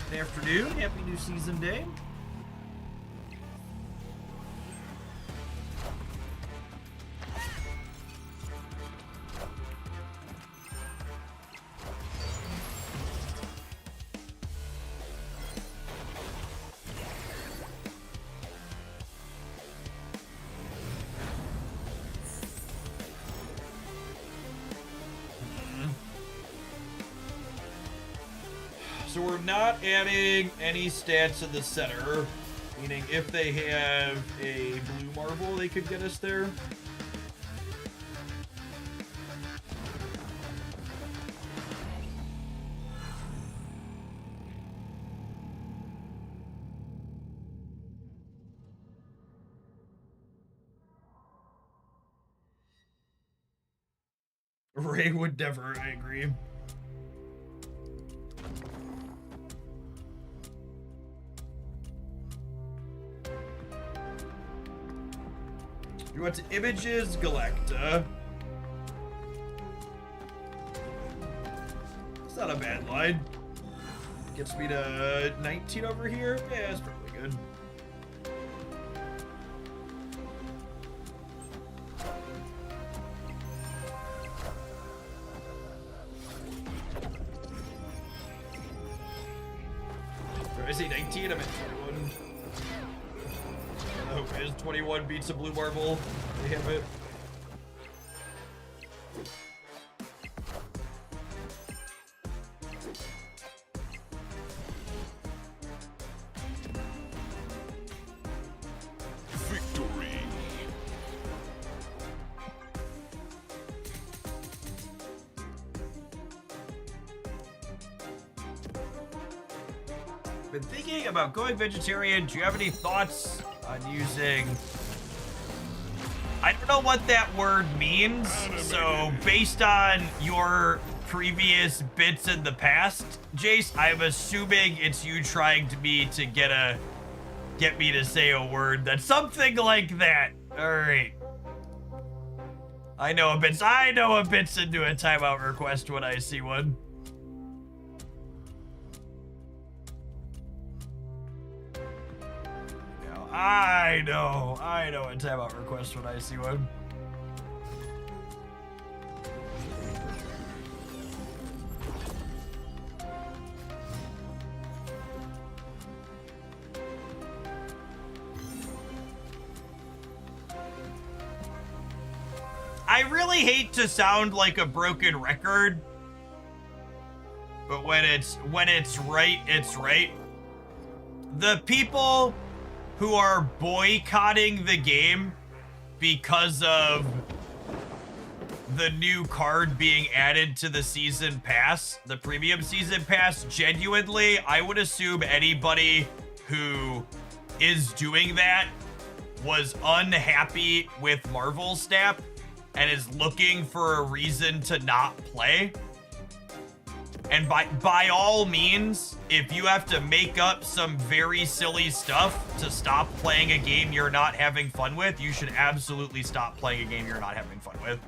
Good afternoon. Happy new season day. So we're not adding any stats in the center, meaning if they have a blue marble, they could get us there. Ray would never, I agree. You want to images Galacta. not a bad line. Gets me to 19 over here. Yeah, that's probably good. I say 19, I'm at 21. Oh, is 21 beats a blue marble? Damn it. Victory. Been thinking about going vegetarian. Do you have any thoughts on using... I don't know what that word means, so based on your previous bits in the past, Jace, I'm assuming it's you trying to get me to say a word that's something like that. All right. I know a bit's into a timeout request when I see one. I know a timeout request when I see one. I really hate to sound like a broken record, but when it's right, it's right. The people who are boycotting the game because of the new card being added to the season pass, the premium season pass, genuinely, I would assume anybody who is doing that was unhappy with Marvel Snap and is looking for a reason to not play. And by all means, if you have to make up some very silly stuff to stop playing a game you're not having fun with, you should absolutely stop playing a game you're not having fun with.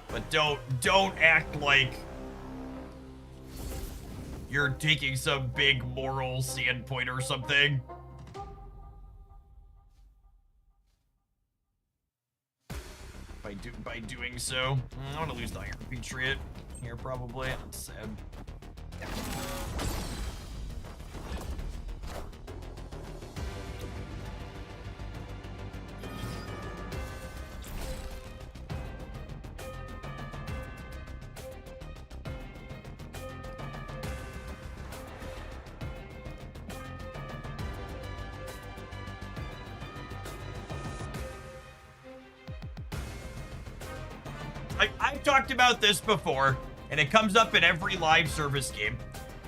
But don't act like you're taking some big moral standpoint or something. By doing so, I want to lose the Iron Patriot here probably. That's sad. I've talked about this before, and it comes up in every live service game.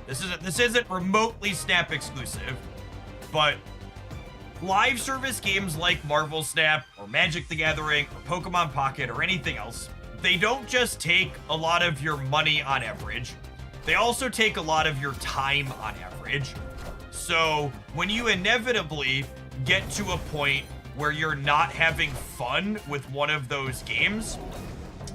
This isn't remotely Snap exclusive, but live service games like Marvel Snap or Magic the Gathering or Pokemon Pocket or anything else, they don't just take a lot of your money on average, they also take a lot of your time on average. So when you inevitably get to a point where you're not having fun with one of those games,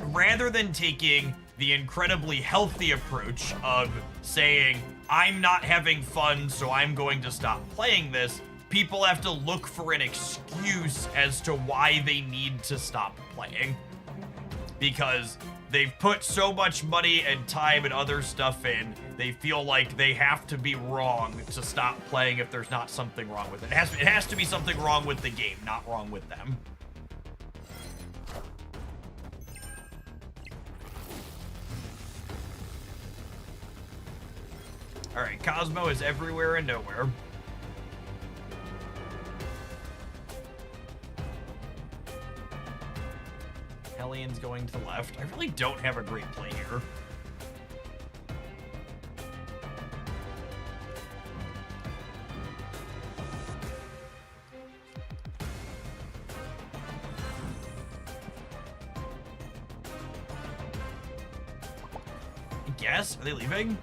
rather than taking the incredibly healthy approach of saying, I'm not having fun, so I'm going to stop playing this, people have to look for an excuse as to why they need to stop playing. Because they've put so much money and time and other stuff in, they feel like they have to be wrong to stop playing if there's not something wrong with it. It has to be something wrong with the game, not wrong with them. Alright, Cosmo is everywhere and nowhere. Hellions going to the left. I really don't have a great play here. I guess? Are they leaving?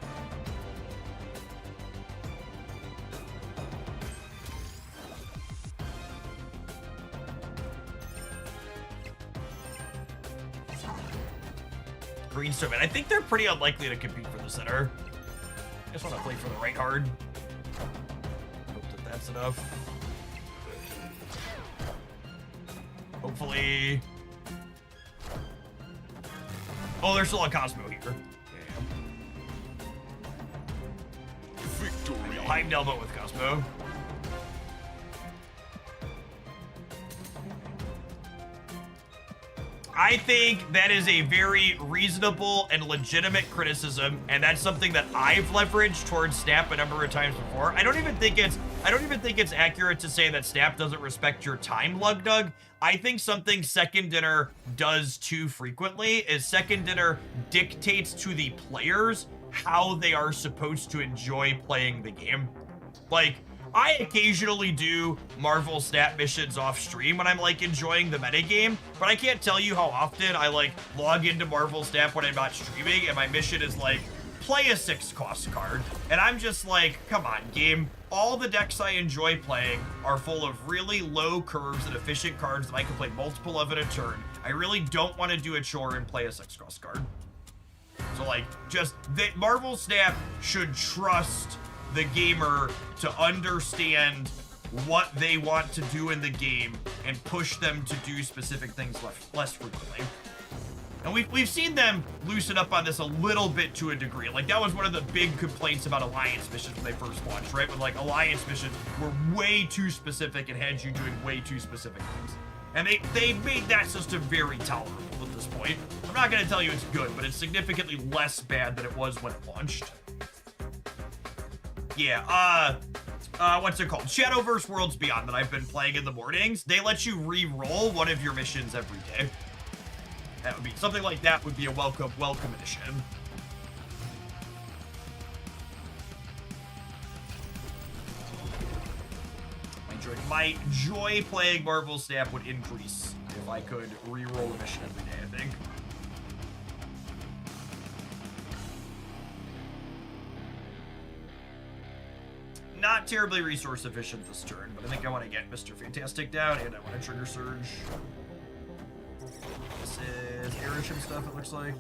Greenstone, and I think they're pretty unlikely to compete for the center. I just want to play for the right hard. Hope that that's enough. Hopefully... Oh, there's still a Cosmo here. Victory. Heimdall but with Cosmo. I think that is a very reasonable and legitimate criticism, and that's something that I've leveraged towards Snap a number of times before. I don't even think it's accurate to say that Snap doesn't respect your time, Lug Dug. I think something Second Dinner does too frequently is Second Dinner dictates to the players how they are supposed to enjoy playing the game. Like, I occasionally do Marvel Snap missions off stream when I'm like enjoying the metagame, but I can't tell you how often I like log into Marvel Snap when I'm not streaming and my mission is like, play a 6-cost card. And I'm just like, come on, game. All the decks I enjoy playing are full of really low curves and efficient cards that I can play multiple of in a turn. I really don't want to do a chore and play a 6-cost card. So like, just, Marvel Snap should trust the gamer to understand what they want to do in the game and push them to do specific things less frequently. And we've seen them loosen up on this a little bit to a degree. Like, that was one of the big complaints about Alliance missions when they first launched, right? When, like, Alliance missions were way too specific and had you doing way too specific things. And they made that system very tolerable at this point. I'm not going to tell you it's good, but it's significantly less bad than it was when it launched. Yeah, what's it called? Shadowverse Worlds Beyond that I've been playing in the mornings. They let you re-roll one of your missions every day. That would be, something like that would be a welcome addition. My joy playing Marvel Snap would increase if I could re-roll a mission every day, I think. Not terribly resource efficient this turn, but I think I want to get Mr. Fantastic down, and I want to trigger Surge. This is Airship stuff, it looks like.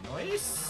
Nice.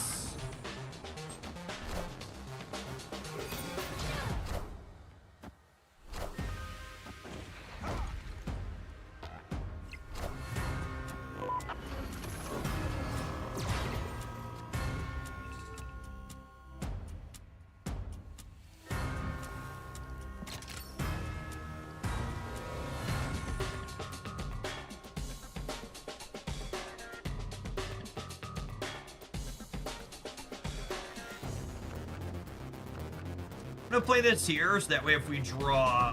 I'm gonna play this here, so that way if we draw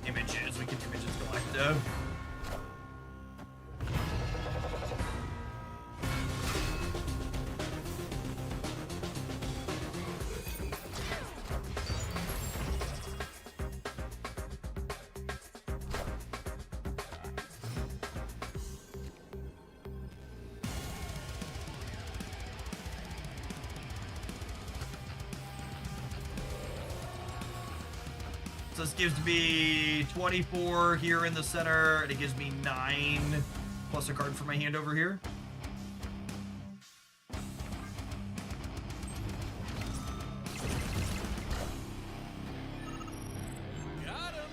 images, we can images collective. This gives me 24 here in the center, and it gives me 9 plus a card for my hand over here. Got him.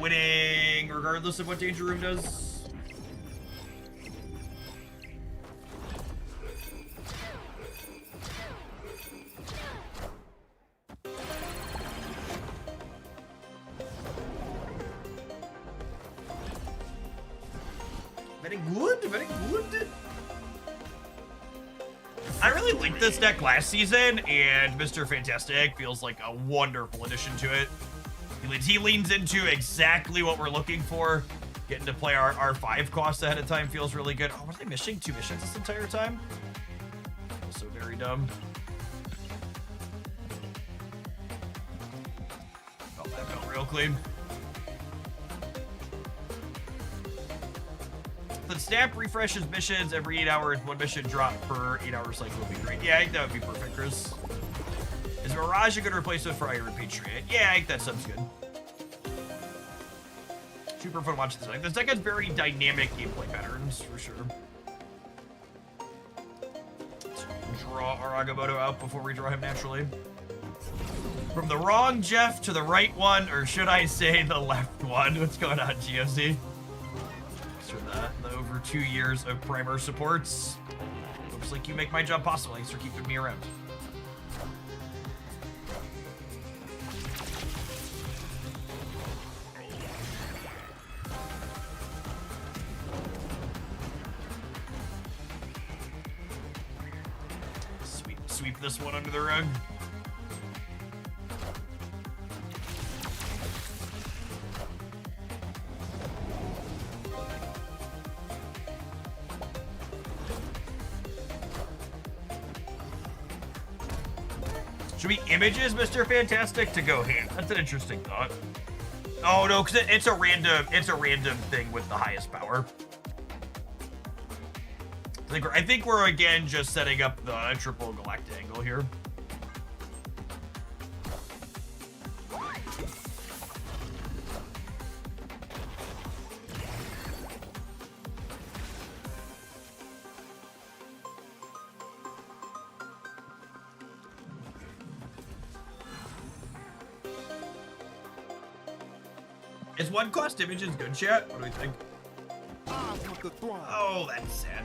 Winning regardless of what Danger Room does. Very good, very good. I really liked this deck last season, and Mr. Fantastic feels like a wonderful addition to it. He leans into exactly what we're looking for. Getting to play our 5 costs ahead of time feels really good. Oh, was I missing 2 missions this entire time? Also very dumb. Oh, that felt real clean. The Snap refreshes missions every 8 hours. 1 mission drop per 8-hour cycle would be great. Yeah, I think that would be perfect, Chris. Is Mirage a good replacement for Iron Patriot? Yeah, I think that sounds good. Super fun watching this deck. This deck has very dynamic gameplay patterns, for sure. Let's draw our Agamotto out before we draw him naturally. From the wrong Jeff to the right one, or should I say the left one? What's going on, GFC? Thanks for the over 2 years of primer supports. Looks like you make my job possible. Thanks for keeping me around. Sweep this one under the rug. Should we images Mr. Fantastic to go hand? That's an interesting thought. Oh no, because it's a random thing with the highest power. I think we're again just setting up the triple galactic angle here. Is one cost images good, chat? What do we think? Oh, that's sad.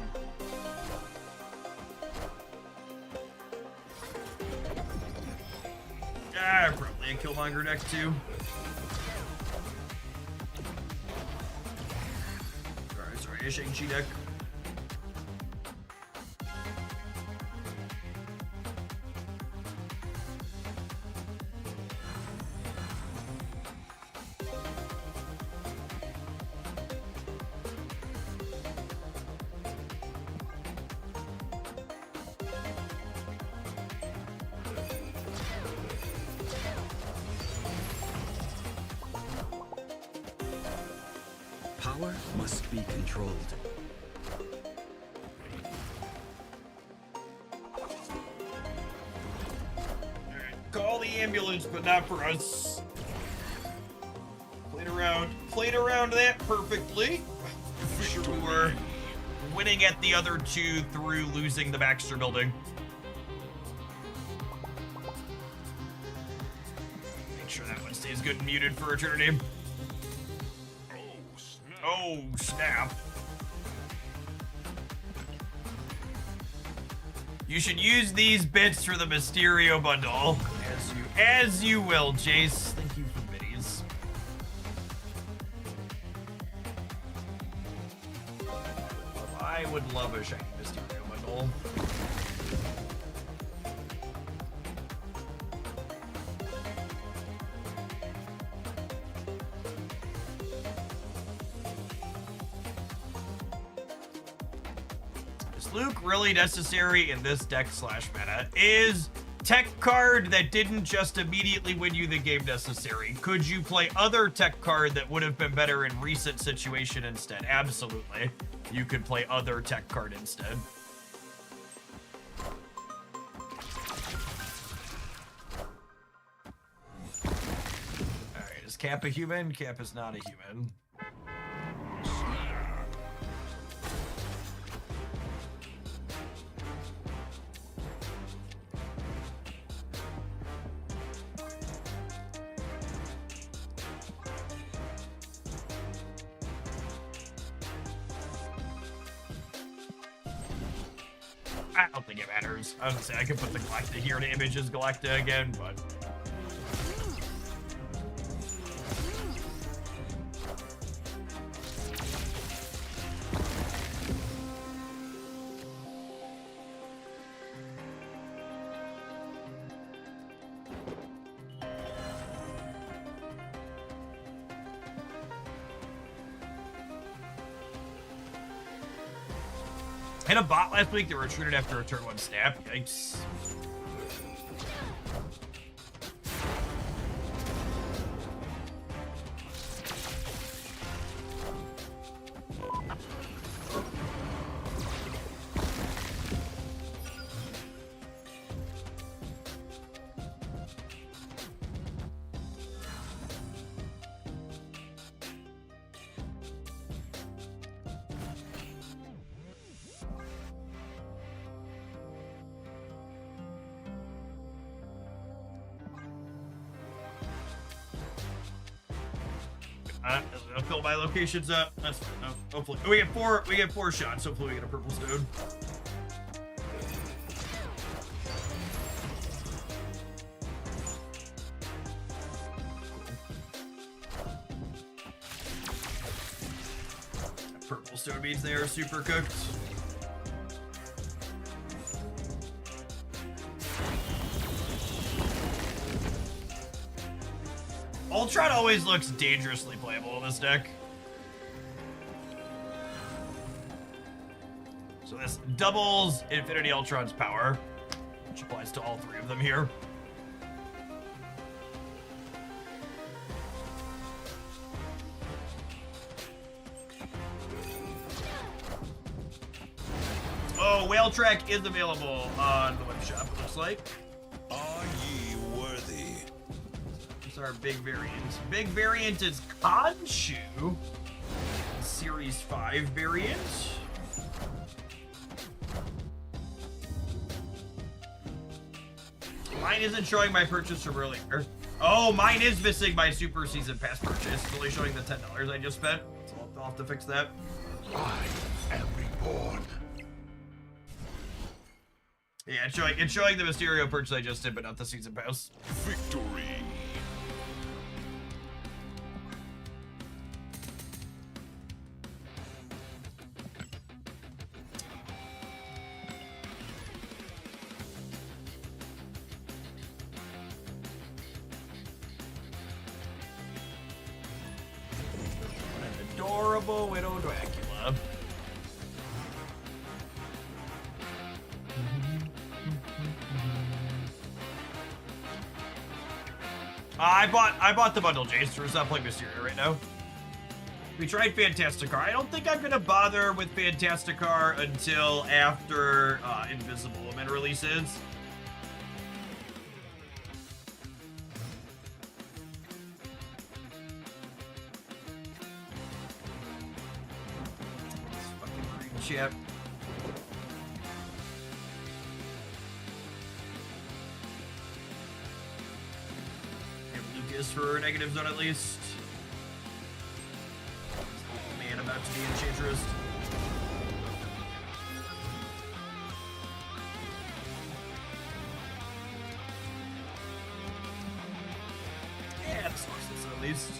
Ah, probably a Killmonger deck too. Sorry, a Shang-Chi deck. Power must be controlled. Call the ambulance, but not for us. Played around that perfectly. Sure we were winning at the other two through losing the Baxter building. Make sure that one stays good and muted for eternity. Oh, snap. You should use these bits for the Mysterio bundle. As you will, Jace. Thank you for biddies. I would love a shiny Mysterio bundle. Luke really necessary in this deck slash meta? Is tech card that didn't just immediately win you the game necessary? Could you play other tech card that would have been better in recent situation instead? Absolutely. You could play other tech card instead. Alright, is Cap a human? Cap is not a human. I don't think it matters. I was gonna say I could put the Galacta here to images Galacta again, but hit a bot last week that retreated after a turn 1 snap. Yikes. I'll fill my locations up. That's hopefully we get four shots. Hopefully we get a purple stone. Purple stone means they are super cooked. Ultron always looks dangerously playable in this deck. So this doubles Infinity Ultron's power, which applies to all three of them here. Oh, Whale Track is available on the web shop, it looks like. Are ye worthy? These are big variants. Big variant is Khonshu. Series 5 variant. Mine isn't showing my purchase from earlier. Oh, mine is missing my Super Season Pass purchase. It's only showing the $10 I just spent. So I'll have to fix that. I am reborn. Yeah, it's showing the Mysterio purchase I just did, but not the Season Pass. Victory. An adorable Widow Dracula. I bought the bundle, Jace. We're not playing Mysterio right now. We tried Fantasticar. I don't think I'm gonna bother with Fantasticar until after Invisible Woman releases. This fucking green chip. Lucas for negative zone at least. Oh man, about to be Enchantress. Yeah, the sources at least.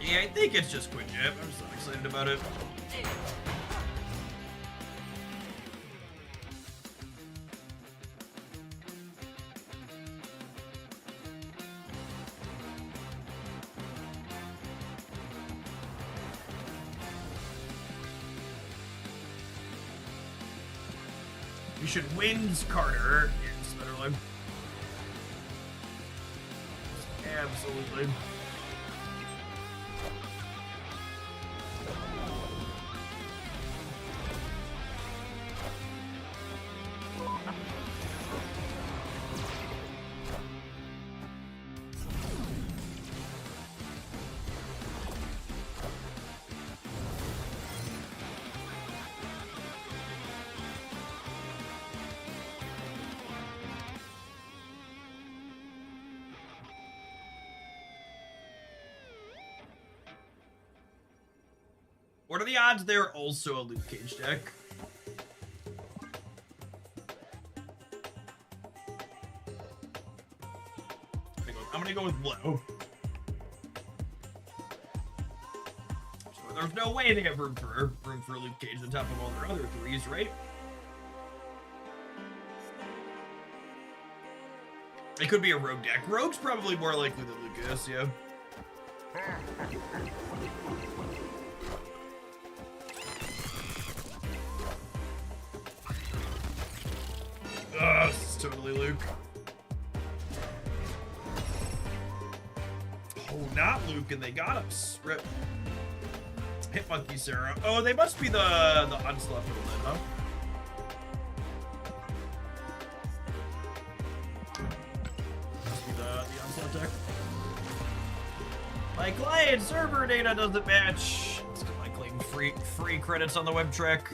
Yeah, I think it's just Quit Jab. I'm so excited about it. You should wins Carter. Yes, better one. Absolutely. What are the odds they're also a Luke Cage deck? I'm gonna go with blue. So there's no way they have room for Luke Cage on top of all their other threes, right? It could be a Rogue deck. Rogue's probably more likely than Lucas, yeah. This is totally Luke. Oh, not Luke, and they got us. Rip. Hit Monkey Sarah. Oh, they must be the Onslaught for then, huh? Must be the Onslaught deck. My client server data doesn't match. It's because I claim free credits on the web track.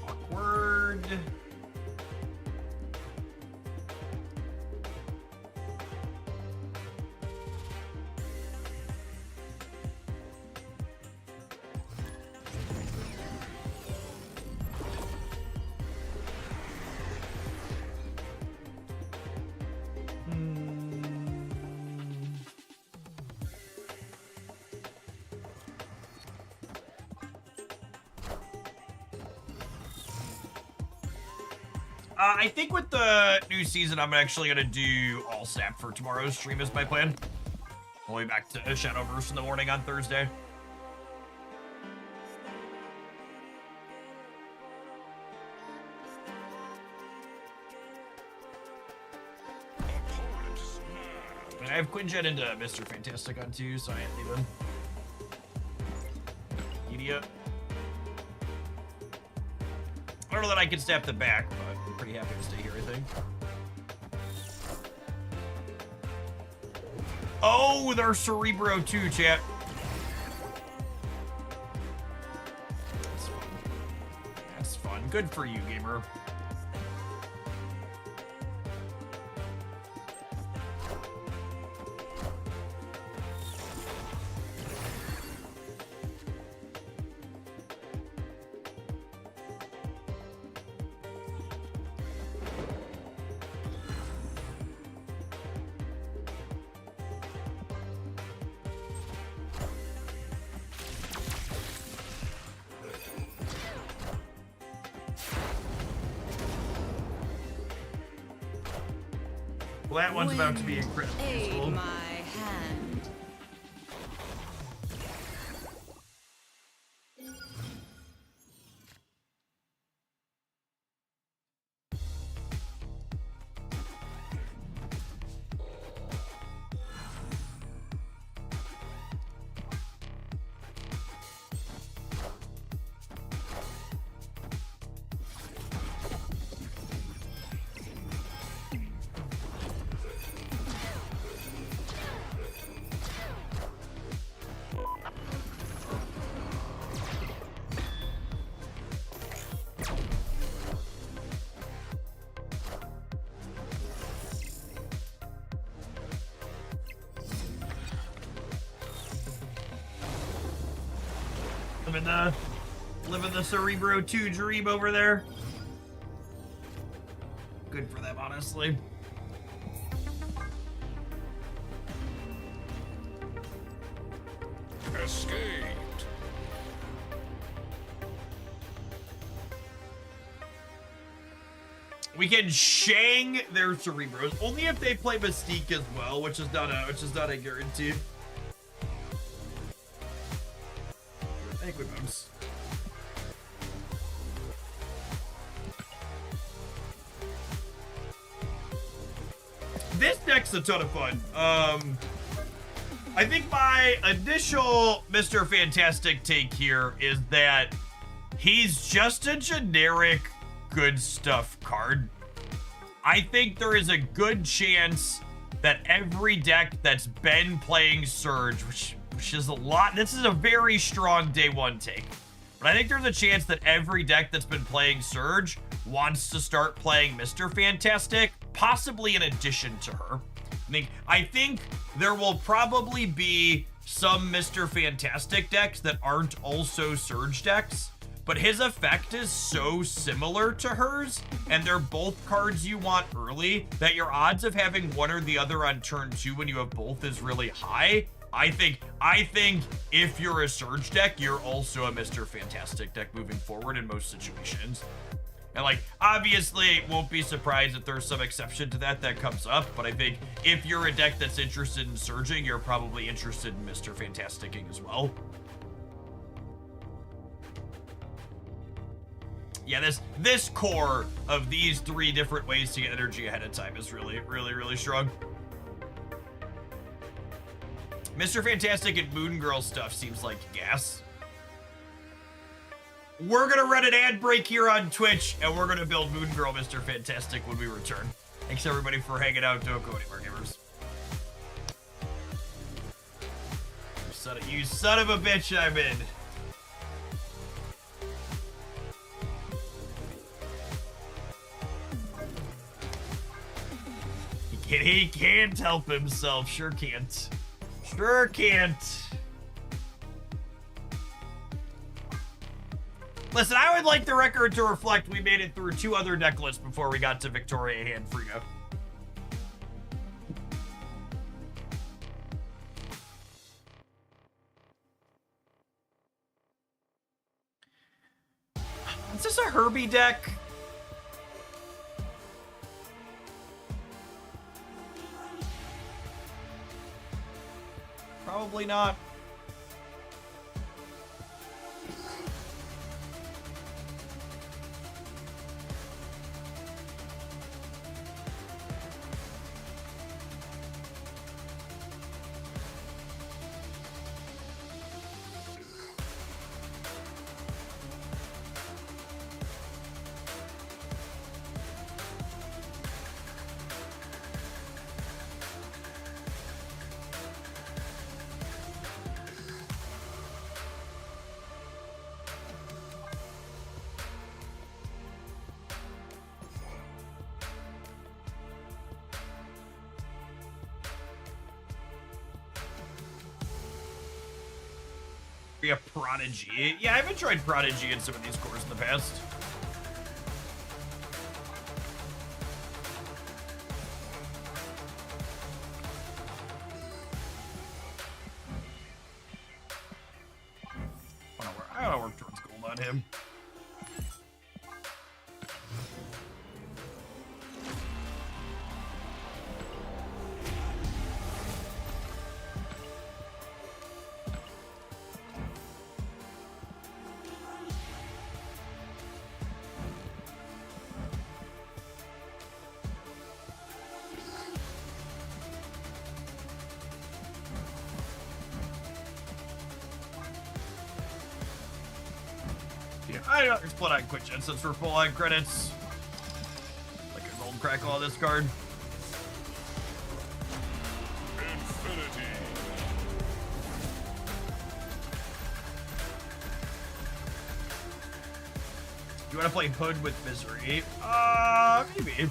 Awkward. I think with the new season, I'm actually going to do all snap for tomorrow's stream is my plan. We'll be back to Shadowverse in the morning on Thursday. And I have Quinjet into Mr. Fantastic on 2, so I ain't leaving. Idiot. I don't know that I can snap the back, but I'm pretty happy to stay here, I think. Oh, they're Cerebro too, chat. That's fun. That's fun. Good for you, gamer. Well, that one's about to be incredibly useful. My hand. Living the Cerebro 2 dream over there. Good for them, honestly. Escaped. We can Shang their Cerebros only if they play Mystique as well, which is not a guarantee. I think we bounce. This deck's a ton of fun. I think my initial Mr. Fantastic take here is that he's just a generic good stuff card. I think there is a good chance that every deck that's been playing Surge, which is a lot, this is a very strong day one take, but I think there's a chance that every deck that's been playing Surge wants to start playing Mr. Fantastic, possibly in addition to her. I think there will probably be some Mr. Fantastic decks that aren't also Surge decks, but his effect is so similar to hers, and they're both cards you want early, that your odds of having one or the other on turn 2 when you have both is really high. I think if you're a Surge deck, you're also a Mr. Fantastic deck moving forward in most situations. And like, obviously, won't be surprised if there's some exception to that comes up, but I think if you're a deck that's interested in surging, you're probably interested in Mr. Fantasticing as well. Yeah, this core of these 3 different ways to get energy ahead of time is really, really, really strong. Mr. Fantastic and Moon Girl stuff seems like gas. We're gonna run an ad break here on Twitch, and we're gonna build Moon Girl Mr. Fantastic when we return. Thanks everybody for hanging out. Don't go anywhere, gamers. You son of a bitch, I'm in. He can't help himself. Sure can't. Sure can't. Listen, I would like the record to reflect we made it through 2 other deck lists before we got to Victoria and Frida. Is this a Herbie deck? Probably not. A Prodigy. Yeah, I haven't tried Prodigy in some of these cores in the past. I don't know where Jordan's gold on him. I don't split on quick gen since we're full on credits. Like a gold crackle on this card. Infinity. You want to play Hood with Misery? Maybe.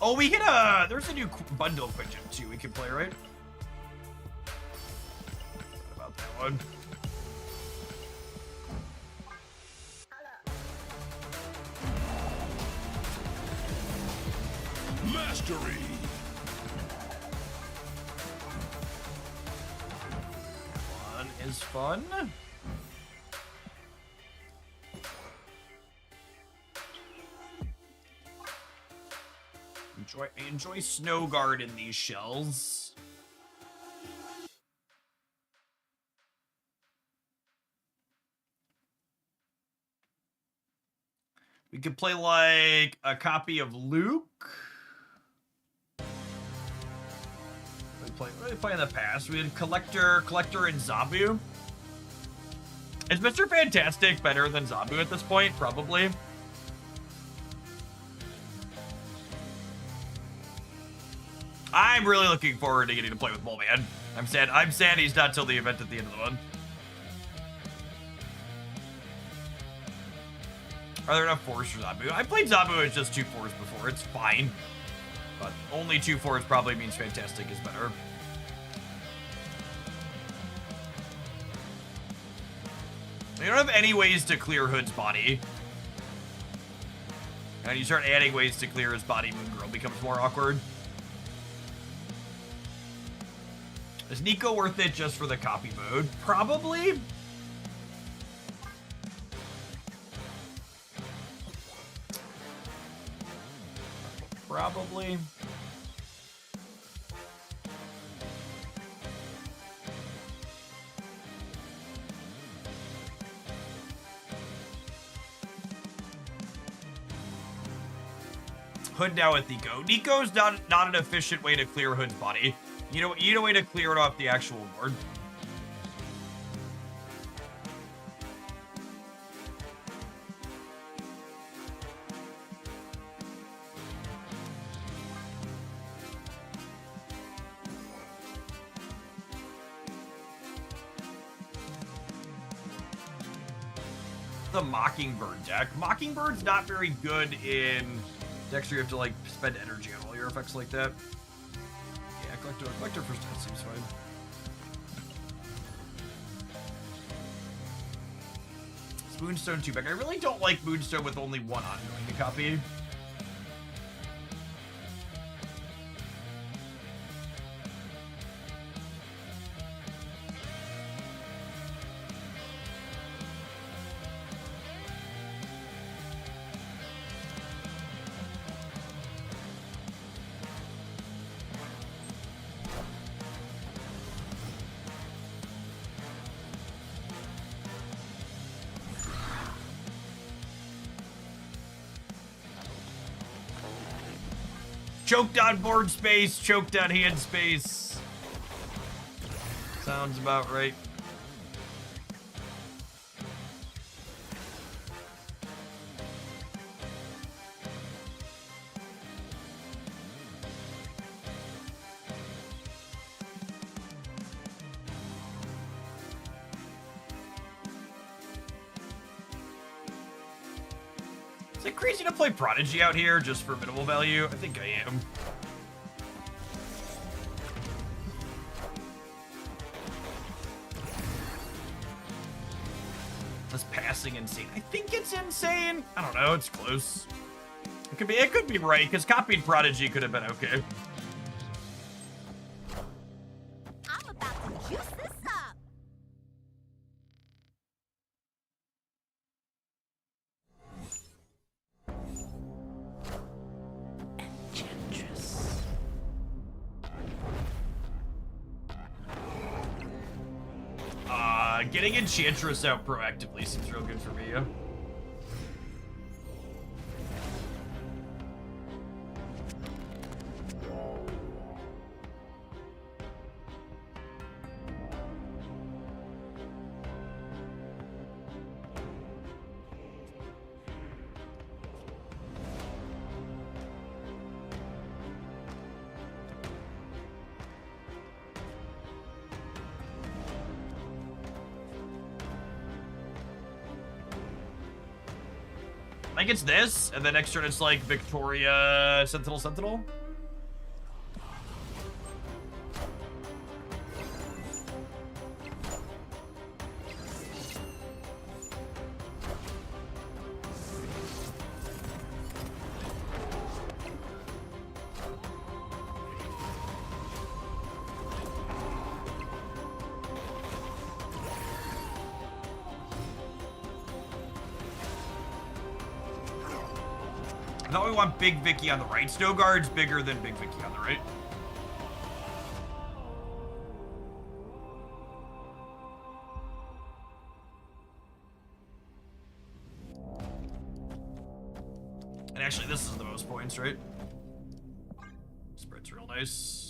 Oh, we can, there's a new bundle of quick gen too we can play, right? About that one. Mastery. One is fun. Enjoy Snow Guard in these shells. We could play like a copy of Luke. What did we play in the past? We had Collector, and Zabu. Is Mr. Fantastic better than Zabu at this point? Probably. I'm really looking forward to getting to play with Bullman. I'm sad he's not till the event at the end of the month. Are there enough 4s for Zabu? I played Zabu as just 2 4s before. It's fine. But only 2 4s probably means Fantastic is better. You don't have any ways to clear Hood's body. And you start adding ways to clear his body, Moon Girl becomes more awkward. Is Nico worth it just for the copy mode? Probably. Probably. Hood now with Nico. Nico's not an efficient way to clear Hood's body. You need a way to clear it off the actual board. The Mockingbird deck. Mockingbird's not very good in decks where you have to like spend energy on all your effects like that. Yeah, collector first time seems fine. It's Moonstone 2 back. I really don't like Moonstone with only one ongoing to copy. Choked on board space, choked on hand space. Sounds about right. Is it crazy to play Prodigy out here just for minimal value? I think I am. This passing insane. I think it's insane. I don't know. It's close. It could be right because copied Prodigy could have been okay. I'm about to juice this up. Getting Enchantress out proactively seems real good for me. Yeah? I think it's this, and then next turn it's like Victoria, Sentinel. I thought we want Big Vicky on the right. Snow Guard's bigger than Big Vicky on the right. And actually, this is the most points, right? Spread's real nice.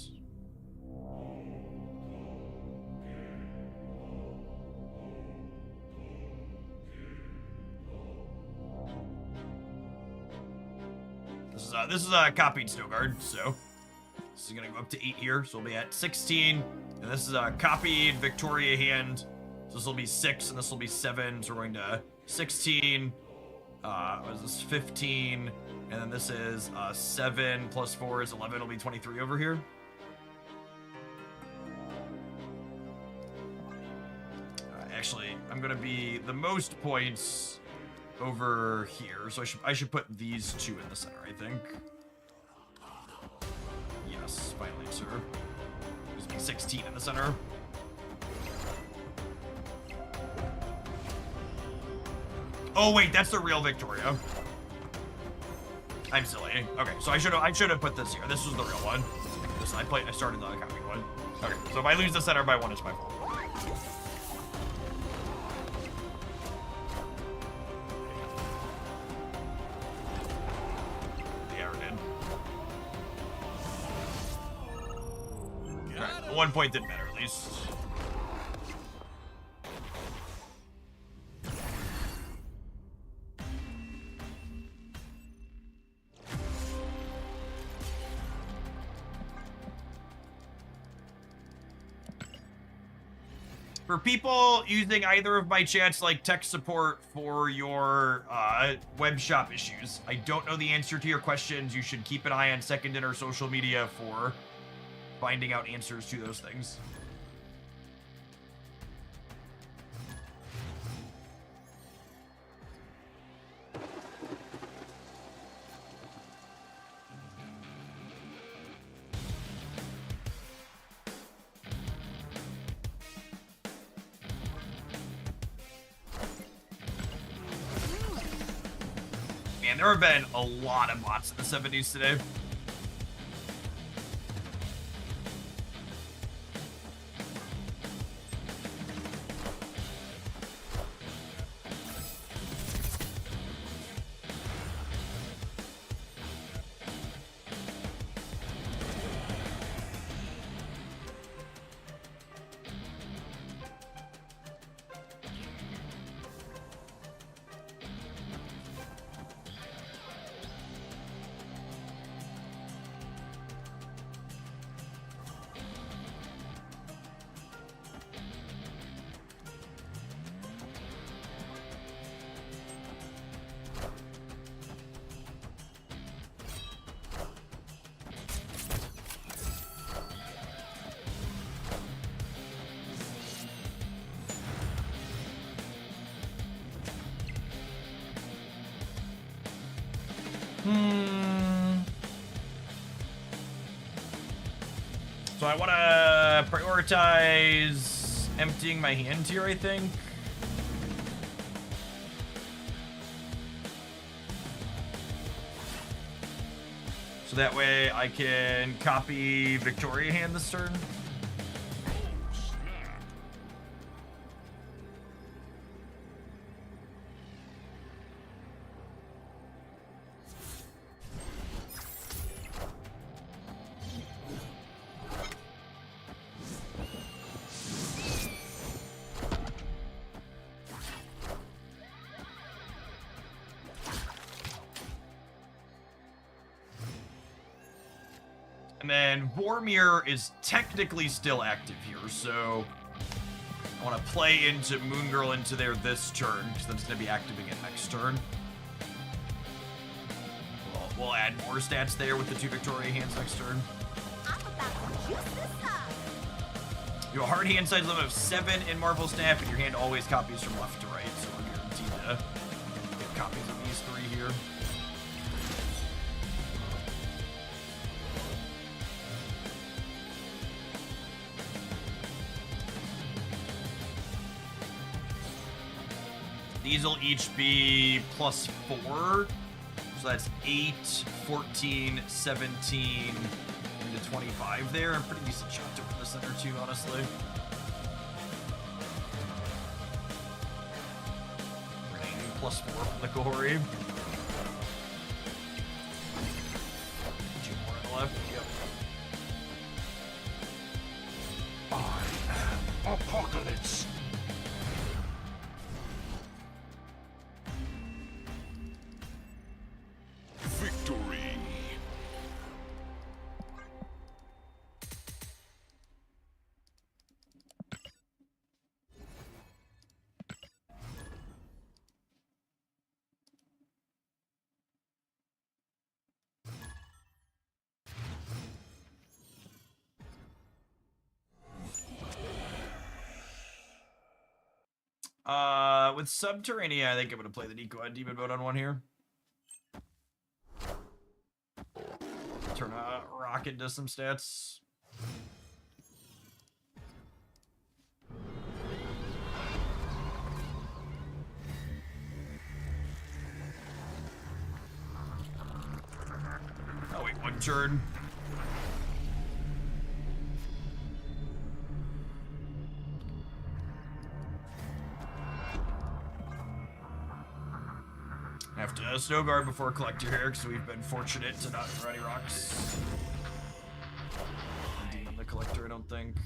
This is a copied Snow Guard, so this is gonna go up to 8 here, so we'll be at 16. And this is a copied Victoria hand, so this will be 6, and this will be 7. So we're going to 16. What is this? 15, and then this is 7 plus 4 is 11. It'll be 23 over here. Actually, I'm gonna be the most points over here. So I should put these two in the center, I think. Yes, finally, sir. Gives me 16 in the center. Oh wait, that's the real Victoria. I'm silly. Okay, so I should have put this here. This was the real one. I started the copied one. Okay, so if I lose the center by 1, it's my fault. Yeah, I did. Right, 1 point didn't matter, at least. For people using either of my chats like tech support for your web shop issues, I don't know the answer to your questions. You should keep an eye on Second Dinner social media for finding out answers to those things. Man, there have been a lot of bots in the 70s today. So I want to prioritize emptying my hand here, I think. So that way I can copy Victoria hand this turn. And then Vormir is technically still active here, so I want to play into Moongirl into there this turn, because then it's going to be active again next turn. We'll add more stats there with the 2 Victoria hands next turn. You have a hard hand size limit of 7 in Marvel Snap, and your hand always copies from left to right, so we're guaranteed to get copies of these 3 here. These will each be +4. So that's 8, 14, 17, into 25 there. A pretty decent shot to win the center too, honestly. Remaining +4 from the Kohori. 2 more on the left. Yep. I am Apocalypse. Victory. With Subterranea, I think I'm gonna play the Nico Demon mode on one here. Turn a rock into some stats. Oh wait, one turn. Have to snow guard before collector here, because we've been fortunate to not throw any rocks. Demon the collector, I don't think.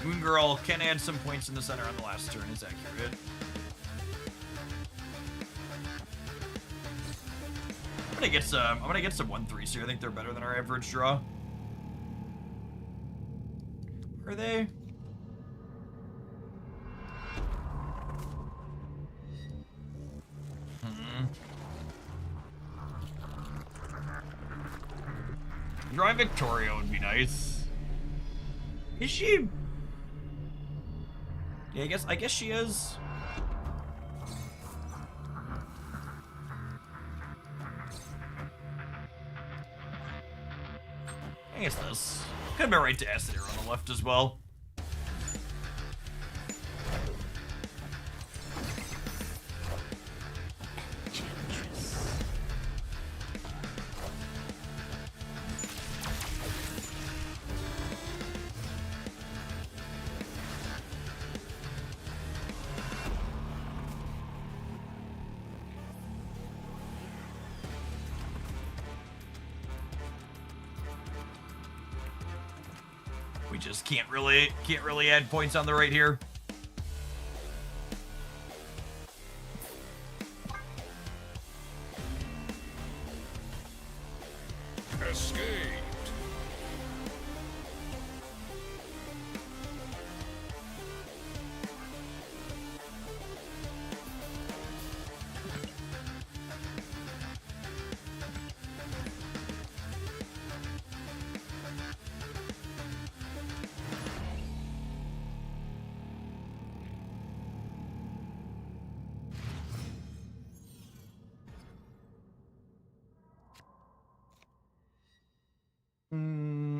Moon Girl can add some points in the center on the last turn, is accurate. I'm gonna get some 1-3s here. I think they're better than our average draw. Are they? Drawing Victoria would be nice. Is she? Yeah, I guess she is. I guess this. Could have been right to Acid Arrow on the left as well. We just can't really add points on the right here. Escaped.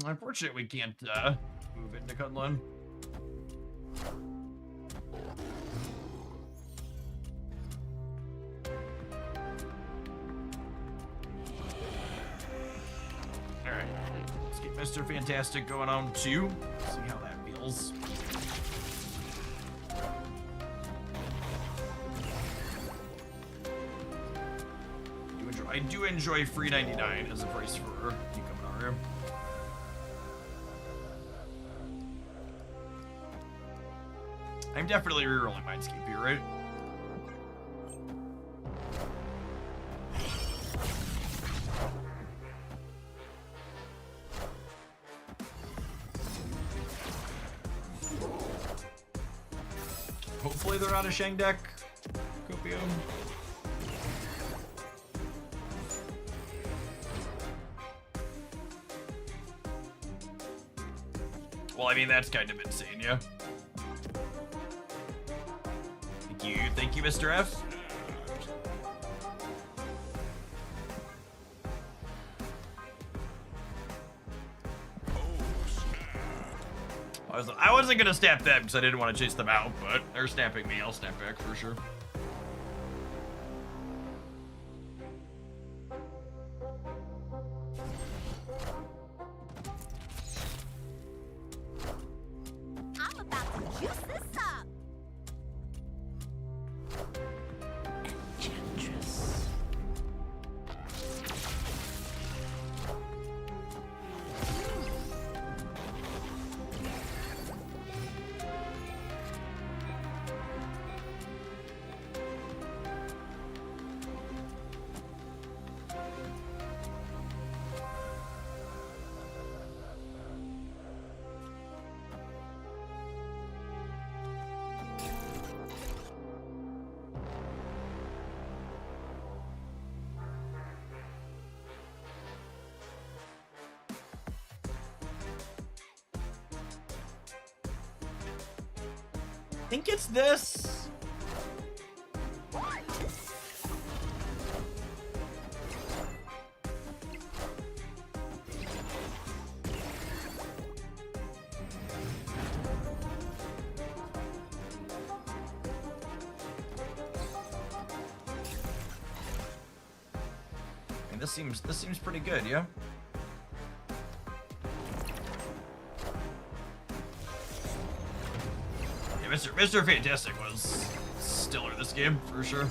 Unfortunate we can't move into Kunlun. Alright, let's get Mr. Fantastic going on too. See how that feels. I do enjoy free 99 as a price for you coming on here. I'm definitely rerolling Mindscape here, right? Hopefully they're not a Shang deck. Copium. Well, I mean, that's kind of insane, yeah? Thank you, Mr. F. I wasn't gonna snap them because I didn't want to chase them out, but they're snapping me. I'll snap back for sure. think it's this. And this seems pretty good, yeah? Yeah, Mr. Fantastic was stellar this game, for sure.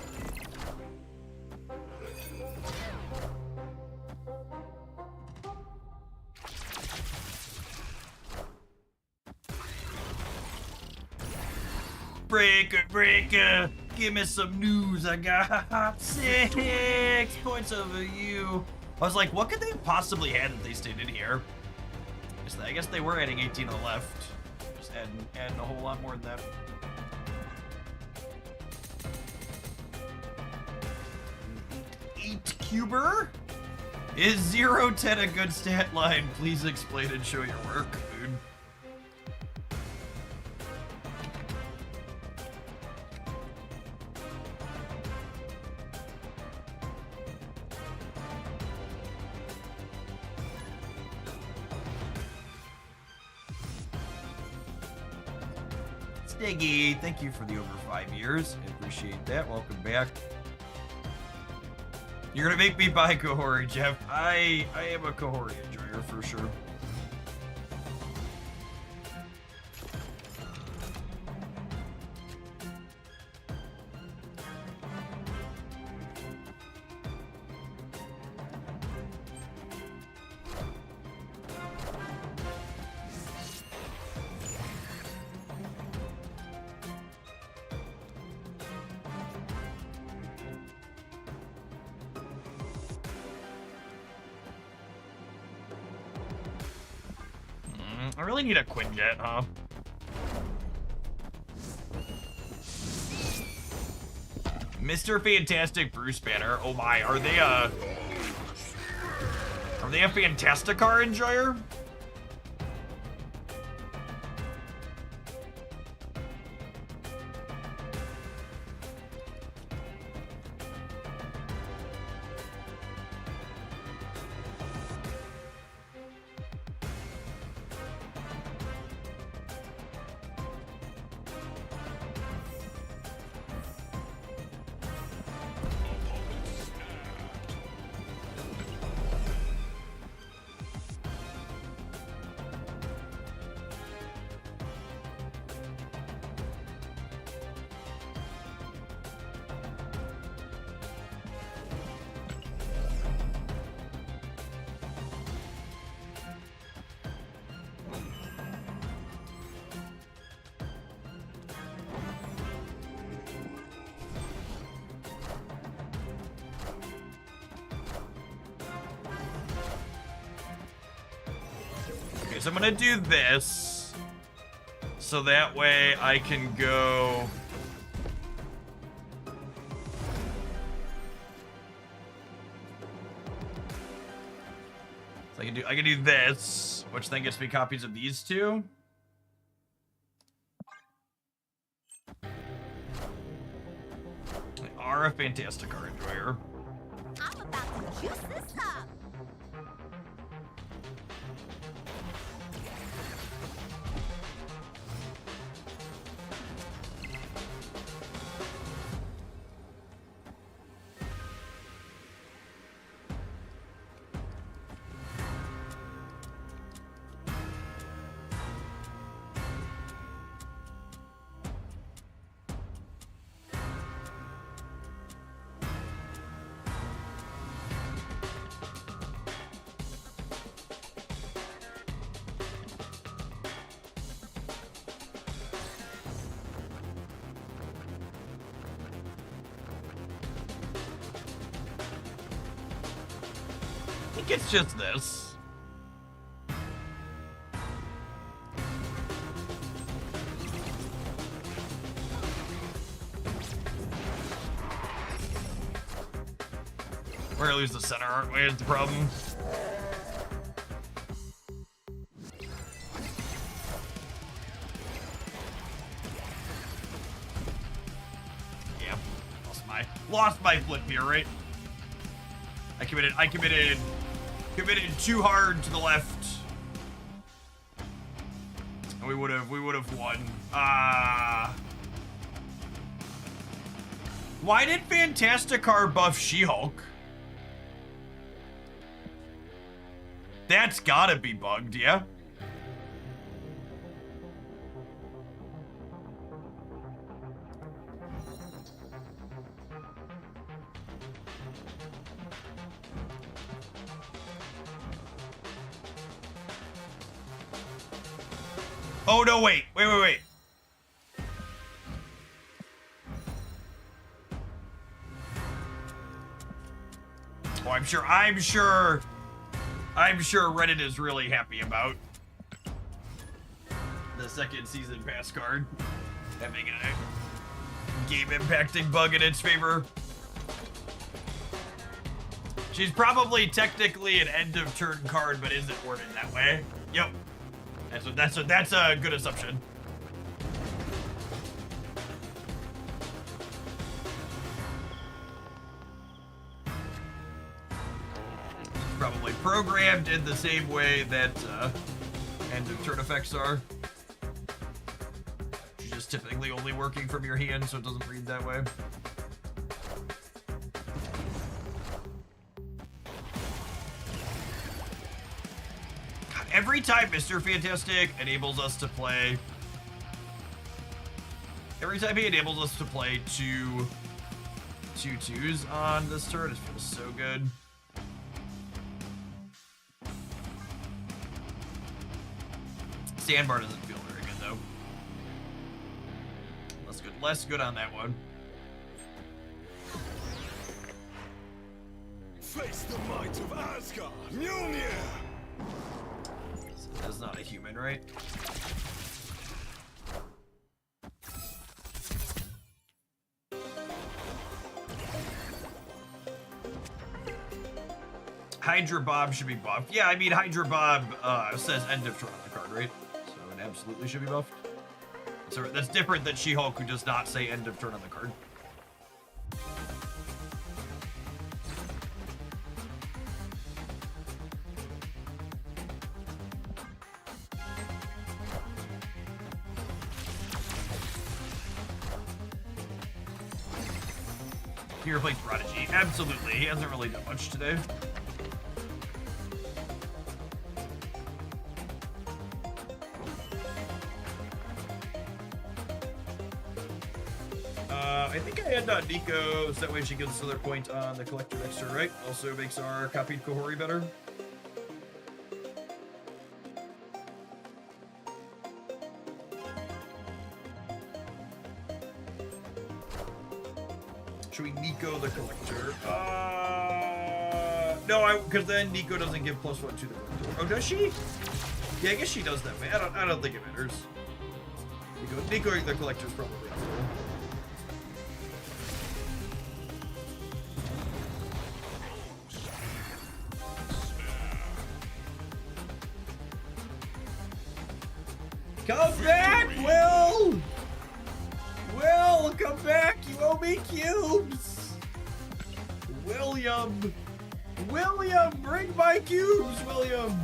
Breaker, give me some news. I got 6 points over you. I was like, what could they have possibly had that they stayed in here? I guess they were adding 18 on the left. Just adding a whole lot more than that. Eight cuber? Is 0-10 a good stat line? Please explain and show your work, dude. Stiggy, thank you for the over 5 years. I appreciate that. Welcome back. You're gonna make me buy Kahori, Jeff. I am a Kahori enjoyer for sure. I really need a Quinjet, huh? Mr. Fantastic Bruce Banner. Oh my, are they a Fantasticar enjoyer? Okay, so I'm gonna do this, so that way I can go. So I can do this, which then gets me copies of these two. They are a Fantasticar enjoyer. I'm about to juice this up. I think it's just this. We're gonna lose the center, aren't we? Is the problem. lost my flip here, right? I committed too hard to the left. And we would have won. Why did Fantasticar buff She-Hulk? That's gotta be bugged, yeah? Oh no, wait. Oh, I'm sure Reddit is really happy about the second season pass card having a game impacting bug in its favor. She's probably technically an end of turn card, but isn't worded that way. Yep. That's a good assumption. Probably programmed in the same way that end of turn effects are. She's just typically only working from your hand, so it doesn't read that way. God, every time Mr. Fantastic enables us to play, every time he enables us to play two twos on this turn, it feels so good. Sandbar doesn't feel very good though. Less good on that one. Face the might of Asgard, Mjolnir! So that's not a human, right? Hydra Bob should be buffed. Yeah, I mean Hydra Bob says end of turn on the card, right? So it absolutely should be buffed. So that's different than She-Hulk, who does not say end of turn on the card. Hero plays Prodigy. Absolutely. He hasn't really done much today. I think I had Nico, so that way she gets another point on the collector next turn, right? Also makes our copied Kohori better. Should we Nico the collector? No, because then Nico doesn't give +1 to the collector. Oh, does she? Yeah, I guess she does that way. I don't think it matters. Nico the collector's probably optimal. Come back, Will! Will, come back! You owe me cubes! William! William, bring my cubes, William!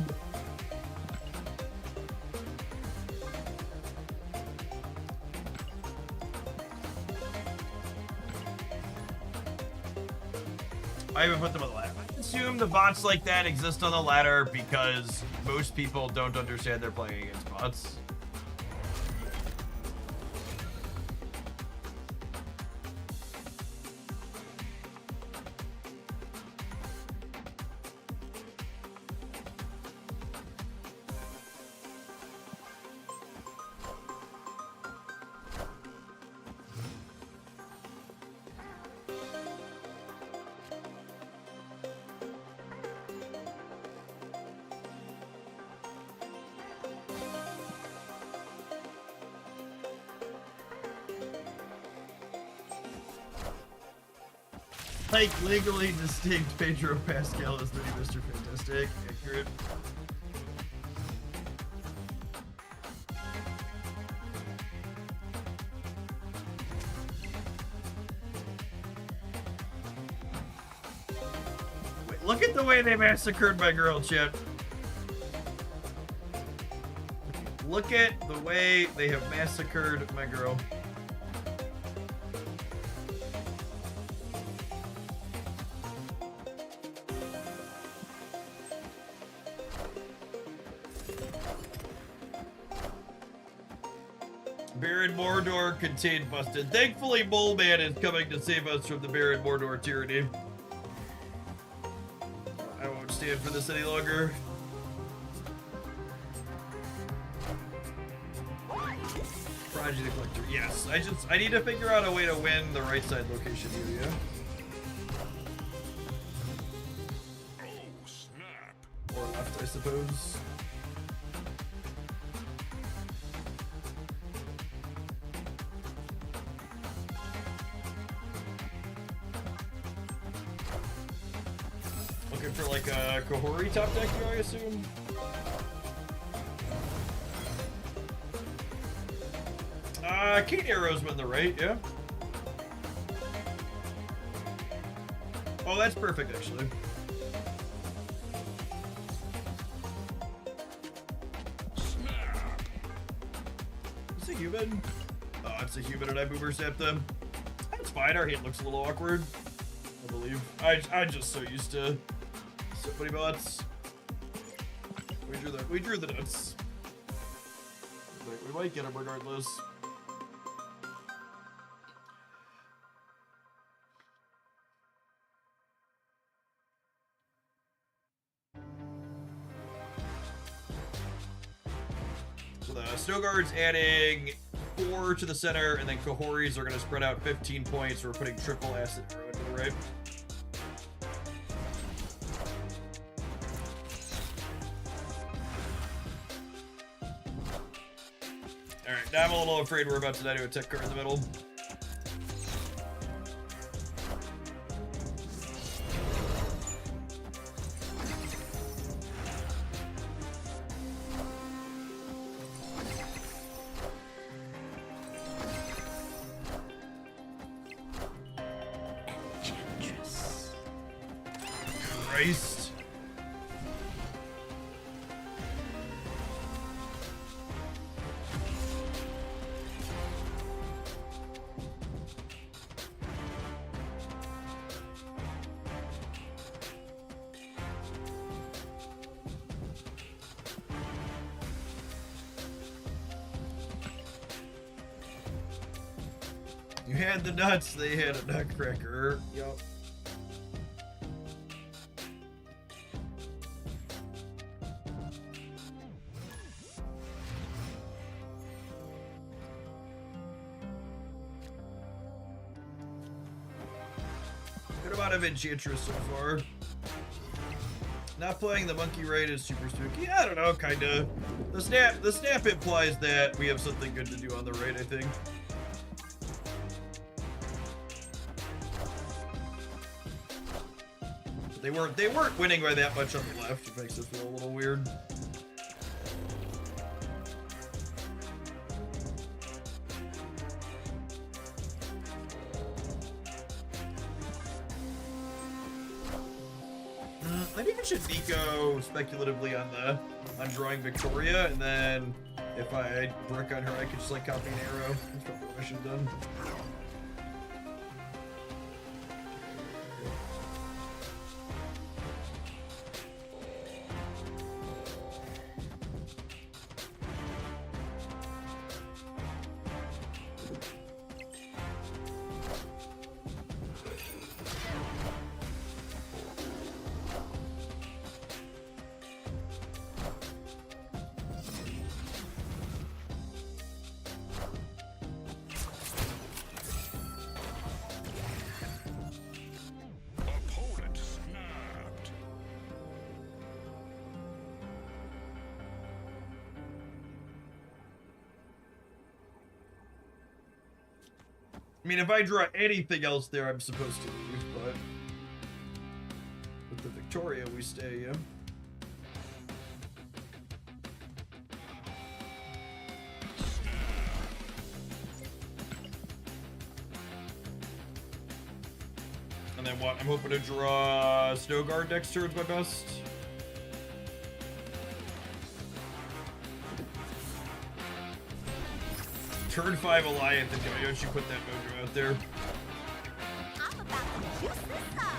I haven't put them on the ladder. I assume the bots like that exist on the ladder because most people don't understand they're playing against bots. Like, legally distinct Pedro Pascal is the new Mr. Fantastic. Accurate. Look at the way they massacred my girl, Chip. Look at the way they have massacred my girl. Baron Mordor contained busted. Thankfully, Mole Man is coming to save us from the Baron Mordor tyranny. I won't stand for this any longer. Prodigy the Collector. Yes, I need to figure out a way to win the right side location area. Oh, snap. Or left, I suppose. Looking for like a Kahori top deck here, I assume? Kate Arrows win the right, yeah. Oh, that's perfect, actually. It's a human. Oh, it's a human and I boomer zapped them. That's fine, our hit looks a little awkward. I believe. I'm just so used to so many bots. We drew the nuts. We might get them regardless. So the Snow Guard's adding 4 to the center, and then Kahoris are going to spread out 15 points. So we're putting triple acid arrow into the right. Alright, now I'm a little afraid we're about to die to a tech card in the middle. Christ. You had the nuts, they had a nutcracker. Yup. Good amount of Enchantress so far. Not playing the monkey raid is super spooky. I don't know, kinda. The snap implies that we have something good to do on the raid, I think. They weren't winning by that much on the left. It makes it feel a little weird. I think I should Nico speculatively on drawing Victoria, and then if I brick on her, I could just like copy an arrow. That's probably what I should have done. Opponent snapped. I mean, if I draw anything else there, I'm supposed to leave, but with the Victoria, we stay, yeah. And then what? I'm hoping to draw Snow Guard next turn's my best. Turn 5 Alliance, and why don't you put that mojo out there? I'm about to juice this up.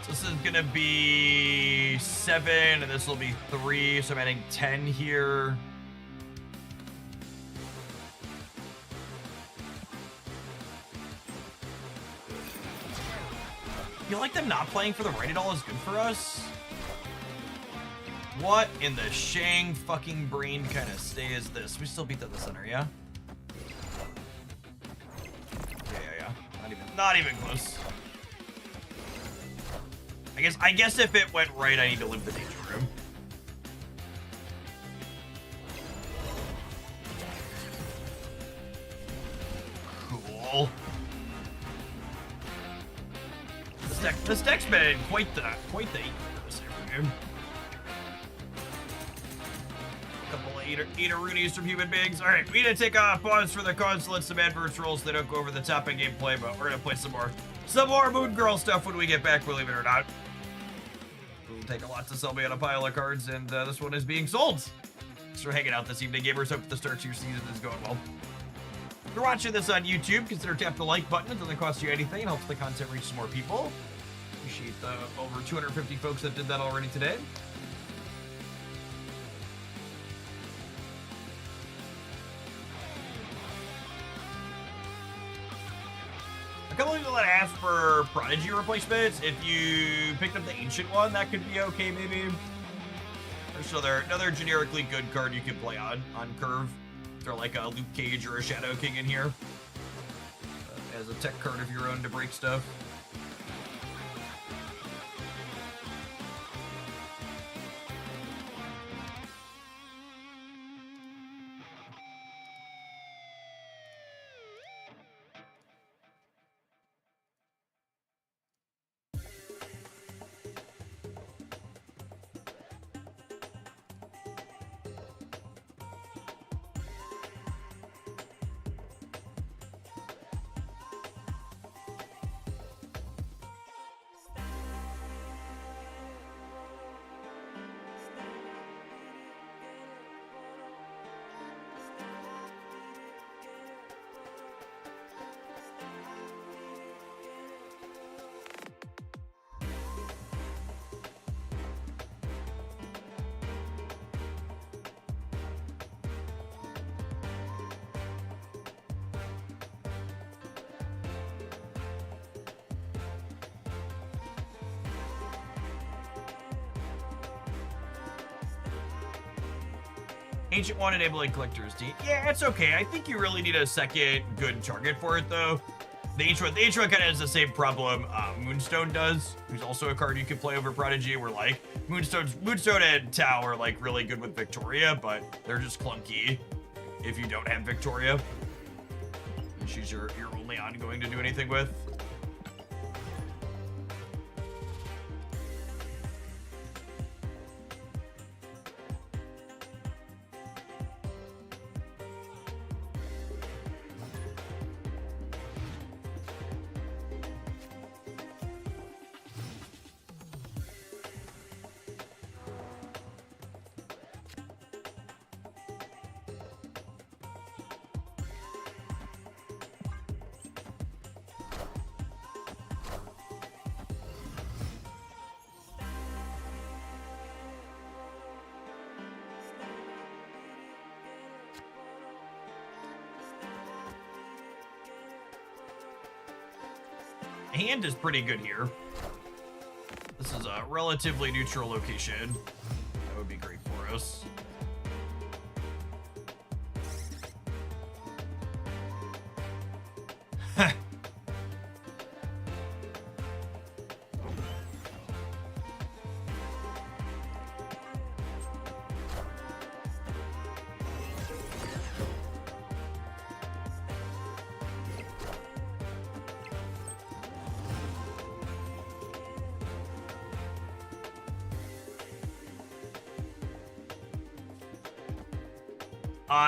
This is gonna be 7, and this will be 3, so I'm adding 10 here. You like them not playing for the right at all is good for us? What in the Shang fucking brain kind of stay is this? We still beat the center, yeah? Yeah. Not even close. I guess if it went right, I need to live the danger room. Cool. This deck's been quite the game. Couple of eater-roonies from human beings. All right, we need to take a pause for the console and some adverse rolls. They don't go over the top of gameplay, but we're gonna play some more Moon Girl stuff when we get back, believe it or not. It'll take a lot to sell me on a pile of cards, and this one is being sold. Thanks for hanging out this evening, gamers. Hope the start to your season is going well. If you're watching this on YouTube, consider tap the like button. It doesn't cost you anything. It helps the content reach some more people. Appreciate the over 250 folks that did that already today. A couple of people that asked for Prodigy replacements. If you picked up the Ancient one, that could be okay, maybe. There's another generically good card you could play on Curve. Throw like a Luke Cage or a Shadow King in here. As a tech card of your own to break stuff. Ancient one enabling Collector's Deed. Yeah, it's okay. I think you really need a second good target for it, though. The Ancient one kind of has the same problem Moonstone does, who's also a card you can play over Prodigy, where, like, Moonstone and Tau are, like, really good with Victoria, but they're just clunky if you don't have Victoria. She's your only ongoing to do anything with. Hand is pretty good here. This is a relatively neutral location. would be great for us.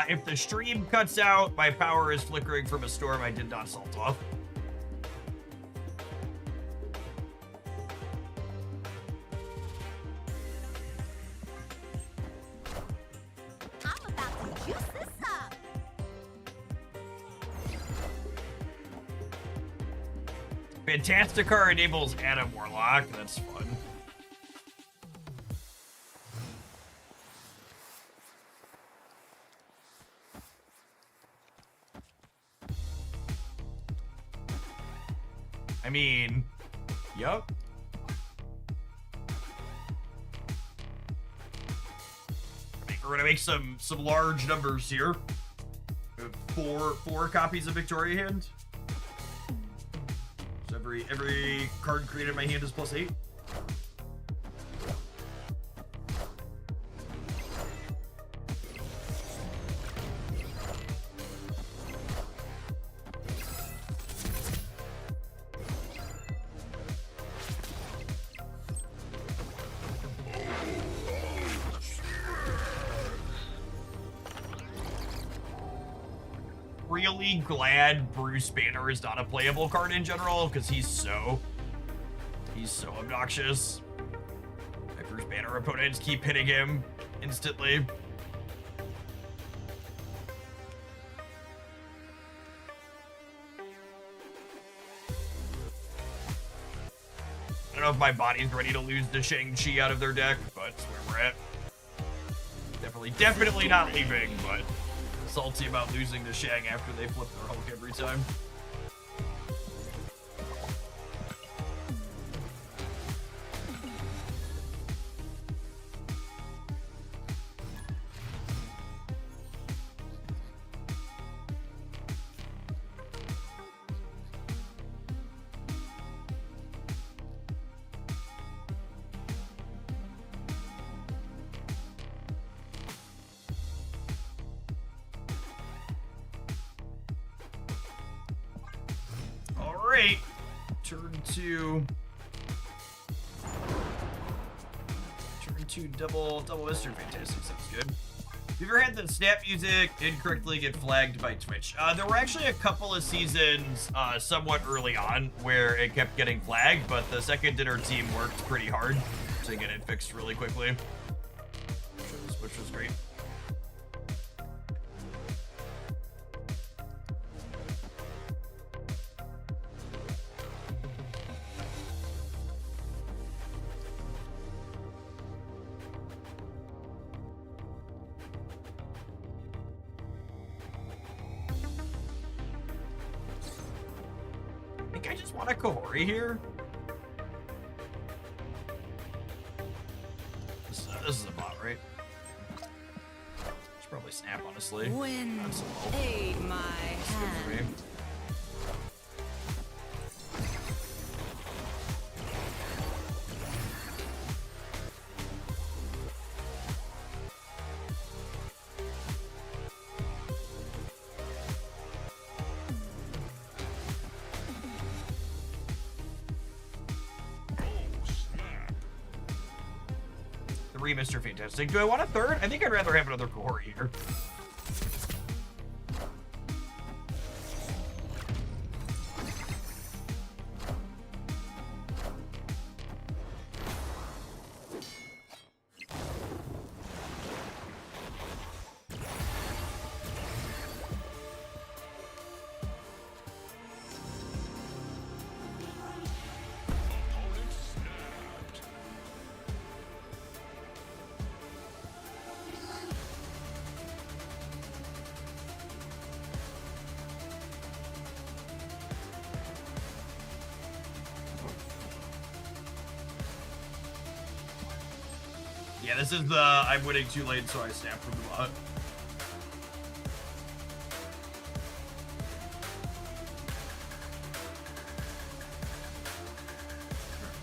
If the stream cuts out, my power is flickering from a storm I did not salt off. I'm about to juice this up. Fantasticar enables Adam Warlock. That's fun. I mean, yup. We're gonna make some large numbers here. Four copies of Victoria Hand. So every card created in my hand is +8. Really glad Bruce Banner is not a playable card in general, because he's so obnoxious. My Bruce Banner opponents keep hitting him instantly. I don't know if my body's ready to lose the Shang-Chi out of their deck, but that's where we're at. Definitely not leaving, but salty about losing to Shang after they flip their Hulk every time. Alright, turn two, double Mr. Fantastic, sounds good. Have you ever had the snap music incorrectly get flagged by Twitch? There were actually a couple of seasons somewhat early on where it kept getting flagged, but the second dinner team worked pretty hard to get it fixed really quickly, which was great. I just want a Kahori here. This is a bot, right? Should probably snap, honestly. When aid my hand. Mr. Fantastic. Do I want a third? I think I'd rather have another Kahori here. Yeah, this is the I'm winning too late, so I snap from the bot.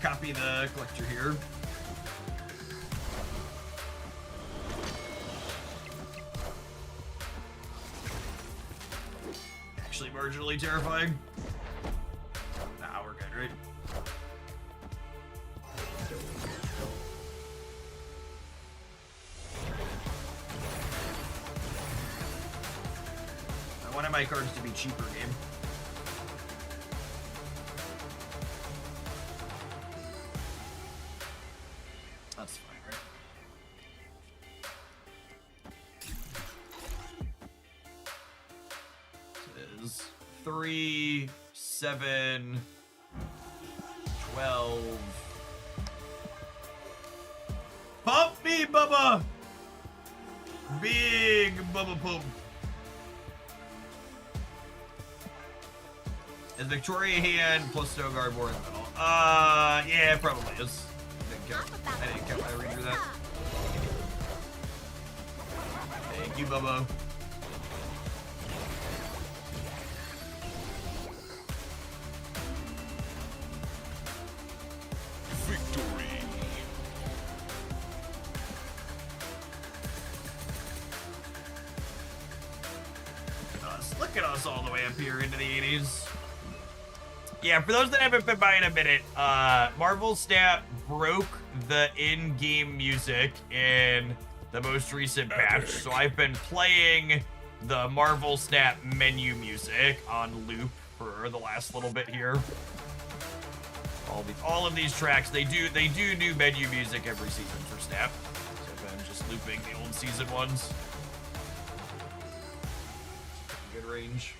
Copy the collector here. Actually marginally terrifying. Nah, we're good, right? I wanted my cards to be cheaper, game. That's fine, right? This is 3, 7, 12. Pump me, Bubba! Big Bubba pump. Is Victoria hand plus no guard more in the middle? Yeah, it probably is. I didn't count my reader that. Thank you, Bubba. Victory. Look at us all the way up here into the 80s. Yeah, for those that haven't been by in a minute, Marvel Snap broke the in-game music in the most recent patch, so I've been playing the Marvel Snap menu music on loop for the last little bit here. All of these tracks, they do new menu music every season for Snap, so I've been just looping the old season ones. Good range.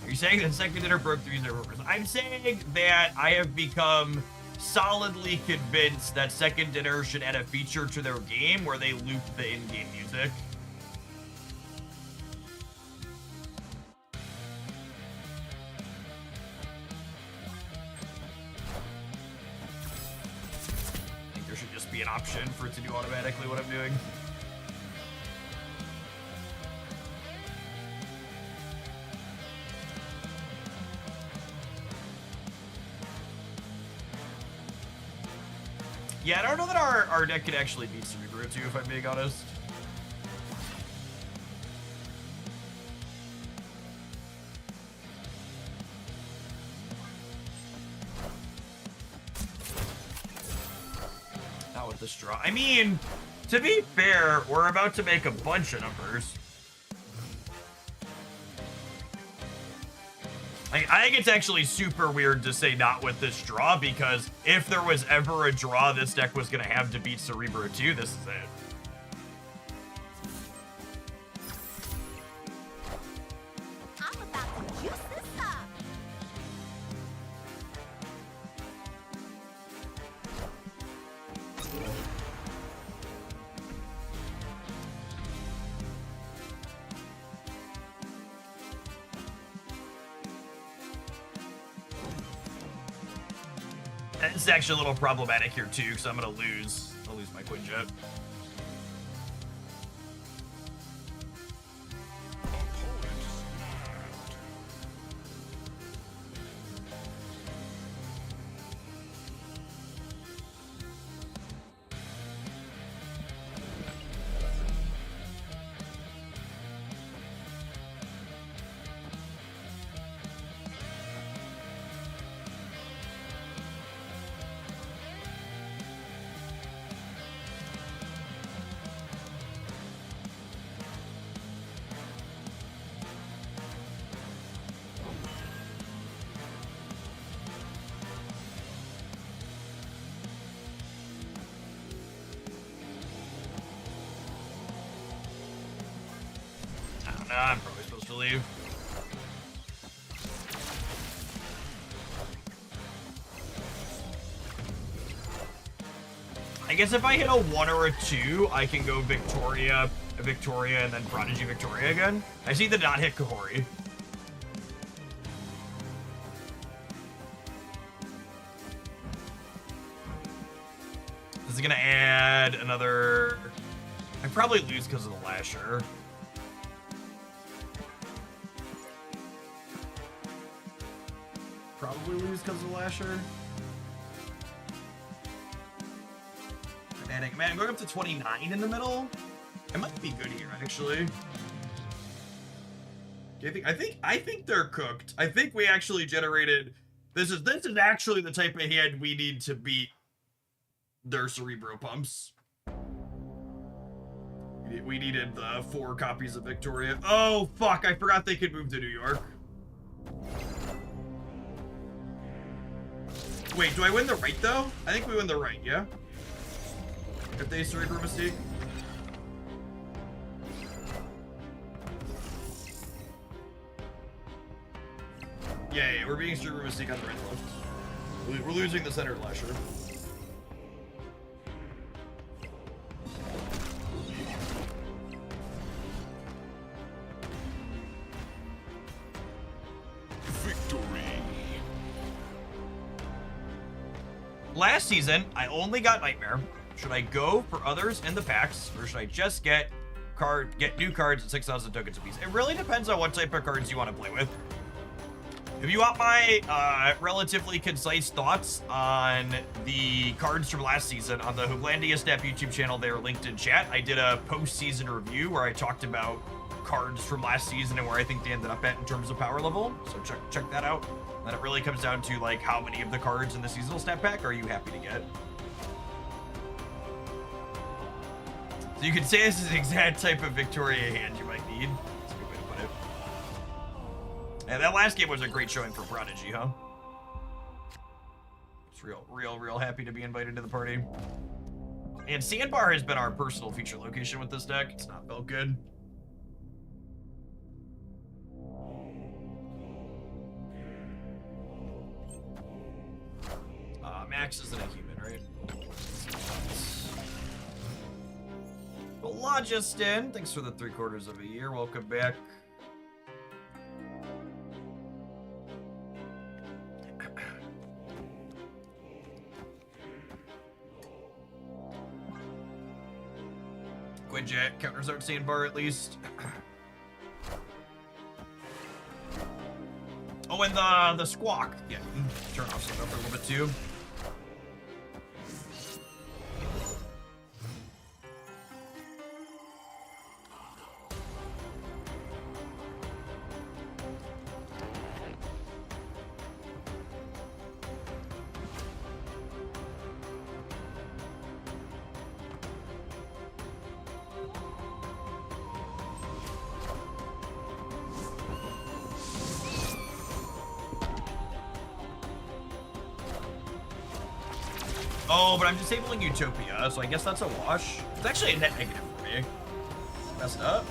Are you saying that second dinner broke through servers? I'm saying that I have become solidly convinced that second dinner should add a feature to their game where they loop the in-game music. I think there should just be an option for it to do automatically what I'm doing. Yeah, I don't know that our deck could actually beat Cerebro too, if I'm being honest. Not with this draw. I mean, to be fair, we're about to make a bunch of numbers. I think it's actually super weird to say not with this draw, because if there was ever a draw this deck was going to have to beat Cerebro 2, this is it. I'm about to juice this up. This is actually a little problematic here too, because I'm gonna lose my Quinjet. I'm probably supposed to leave. I guess if I hit a 1 or a 2, I can go Victoria, and then Prodigy Victoria again. I see the not hit Kahori. This is gonna add another... I probably lose because of the Lasher. Probably lose because of the Lasher. Man, I'm going up to 29 in the middle. I might be good here, actually. I think they're cooked. I think we actually generated. This is actually the type of hand we need to beat their Cerebro pumps. We needed the 4 copies of Victoria. Oh fuck! I forgot they could move to New York. Wait, do I win the right though? I think we win the right, yeah? If they Cerebro Mystique. Yeah, we're being Cerebro Mystique on the right left. We're losing the center Lasher. Victory. Last season, I only got Nightmare. Should I go for others in the packs, or should I just get new cards at 6,000 tokens apiece? It really depends on what type of cards you want to play with. If you want my relatively concise thoughts on the cards from last season, on the Hooglandia Snap YouTube channel, they're linked in chat. I did a post-season review where I talked about cards from last season and where I think they ended up at in terms of power level. So check that out. Then it really comes down to like how many of the cards in the seasonal snap pack are you happy to get. So you could say this is the exact type of Victoria hand you might need. That's a good way to put it. Yeah, that last game was a great showing for Prodigy, huh? It's real happy to be invited to the party. And Sandbar has been our personal feature location with this deck. It's not felt good. Max isn't a human, right? Logistin, thanks for the 3/4 of a year. Welcome back. Quinjet counters out Sandbar at least. Oh, and the squawk. Yeah, turn off Sandbar for a little bit too. Oh, but I'm disabling Utopia, so I guess that's a wash. It's actually a net negative for me. Messed up.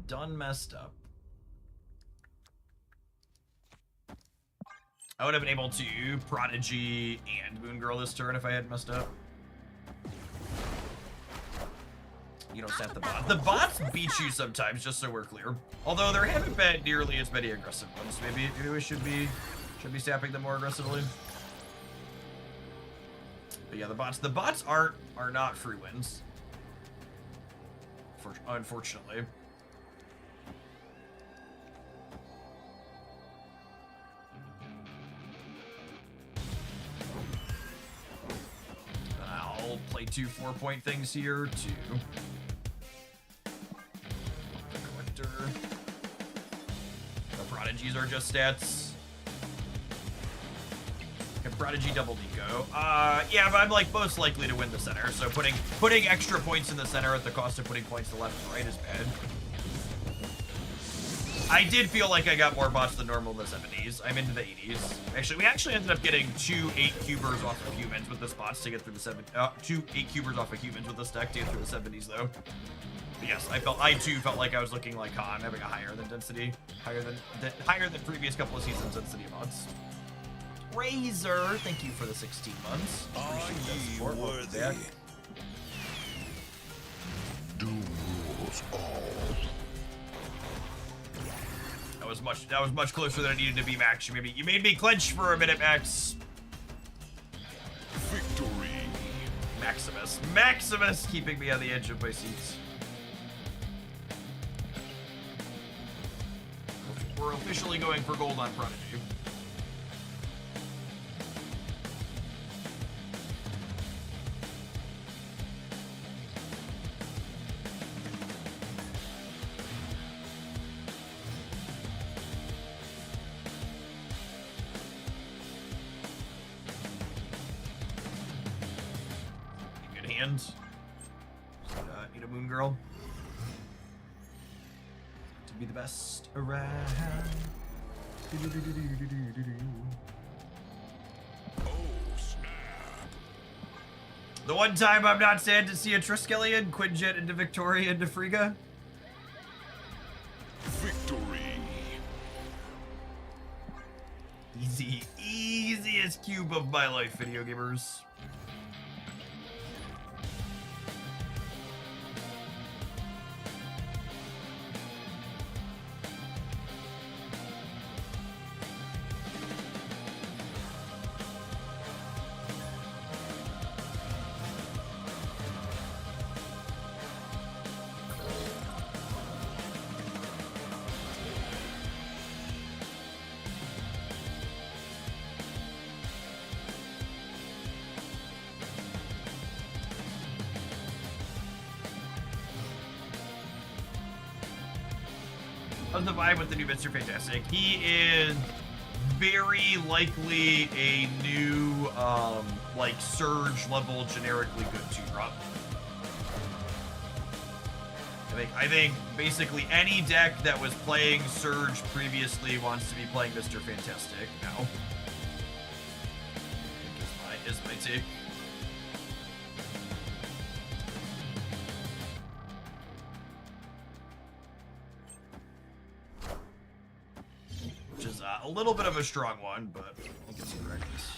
Done messed up. I would have been able to Prodigy and Moon Girl this turn if I hadn't messed up. You don't set the bot. The bots beat you sometimes, just so we're clear. Although there haven't been nearly as many aggressive ones. Maybe we should be sapping them more aggressively. But yeah, the bots are not free wins. Unfortunately. I'll play 2 4-point things here too. The Prodigies are just stats. And Prodigy double deco. Yeah, but I'm like most likely to win the center, so putting extra points in the center at the cost of putting points to left and right is bad. I did feel like I got more bots than normal in the 70s. I'm into the 80s. Actually, we actually ended up getting 2 8-cubers off of humans with the spots to get through the 2 8-cubers off of humans with this deck to get through the 70s, though. But yes, I too felt like I was looking like Han, having a higher than density, higher than previous couple of seasons density mods. Razor, thank you for the 16 months. Appreciate that support. Welcome back. Do rules all. That was much closer than I needed to be, Max. You made me clench for a minute, Max. Victory. Maximus keeping me on the edge of my seats. We're officially going for gold on Prodigy. Need a moon girl to be the best around. Oh, snap. The one time I'm not sad to see a Triskelion, Quinjet into Victoria into Frigga. Victory. Easiest cube of my life, video gamers. How's the vibe with the new Mr. Fantastic? He is very likely a new, like, Surge level generically good 2-drop. I think basically any deck that was playing Surge previously wants to be playing Mr. Fantastic now. I think is my take. Which is a little bit of a strong one, but I'll get some practice.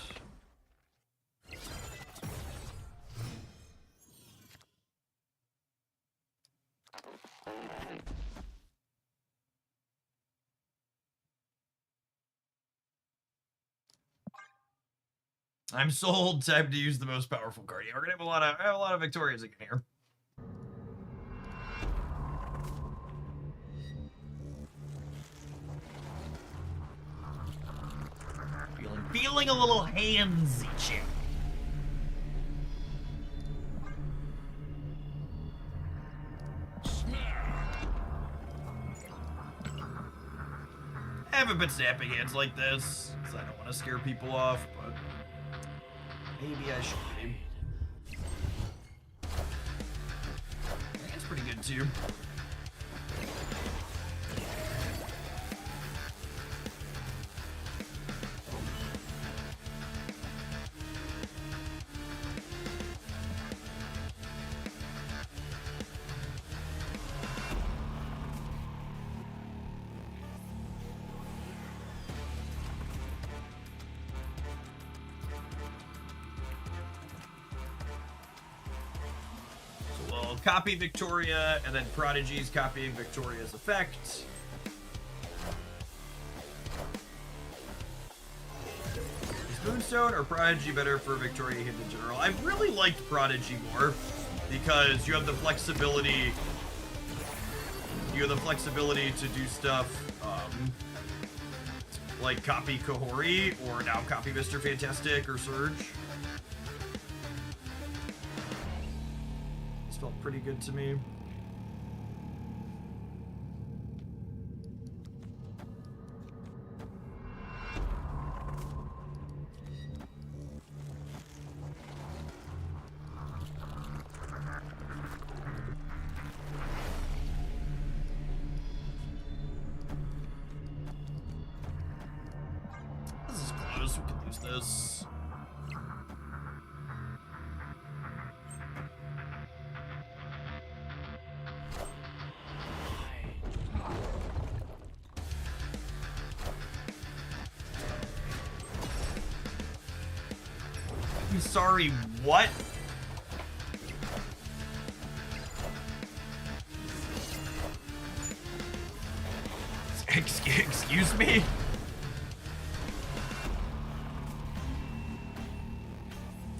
I'm sold. Time to use the most powerful card. Yeah, we're gonna have a lot of Victorias again here. Feeling a little handsy, chick. I haven't been snapping hands like this, because I don't want to scare people off, but maybe I should be. That's pretty good, too. Copy Victoria, and then Prodigy's copying Victoria's effect. Is Moonstone or Prodigy better for Victoria hit in general? I've really liked Prodigy more because you have the flexibility. You have the flexibility to do stuff like copy Kahori or now copy Mr. Fantastic or Surge. Felt pretty good to me. lose this. I'm sorry, what? Excuse me?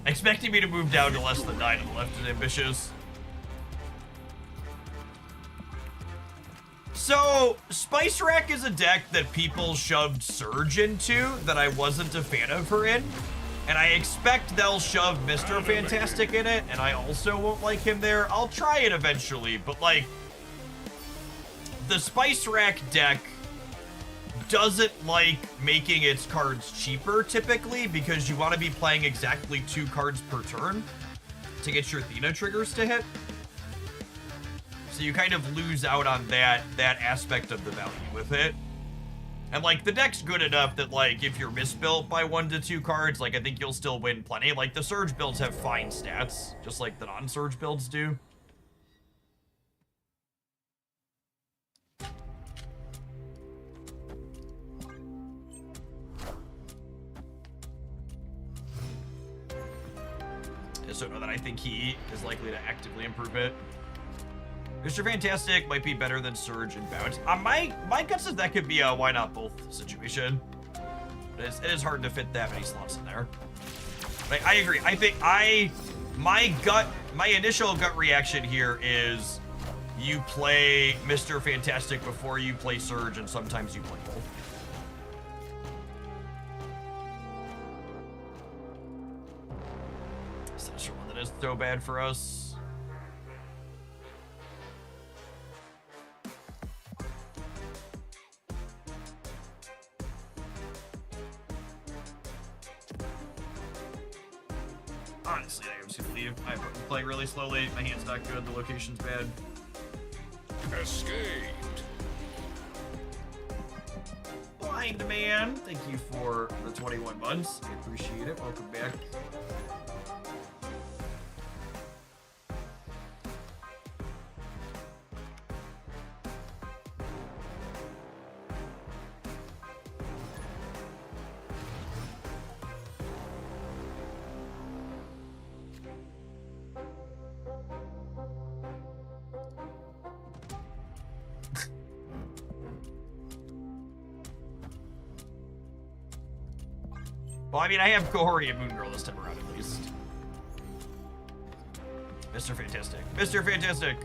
Expecting me to move down to less than 9 on the left is ambitious. So, Spice Rack is a deck that people shoved Surge into that I wasn't a fan of her in. And I expect they'll shove Mr. Fantastic in it, and I also won't like him there. I'll try it eventually, but like, the Spice Rack deck doesn't like making its cards cheaper typically because you want to be playing exactly 2 cards per turn to get your Athena triggers to hit. So you kind of lose out on that aspect of the value with it. And like, the deck's good enough that like, if you're misbuilt by 1 to 2 cards, like I think you'll still win plenty. Like, the Surge builds have fine stats, just like the non-Surge builds do. So know that I think he is likely to actively improve it. Mr. Fantastic might be better than Surge and Bounce. My gut says that could be a why not both situation. It is hard to fit that many slots in there. But I agree. I think my initial gut reaction here is you play Mr. Fantastic before you play Surge, and sometimes you play both. Is so bad for us. Honestly, I'm just gonna leave. I'm playing really slowly. My hand's not good. The location's bad. Escaped. Blind Man, thank you for the 21 months. I appreciate it. Welcome back. Well, I mean, I have Kohori and Moon Girl this time around, at least. Mr. Fantastic. Mr. Fantastic!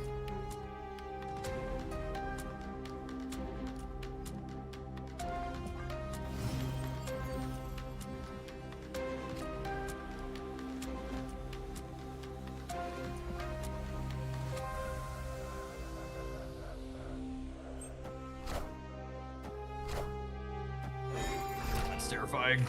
That's terrifying.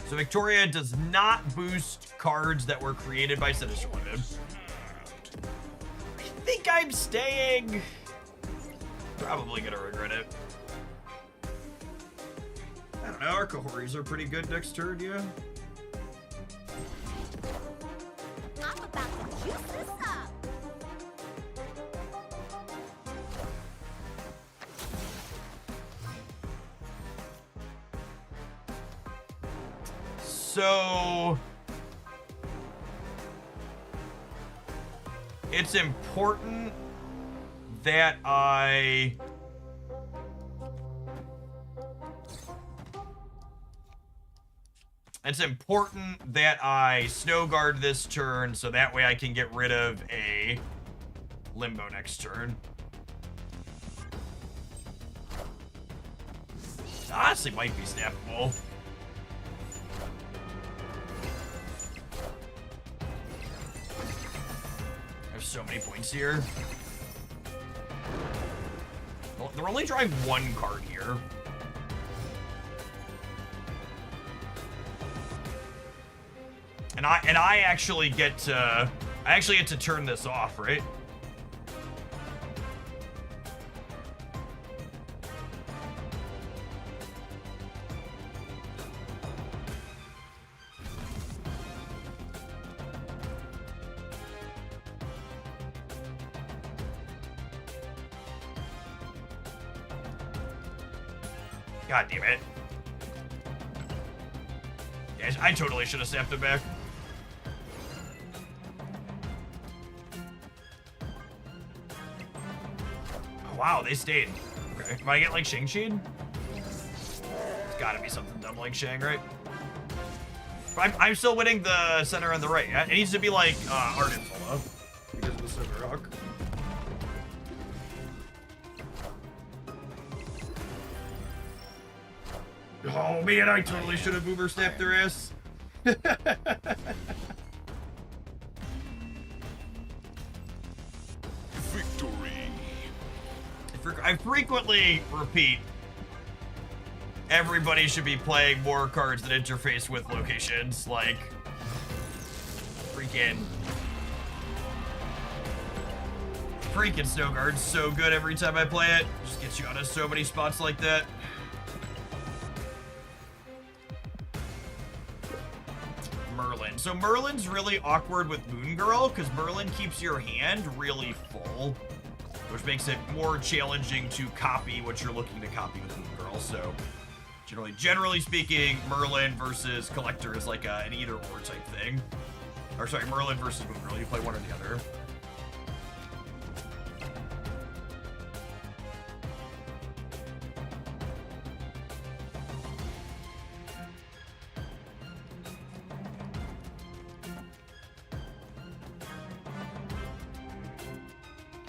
So Victoria does not boost cards that were created by Sinister Limited. I think I'm staying. Probably gonna regret it. I don't know, our Kohoris are pretty good next turn, yeah. I'm about to juice this up. So it's important that I snow guard this turn so that way I can get rid of a limbo next turn. Honestly, might be snappable. So many points here. Well, they're only drawing 1 card here. And I actually get to turn this off, right? God damn it. Yeah, I totally should have snapped it back. Oh, wow, they stayed. Okay. Can I get like Shang-Chi? It's gotta be something dumb like Shang, right? I'm still winning the center and the right. It needs to be like Arden Solo because of the Silver Rock. Oh man, I totally should have boomer snapped their ass. Victory. I frequently repeat, everybody should be playing more cards that interface with locations, like freaking Snow Guard's so good every time I play it. Just gets you out of so many spots like that. Merlin. So Merlin's really awkward with Moon Girl because Merlin keeps your hand really full, which makes it more challenging to copy what you're looking to copy with Moon Girl. So generally speaking, Merlin versus Collector is like an either or type thing. Or sorry, Merlin versus Moon Girl. You play one or the other.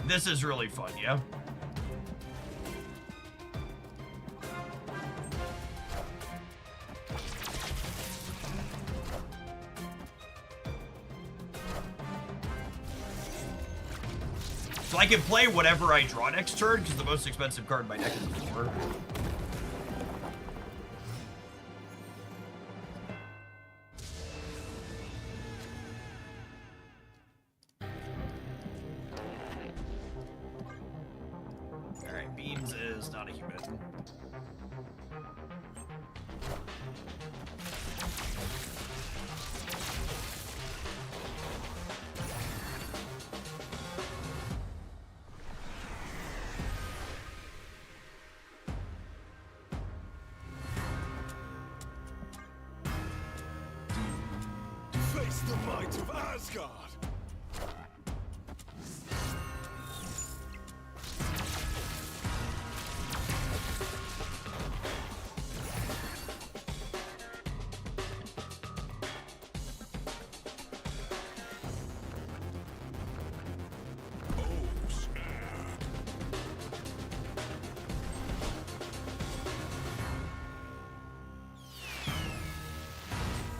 This is really fun, yeah? So I can play whatever I draw next turn, because the most expensive card in my deck is a 4. Alright, Beans is not a human. Face the might of Asgard.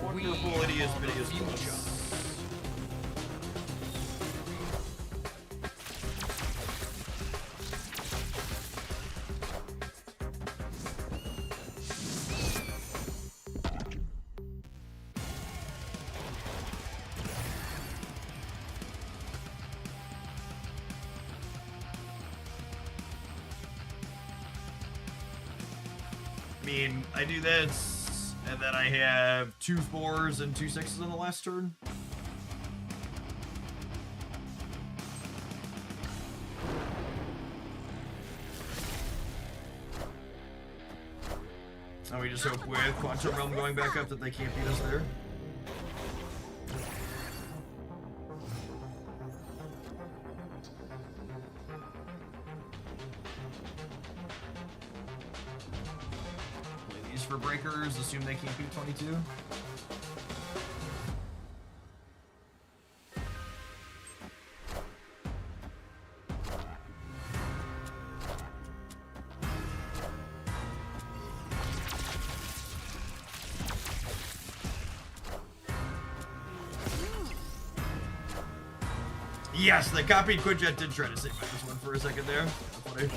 Wonderful Lydia's videos future. I mean, I do this, and then I have 2 4s and 2 6s on the last turn. And we just hope with Quantum Realm going back up that they can't beat us there. Play these for breakers, assume they can't beat 22. Yes, the copied Quinjet did try to save this one for a second there. Funny.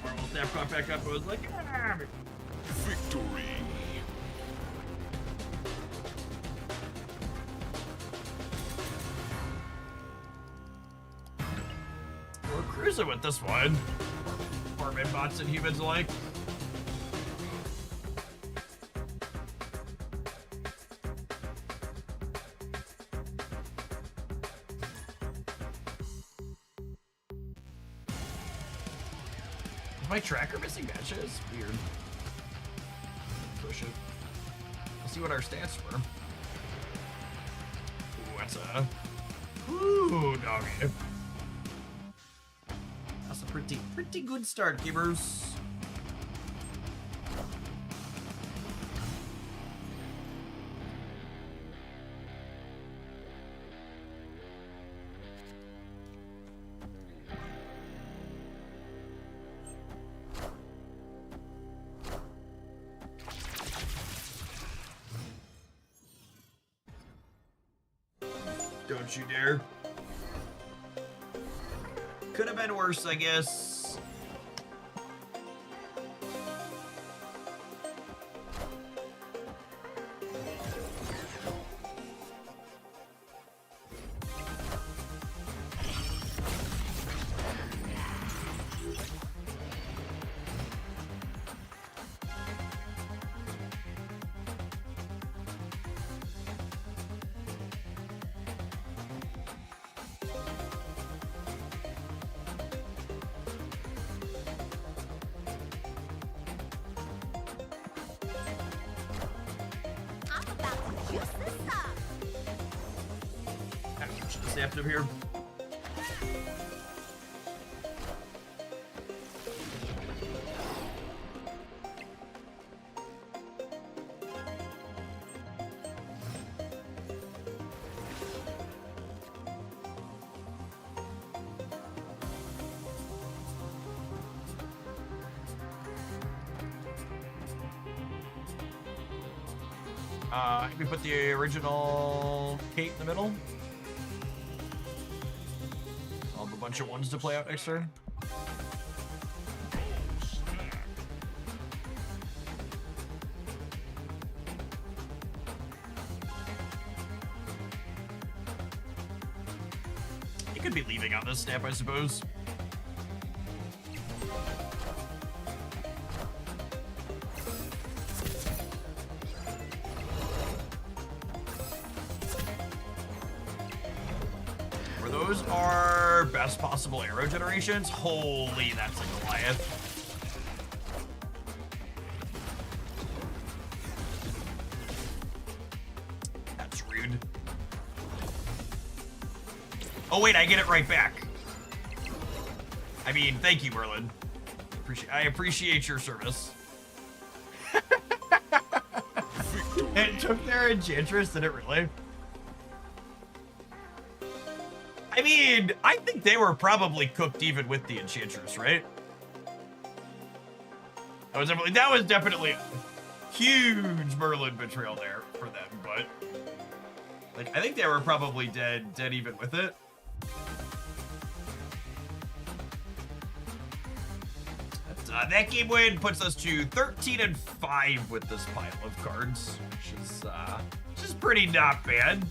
Marvel Snap caught back up. I was like, ah. Victory. We're cruising with this one. Apartment bots and humans alike. Is my tracker missing matches? Weird. Push it. Let's see what our stats were. Ooh, that's a... Ooh, doggy. That's a pretty good start, gamers. Don't you dare. Could have been worse, I guess. Snapped him here. We put the original Kate in the middle. I'll have a bunch of ones to play out next turn. You could be leaving on this snap, I suppose. Those are best possible arrow generations. Holy, that's a Goliath. That's rude. Oh wait, I get it right back. I mean, thank you, Merlin. I appreciate your service. It took their Enchantress, did it really? I mean, I think they were probably cooked even with the Enchantress, right? That was definitely a huge Merlin betrayal there for them, but like I think they were probably dead even with it. But, that game win puts us to 13-5 with this pile of cards, which is pretty not bad.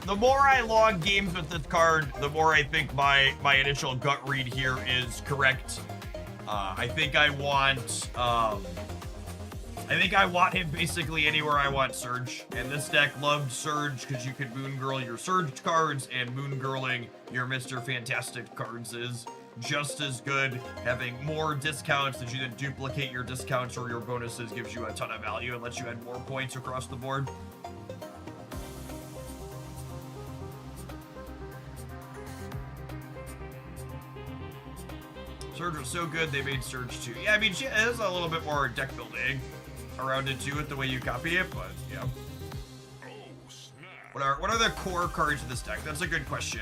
The more I log games with this card, the more I think my initial gut read here is correct. I think I want him basically anywhere I want Surge. And this deck loved Surge because you could Moon Girl your Surge cards, and Moon Girling your Mr. Fantastic cards is just as good. Having more discounts that you then duplicate your discounts or your bonuses gives you a ton of value and lets you add more points across the board. Surge was so good, they made Surge 2. Yeah, I mean, she has a little bit more deck building around it too with the way you copy it, but yeah. What are the core cards of this deck? That's a good question.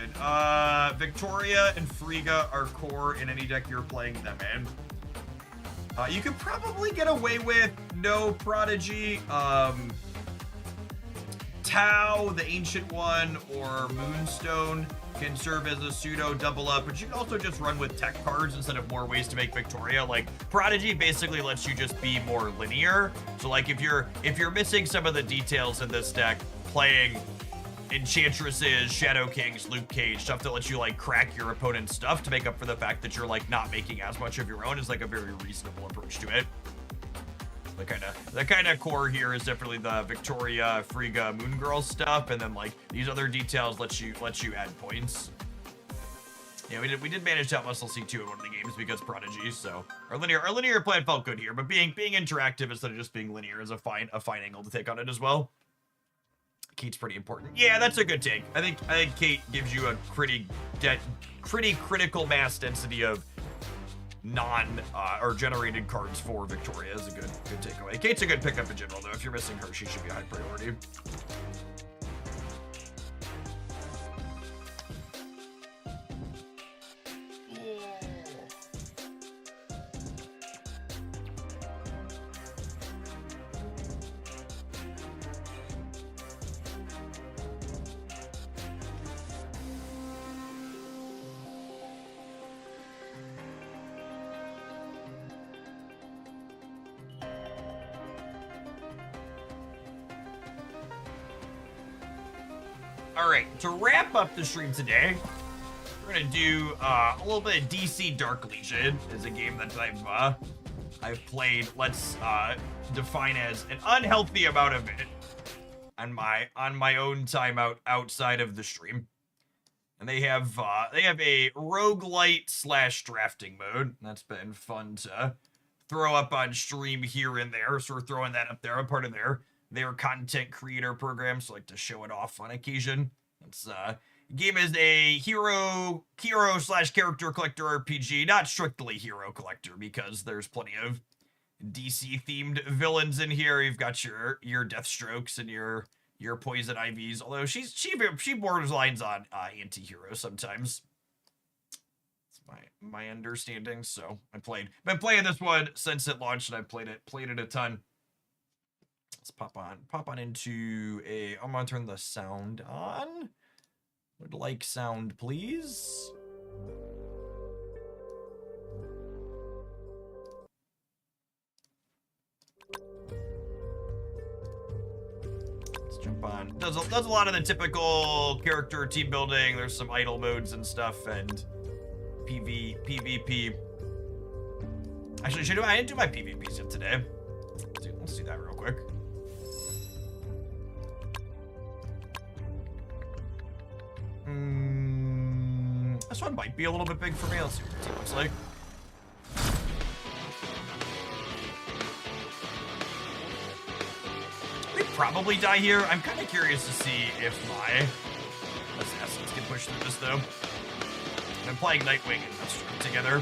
Victoria and Frigga are core in any deck you're playing them in. You could probably get away with no Prodigy. Tau, the Ancient One, or Moonstone can serve as a pseudo double up, but you can also just run with tech cards instead of more ways to make Victoria. Like Prodigy basically lets you just be more linear. So like if you're missing some of the details in this deck, playing Enchantresses, Shadow Kings, Luke Cage, stuff that lets you like crack your opponent's stuff to make up for the fact that you're like not making as much of your own is like a very reasonable approach to it. The kind of core here is definitely the Victoria, Frigga, Moon Girl stuff, and then like these other details let you add points. Yeah, we did manage to outmuscle C2 in one of the games because Prodigy, so our linear plan felt good here, but being interactive instead of just being linear is a fine angle to take on it as well. Kate's pretty important. Yeah, that's a good take. I think Kate gives you a pretty critical mass density of or generated cards for Victoria is a good takeaway. Kate's a good pickup in general though. If you're missing her, she should be a high priority. All right, to wrap up the stream today, we're gonna do a little bit of DC Dark Legion. It's a game that I've played. Let's define as an unhealthy amount of it on my own time outside of the stream. And they have a roguelite / drafting mode. That's been fun to throw up on stream here and there. So we're throwing that up there, a part of their content creator program, so I like to show it off on occasion. It's game is a hero / character collector RPG, not strictly hero collector because there's plenty of DC themed villains in here. You've got your Deathstrokes and your Poison Ivies, although she borderlines on anti-hero sometimes. That's my understanding. So been playing this one since it launched, and I've played it a ton. Let's pop on into I'm gonna turn the sound on. Would like sound, please. Let's jump on. Does a lot of the typical character team building. There's some idle modes and stuff, and PvP. Actually, I didn't do my PvPs yet today. Let's do that real quick. This one might be a little bit big for me. Let's see what the team looks like. We probably die here. I'm kind of curious to see if my assassins can push through this, though. I've been playing Nightwing and Deathstroke together.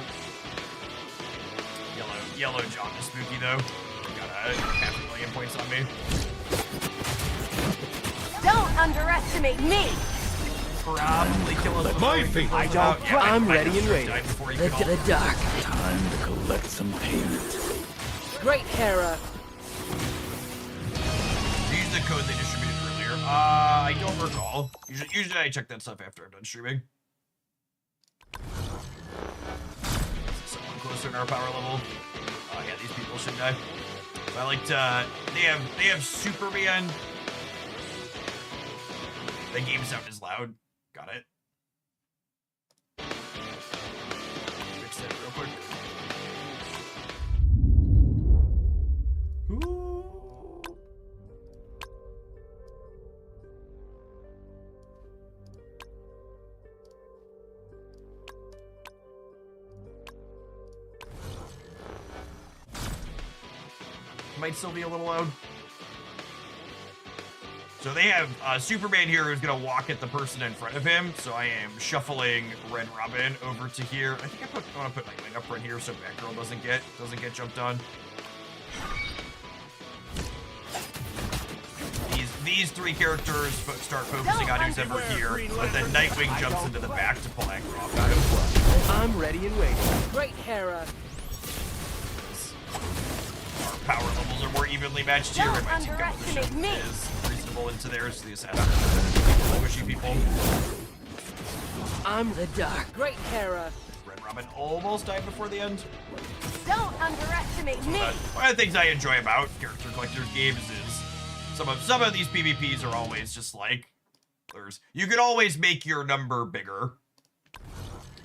Yellow John is spooky, though. Got a 500,000 points on me. Don't underestimate me! Probably kill us. My feet. I'm ready and waiting. The dark. Time to collect some payment. Great Hera. Use the code they distributed earlier. I don't recall. Usually I check that stuff after I'm done streaming. Someone closer in our power level. Oh yeah, these people should die. So I like to. They have Superman. The game sound is loud. Got it. Fix that real quick. Ooh. Might still be a little loud. So they have Superman here who's gonna walk at the person in front of him. So I am shuffling Red Robin over to here. I think I want to put Nightwing up front here so Batgirl doesn't get jumped on. These three characters start focusing on who's ever here, but then Nightwing jumps into the back to pull Aggro off at him. I'm ready and waiting. Great Hera. Our power levels are more evenly matched here. Don't My team underestimate composition me. is reasonable into theirs. The assassins squishy people. I'm the dark. Great Hera. Red Robin almost died before the end. Don't underestimate me. One of the things I enjoy about character collectors games is some of these PvPs are always just like you can always make your number bigger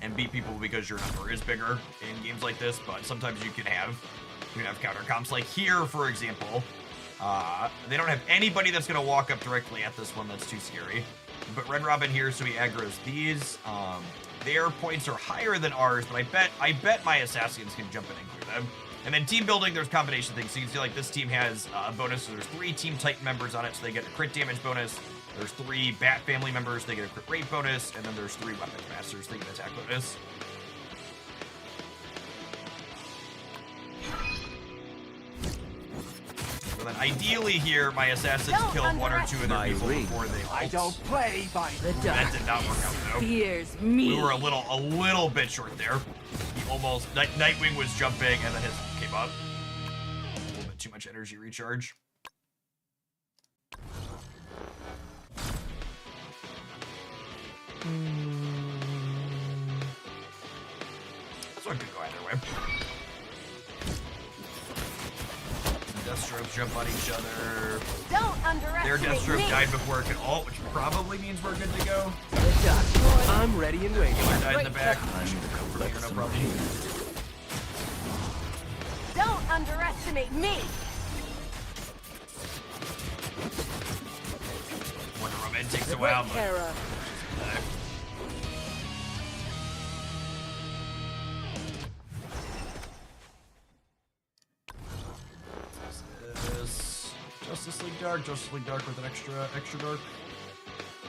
and beat people because your number is bigger in games like this, but sometimes you can have You can have counter comps like here, for example. They don't have anybody that's gonna walk up directly at this one. That's too scary. But Red Robin here, so he aggroes these. Their points are higher than ours, but I bet my assassins can jump in and clear them. And then team building, there's combination things. So you can see like this team has a bonus. So there's 3 Team Titan members on it, so they get a crit damage bonus. There's 3 Bat family members, they get a crit rate bonus, and then there's 3 Weapons Masters, they get an attack bonus. So then ideally here, my assassins kill 1 or 2 of their people before they ult. I don't play by the dark. That did not work out though. Fears me. We were a little bit short there. He almost, Nightwing was jumping and then his came up. A little bit too much energy recharge. This one could go either way. Deathstrokes jump on each other. Don't Their underestimate Deathstroke me. died before it could ult, which probably means we're good to go. I'm ready and waiting. Killer died in the back. Time to collect No some problem. keys. Don't underestimate me. Wonder Woman takes a Great while, but Hera. this Justice League Dark with an extra dark.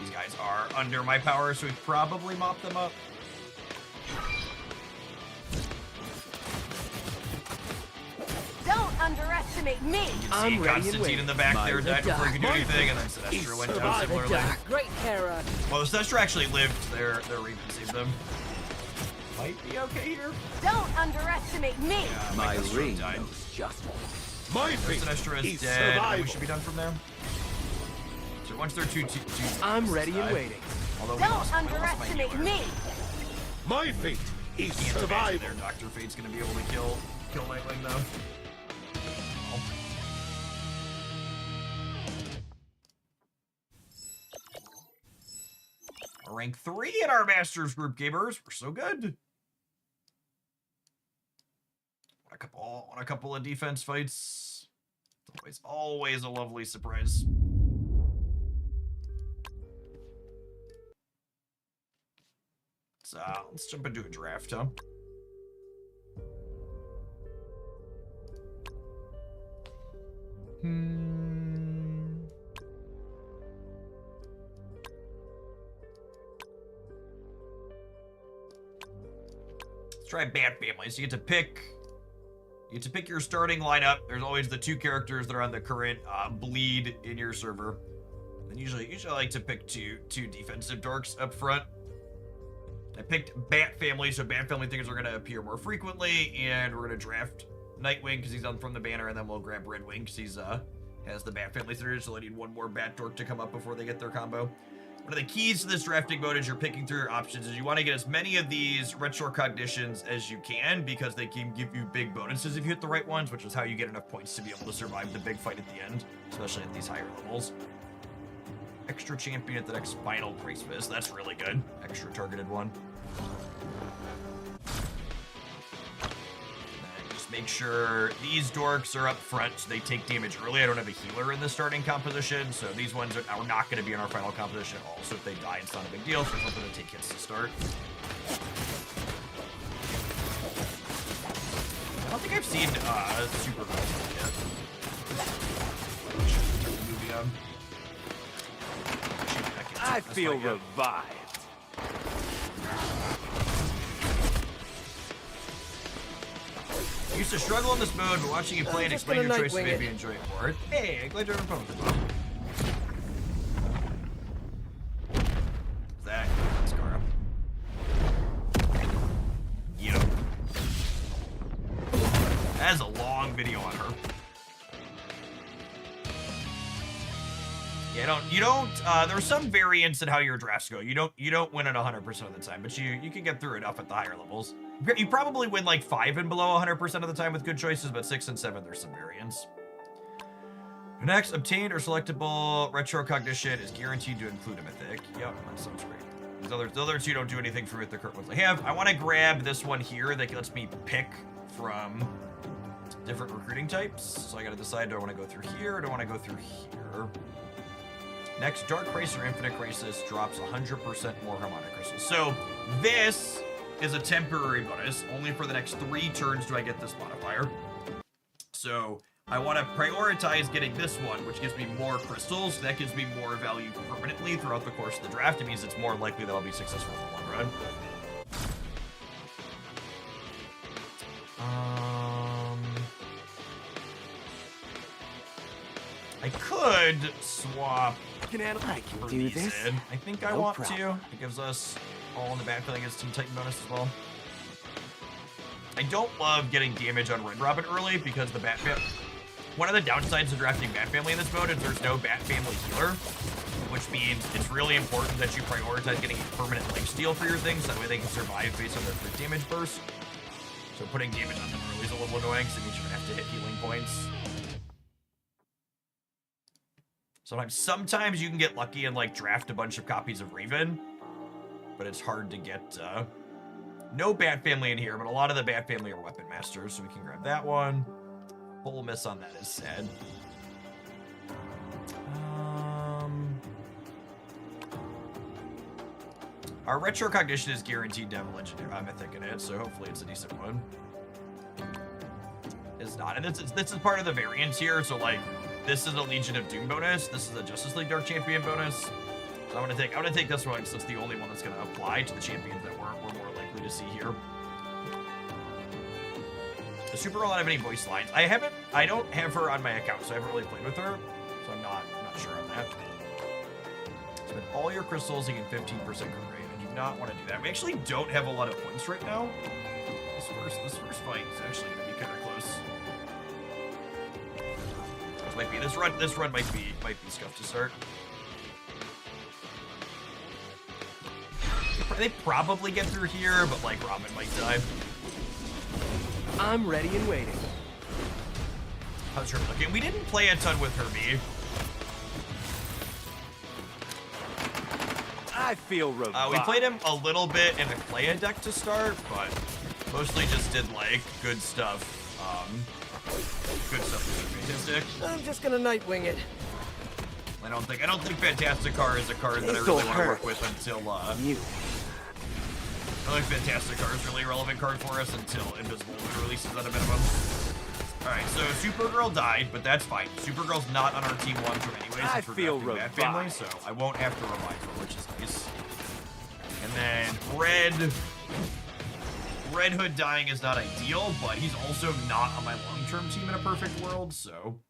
These guys are under my power, so we probably mop them up. Don't underestimate me. You can see I'm ready and Constantine waiting. in the back there The died before he could do dark. anything, and then Sinestro went down similarly. Great Hera. Well, the Sinestro actually lived. Their Raven saved them. Might be okay here. Don't underestimate me. My Deathstroke ring died. knows just My Their fate Sinestro is is dead. and survival. We should be done from there. So once they're two I'm ready and die. waiting. Although we Don't lost my underestimate healer. me. My fate is Can't imagine survival. their Dr. Fate's gonna be able to kill Nightwing though. Oh. Rank 3 in our Masters group, gamers. We're so good. On a couple of defense fights. It's always a lovely surprise. So let's jump into a draft, huh? Let's try Bat Family. So you get to pick your starting lineup. There's always the 2 characters that are on the current bleed in your server. And usually I like to pick two defensive dorks up front. I picked Bat Family, so Bat Family things are going to appear more frequently, and we're going to draft Nightwing because he's on from the banner, and then we'll grab Redwing because he's has the Bat Family synergy, so I need one more Bat Dork to come up before they get their combo. One of the keys to this drafting mode as you're picking through your options is you want to get as many of these retrocognitions as you can because they can give you big bonuses if you hit the right ones, which is how you get enough points to be able to survive the big fight at the end, especially at these higher levels. Extra champion at the next final priest fist. That's really good. Extra targeted one. And just make sure these dorks are up front so they take damage early. I don't have a healer in the starting composition, so these ones are not going to be in our final composition at all. So if they die, it's not a big deal. So it's not going to take hits to start. I don't think I've seen Super yet. Turn the movie on. I feel revived. I used to struggle in this mode, but watching you play and just explain your gonna choices Nightwing made it. me enjoy it more. Hey, I'm glad you're on phone with that. Scar. Yo. That is a long video on her. Yeah, there are some variants in how your drafts go. You don't win it 100% of the time, but you can get through enough at the higher levels. You probably win like 5 and below 100% of the time with good choices, but 6 and 7, there's some variants. Next, obtained or selectable retrocognition is guaranteed to include a mythic. Yep, that sounds great. The other 2 don't do anything for mythic ones I have. I want to grab this one here that lets me pick from different recruiting types. So I gotta decide, do I want to go through here or do I want to go through here? Next, Dark Crisis or Infinite Crisis drops 100% more Harmonic Crystals. So this is a temporary bonus. Only for the next 3 turns do I get this modifier. So I want to prioritize getting this one, which gives me more crystals. That gives me more value permanently throughout the course of the draft. It means it's more likely that I'll be successful in the long run. I could swap. I can do these this. in. I think I No want problem. to. It gives us all in the backfield. I guess Team Titan bonus as well. I don't love getting damage on Red Robin early because the Bat Family. One of the downsides of drafting Bat Family in this mode is there's no Bat Family healer, which means it's really important that you prioritize getting a permanent lifesteal for your things. That way they can survive based on their crit damage burst. So putting damage on them early is a little annoying because it means you're gonna have to hit healing points. Sometimes you can get lucky and like draft a bunch of copies of Raven, but it's hard to get. No Bat Family in here, but a lot of the Bat Family are Weapon Masters, so we can grab that one. Full miss on that is sad. Our retrocognition is guaranteed to have a legendary mythic in it, so hopefully it's a decent one. It's not, and this is part of the variants here. So like, this is a Legion of Doom bonus. This is a Justice League Dark Champion bonus. So I'm gonna take this one because it's the only one that's gonna apply to the champions that we're more likely to see here. The Supergirl don't have any voice lines. I don't have her on my account, so I haven't really played with her. So I'm not sure on that. Spend all your crystals and get 15% crit rate. I do not want to do that. We actually don't have a lot of points right now. This first fight is actually gonna be kind of close. This run might be scuffed to start. They probably get through here, but like Robin might die. I'm ready and waiting. How's her looking? We didn't play a ton with Herbie. I feel revived. We played him a little bit in a Clea deck to start, but mostly just did like good stuff. Good stuff with Fantastic. I'm just gonna Nightwing it. I don't think Fantastic Car is a card that I really want to work with until You. I think Fantastic Car is really a relevant card for us until Invisible Woman releases at a minimum. Alright, so Supergirl died, but that's fine. Supergirl's not on our team long term anyway, I since we're feel drafting Bat Family, so I won't have to revive her, which is nice. And then Red Hood dying is not ideal, but he's also not on my long-term team in a perfect world, so...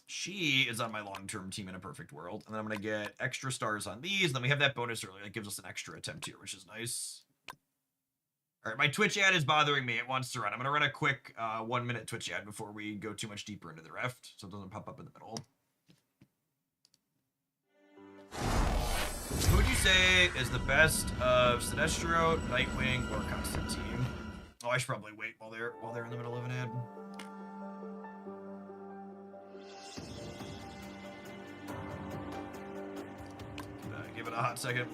She is on my long-term team in a perfect world. And then I'm going to get extra stars on these. And then we have that bonus early. That gives us an extra attempt here, which is nice. All right, my Twitch ad is bothering me. It wants to run. I'm going to run a quick 1-minute Twitch ad before we go too much deeper into the reft, so it doesn't pop up in the middle. Who would you say is the best of Sinestro, Nightwing, or Constantine? Oh, I should probably wait while they're in the middle of an ad. Give it a hot second.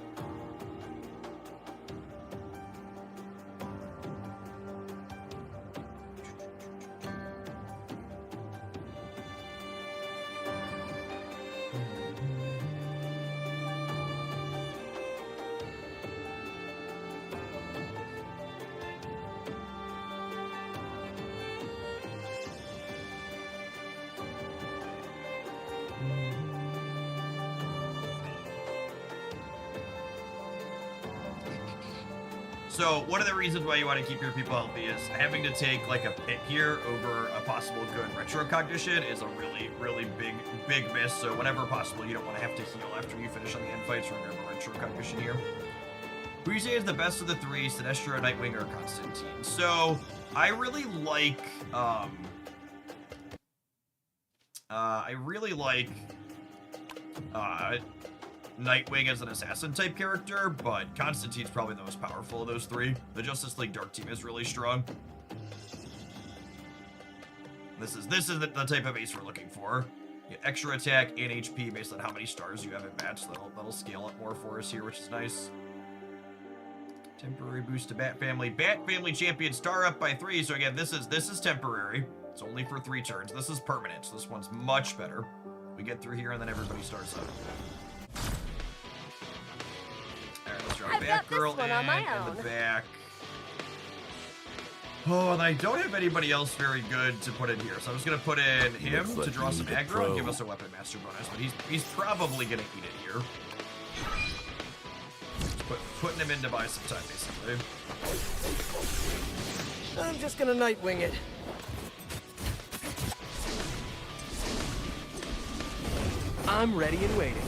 So one of the reasons why you want to keep your people healthy is having to take like a pit here over a possible good retrocognition is a really, really big miss. So whenever possible, you don't want to have to heal after you finish on the end fights. Remember retrocognition here. Who do you say is the best of the three, Sinestro, Nightwing, or Constantine? So I really like Nightwing as an assassin type character, but Constantine's probably the most powerful of those three. The Justice League Dark team is really strong. This is the type of ace we're looking for. Get extra attack and HP based on how many stars you have in match. That'll scale up more for us here, which is nice. Temporary boost to Bat Family. Bat Family Champion star up by 3. So again, this is temporary. It's only for 3 turns. This is permanent. So this one's much better. We get through here and then everybody starts up. Alright, let's draw Batgirl in the back. Oh, and I don't have anybody else very good to put in here. So I'm just gonna put in him to draw some aggro and give us a Weapon Master bonus, but he's probably gonna eat it here. Putting him in to buy some time, basically. I'm just gonna Nightwing it. I'm ready and waiting.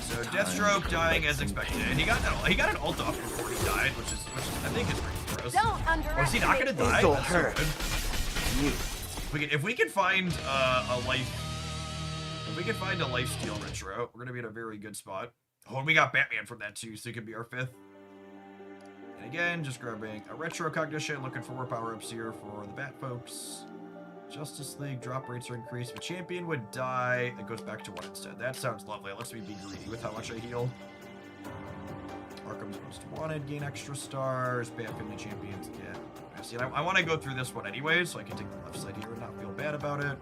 So Deathstroke dying as expected, and he got an ult off before he died, which I think is pretty gross. Don't underestimate. Or is he not gonna die? This'll That's hurt. So good. If we can find a life steal retro, we're gonna be in a very good spot. Oh, and we got Batman from that too, so he could be our 5th. And again, just grabbing a retro cognition, looking for more power-ups here for the Bat folks. Justice League drop rates are increased. If a champion would die, it goes back to 1 instead. That sounds lovely. It lets me be greedy with how much I heal. Arkham's Most Wanted gain extra stars. Bat Family Champions get. See, I want to go through this one anyway, so I can take the left side here and not feel bad about it.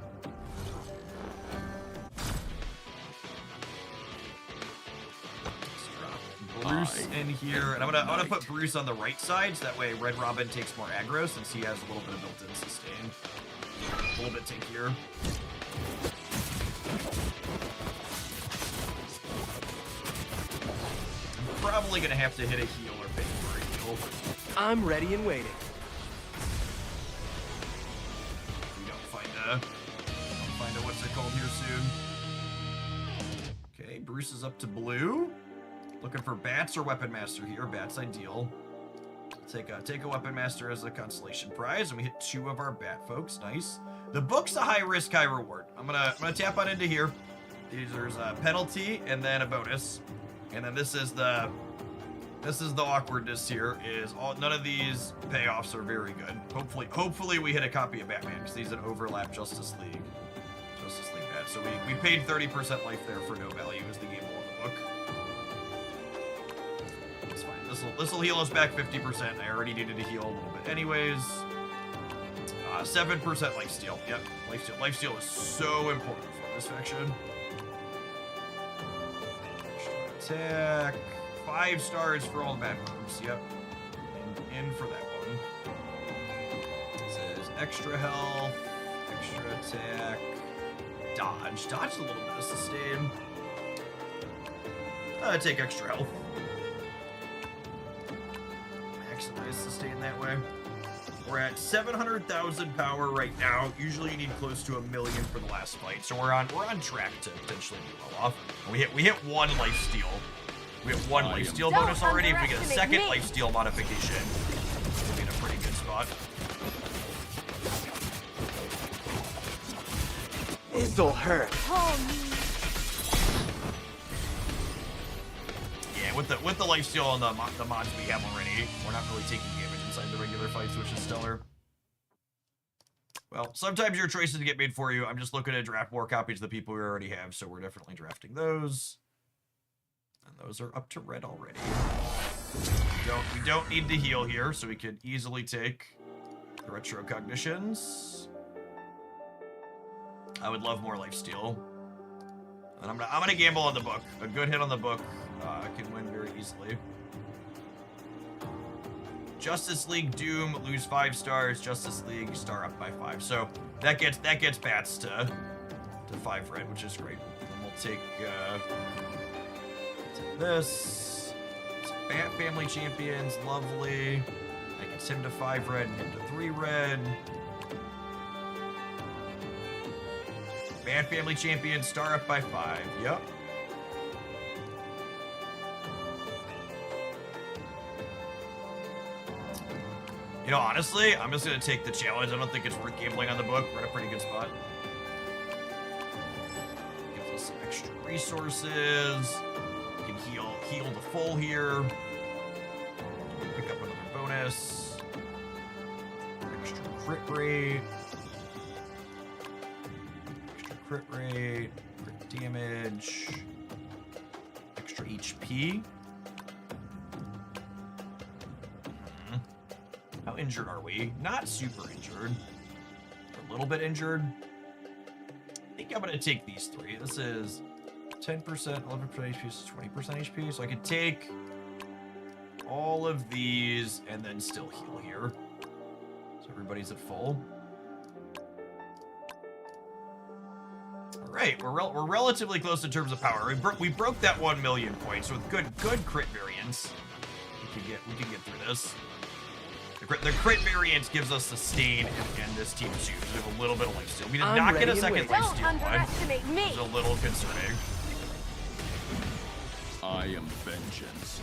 Bruce in here, and I'm gonna put Bruce on the right side, so that way Red Robin takes more aggro, since he has a little bit of built-in sustain. A little bit tankier. I'm probably gonna have to hit a heal or pay for a heal. I'm ready and waiting. We don't find a what's it called here soon. Okay, Bruce is up to blue. Looking for Bats or Weapon Master here. Bats ideal. Take a Weapon Master as a consolation prize, and we hit 2 of our Bat folks. Nice. The book's a high risk, high reward. I'm gonna tap on into here. There's a penalty and then a bonus, and then this is the awkwardness here. Is none of these payoffs are very good. Hopefully we hit a copy of Batman, because these an overlap Justice League Bat. So we paid 30% life there for no value as the game of the book. This will heal us back 50%. I already needed to heal a little bit anyways. 7% lifesteal. Yep, lifesteal is so important for this faction. Extra attack. 5 stars for all the bad moves. Yep. And in for that one. It says extra health, extra attack, dodge. Dodge a little bit of sustain. Take extra health. Maximize sustain that way. We're at 700,000 power right now. Usually you need close to 1 million for the last fight, so we're on track to potentially be well off. We hit 1 life steal. We have 1 life steal bonus already. If we get a second life steal modification, we'll be in a pretty good spot. This'll hurt. Yeah, with the life steal and the mods we have already, we're not really taking damage inside the regular fights, which is stellar. Well, sometimes your choices get made for you. I'm just looking to draft more copies of the people we already have, so we're definitely drafting those. And those are up to red already. We don't need to heal here, so we could easily take the retro cognitions. I would love more lifesteal. And I'm gonna gamble on the book. A good hit on the book can win very easily. Justice League Doom, lose 5 stars. Justice League star up by 5. So that gets bats to 5 red, which is great. And then we'll take this. Bat Family Champions, lovely. That gets him to 5 red and him to 3 red. Bat Family Champions, star up by 5. Yep. You know, honestly, I'm just going to take the challenge. I don't think it's worth gambling on the book. We're in a pretty good spot. Gives us some extra resources. We can heal the full here. Pick up another bonus. Extra crit rate. Extra crit rate. Crit damage, extra HP. How injured are we? Not super injured. A little bit injured. I think I'm gonna take these three. This is 10%, 11% HP, 20% HP. So I could take all of these and then still heal here. So everybody's at full. All right, we're relatively close in terms of power. We broke that 1 million points with good crit variance. We can get through this. The crit variance gives us sustain and this team too. We have a little bit of life steal. We did not get a second life steal one. It's a little concerning. I am vengeance.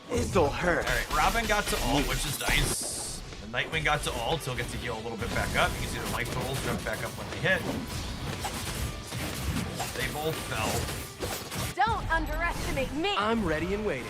This'll hurt. All right, Robin got to ult, which is nice. The Nightwing got to ult. He'll get to heal a little bit back up. You can see their life totals jump back up when they hit. They both fell. Don't underestimate me. I'm ready and waiting.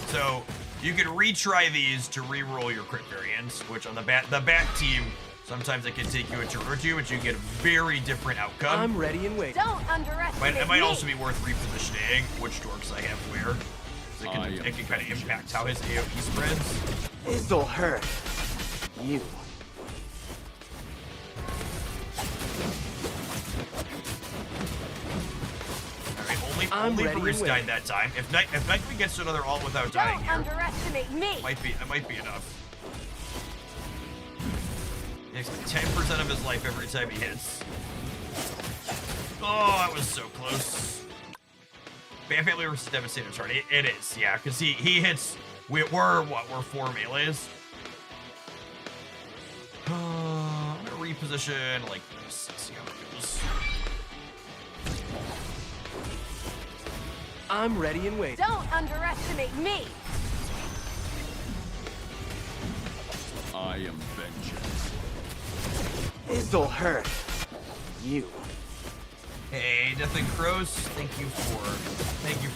So you can retry these to re-roll your crit variance, which on the bat team, sometimes it can take you a turn or two, but you get a very different outcome. I'm ready and waiting. Don't underestimate It might me. also be worth repositioning which dorks I have where. So it can kind of impact how his AoE spreads. This'll hurt. You. Only Bruce died that time. If Nightwing gets to another ult without dying Don't here, underestimate me. it might be enough. He takes 10% of his life every time he hits. Oh, that was so close. Fan Family versus Devastator turn. It is, yeah, because he hits. We're 4 melees. I'm gonna reposition like this. Let's see how it goes. I'm ready and waiting. Don't underestimate me. I am vengeance. This'll hurt. You. Hey, Death and Crows, thank you for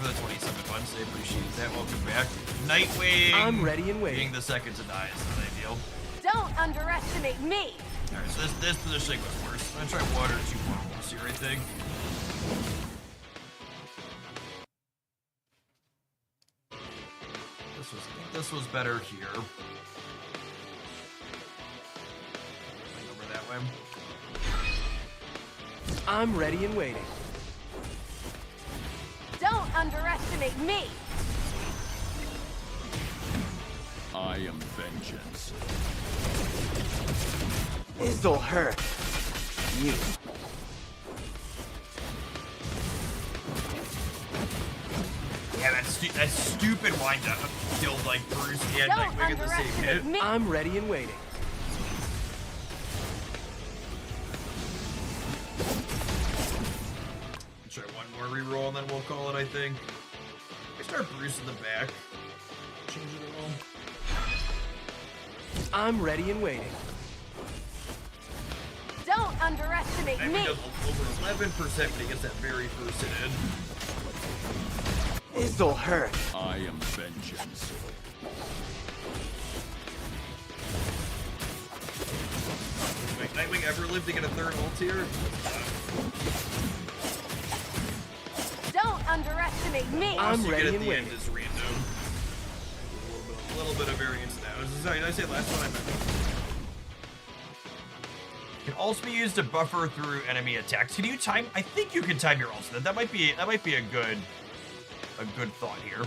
the 27 months. I appreciate that. Welcome back. Nightwing. I'm ready and waiting. Being the second to die is not ideal. Don't underestimate me. Alright, so this positioning was worse. I'm gonna try 1 or 2 more rolls here, I think. This was better here. Over that way. I'm ready and waiting. Don't underestimate me. I am vengeance. This'll hurt. You. Yeah, that stupid windup killed like Bruce and Nightwing in the same hit. Me. I'm ready and waiting. Try 1 more reroll and then we'll call it, I think. I start Bruce in the back. Change it at all. I'm ready and waiting. Don't underestimate Nightwing me. does over 11%, but he gets that very first hit in. This'll hurt. I am vengeance. Wait, Nightwing ever lived to get a 3rd ult here? Don't underestimate me. I'm ready at and the waiting. end is random. A little bit of variance now. Sorry, did I say last one? I meant. Can also be used to buffer through enemy attacks. Can you time? I think you can time your ults. That might be a good thought here.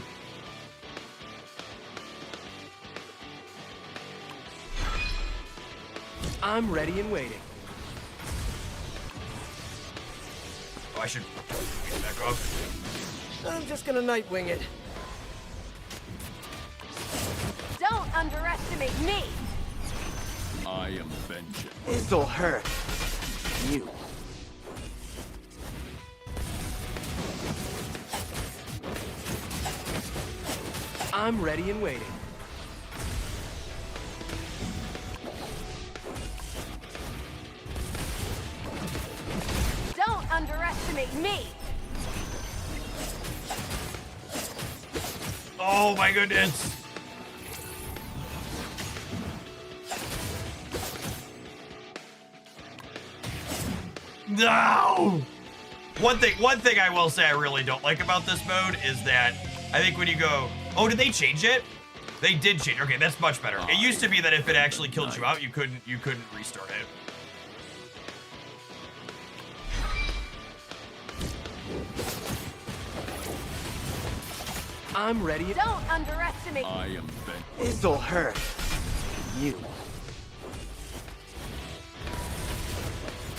I'm ready and waiting. Oh, I should back off. I'm just gonna Nightwing it. Don't underestimate me. I am vengeance. This'll hurt. You. I'm ready and waiting. Don't underestimate me. Oh my goodness. No! One thing I will say I really don't like about this mode is that I think when you go, oh, did they change it? They did change. Okay, that's much better. It used to be that if it actually killed you out, you couldn't restart it. I'm ready. Don't underestimate. I am bent. This'll hurt. You.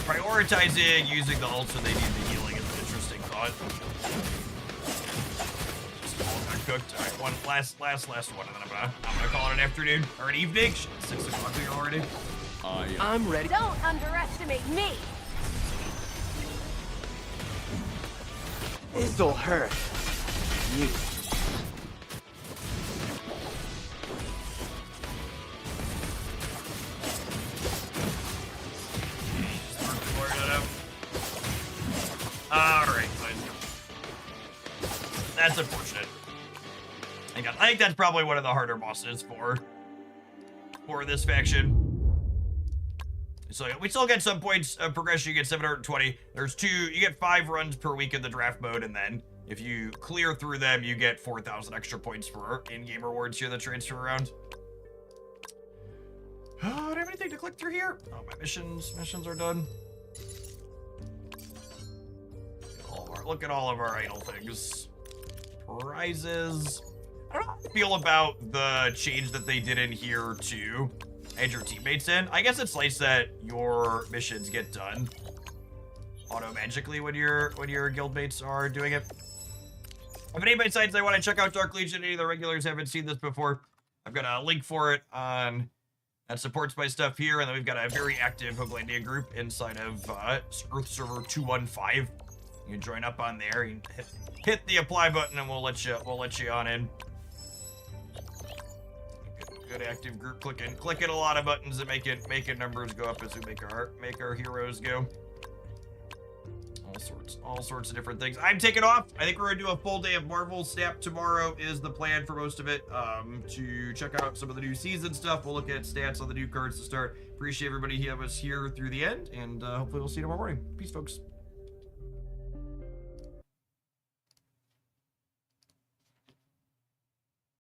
Prioritizing using the ult so they need the healing is an interesting thought. All got cooked. All right, one last one, and then I'm gonna call it an afternoon or an evening. Shit, 6 o'clock here already. I'm ready. Don't underestimate me. This'll hurt. You. Alright, that's unfortunate. I think that's probably one of the harder bosses for this faction. So we still get some points of progression. You get 720. You get 5 runs per week in the draft mode, and then if you clear through them, you get 4,000 extra points for in-game rewards here that transfer around. Do I have anything to click through here? Oh, my missions are done. Look at all of our idle things. Prizes. I don't know how I feel about the change that they did in here to add your teammates in. I guess it's nice that your missions get done auto-magically when your guildmates are doing it. If anybody decides they want to check out Dark Legion, any of the regulars haven't seen this before, I've got a link for it on that supports my stuff here, and then we've got a very active Hooglandia group inside of Earth Server 215. You can join up on there. You can hit the apply button, and we'll let you on in. Good active group clicking a lot of buttons and making numbers go up as we make our heroes go. All sorts of different things. I'm taking off. I think we're gonna do a full day of Marvel Snap tomorrow is the plan for most of it. To check out some of the new season stuff. We'll look at stats on the new cards to start. Appreciate everybody who was here through the end, and hopefully we'll see you tomorrow morning. Peace, folks.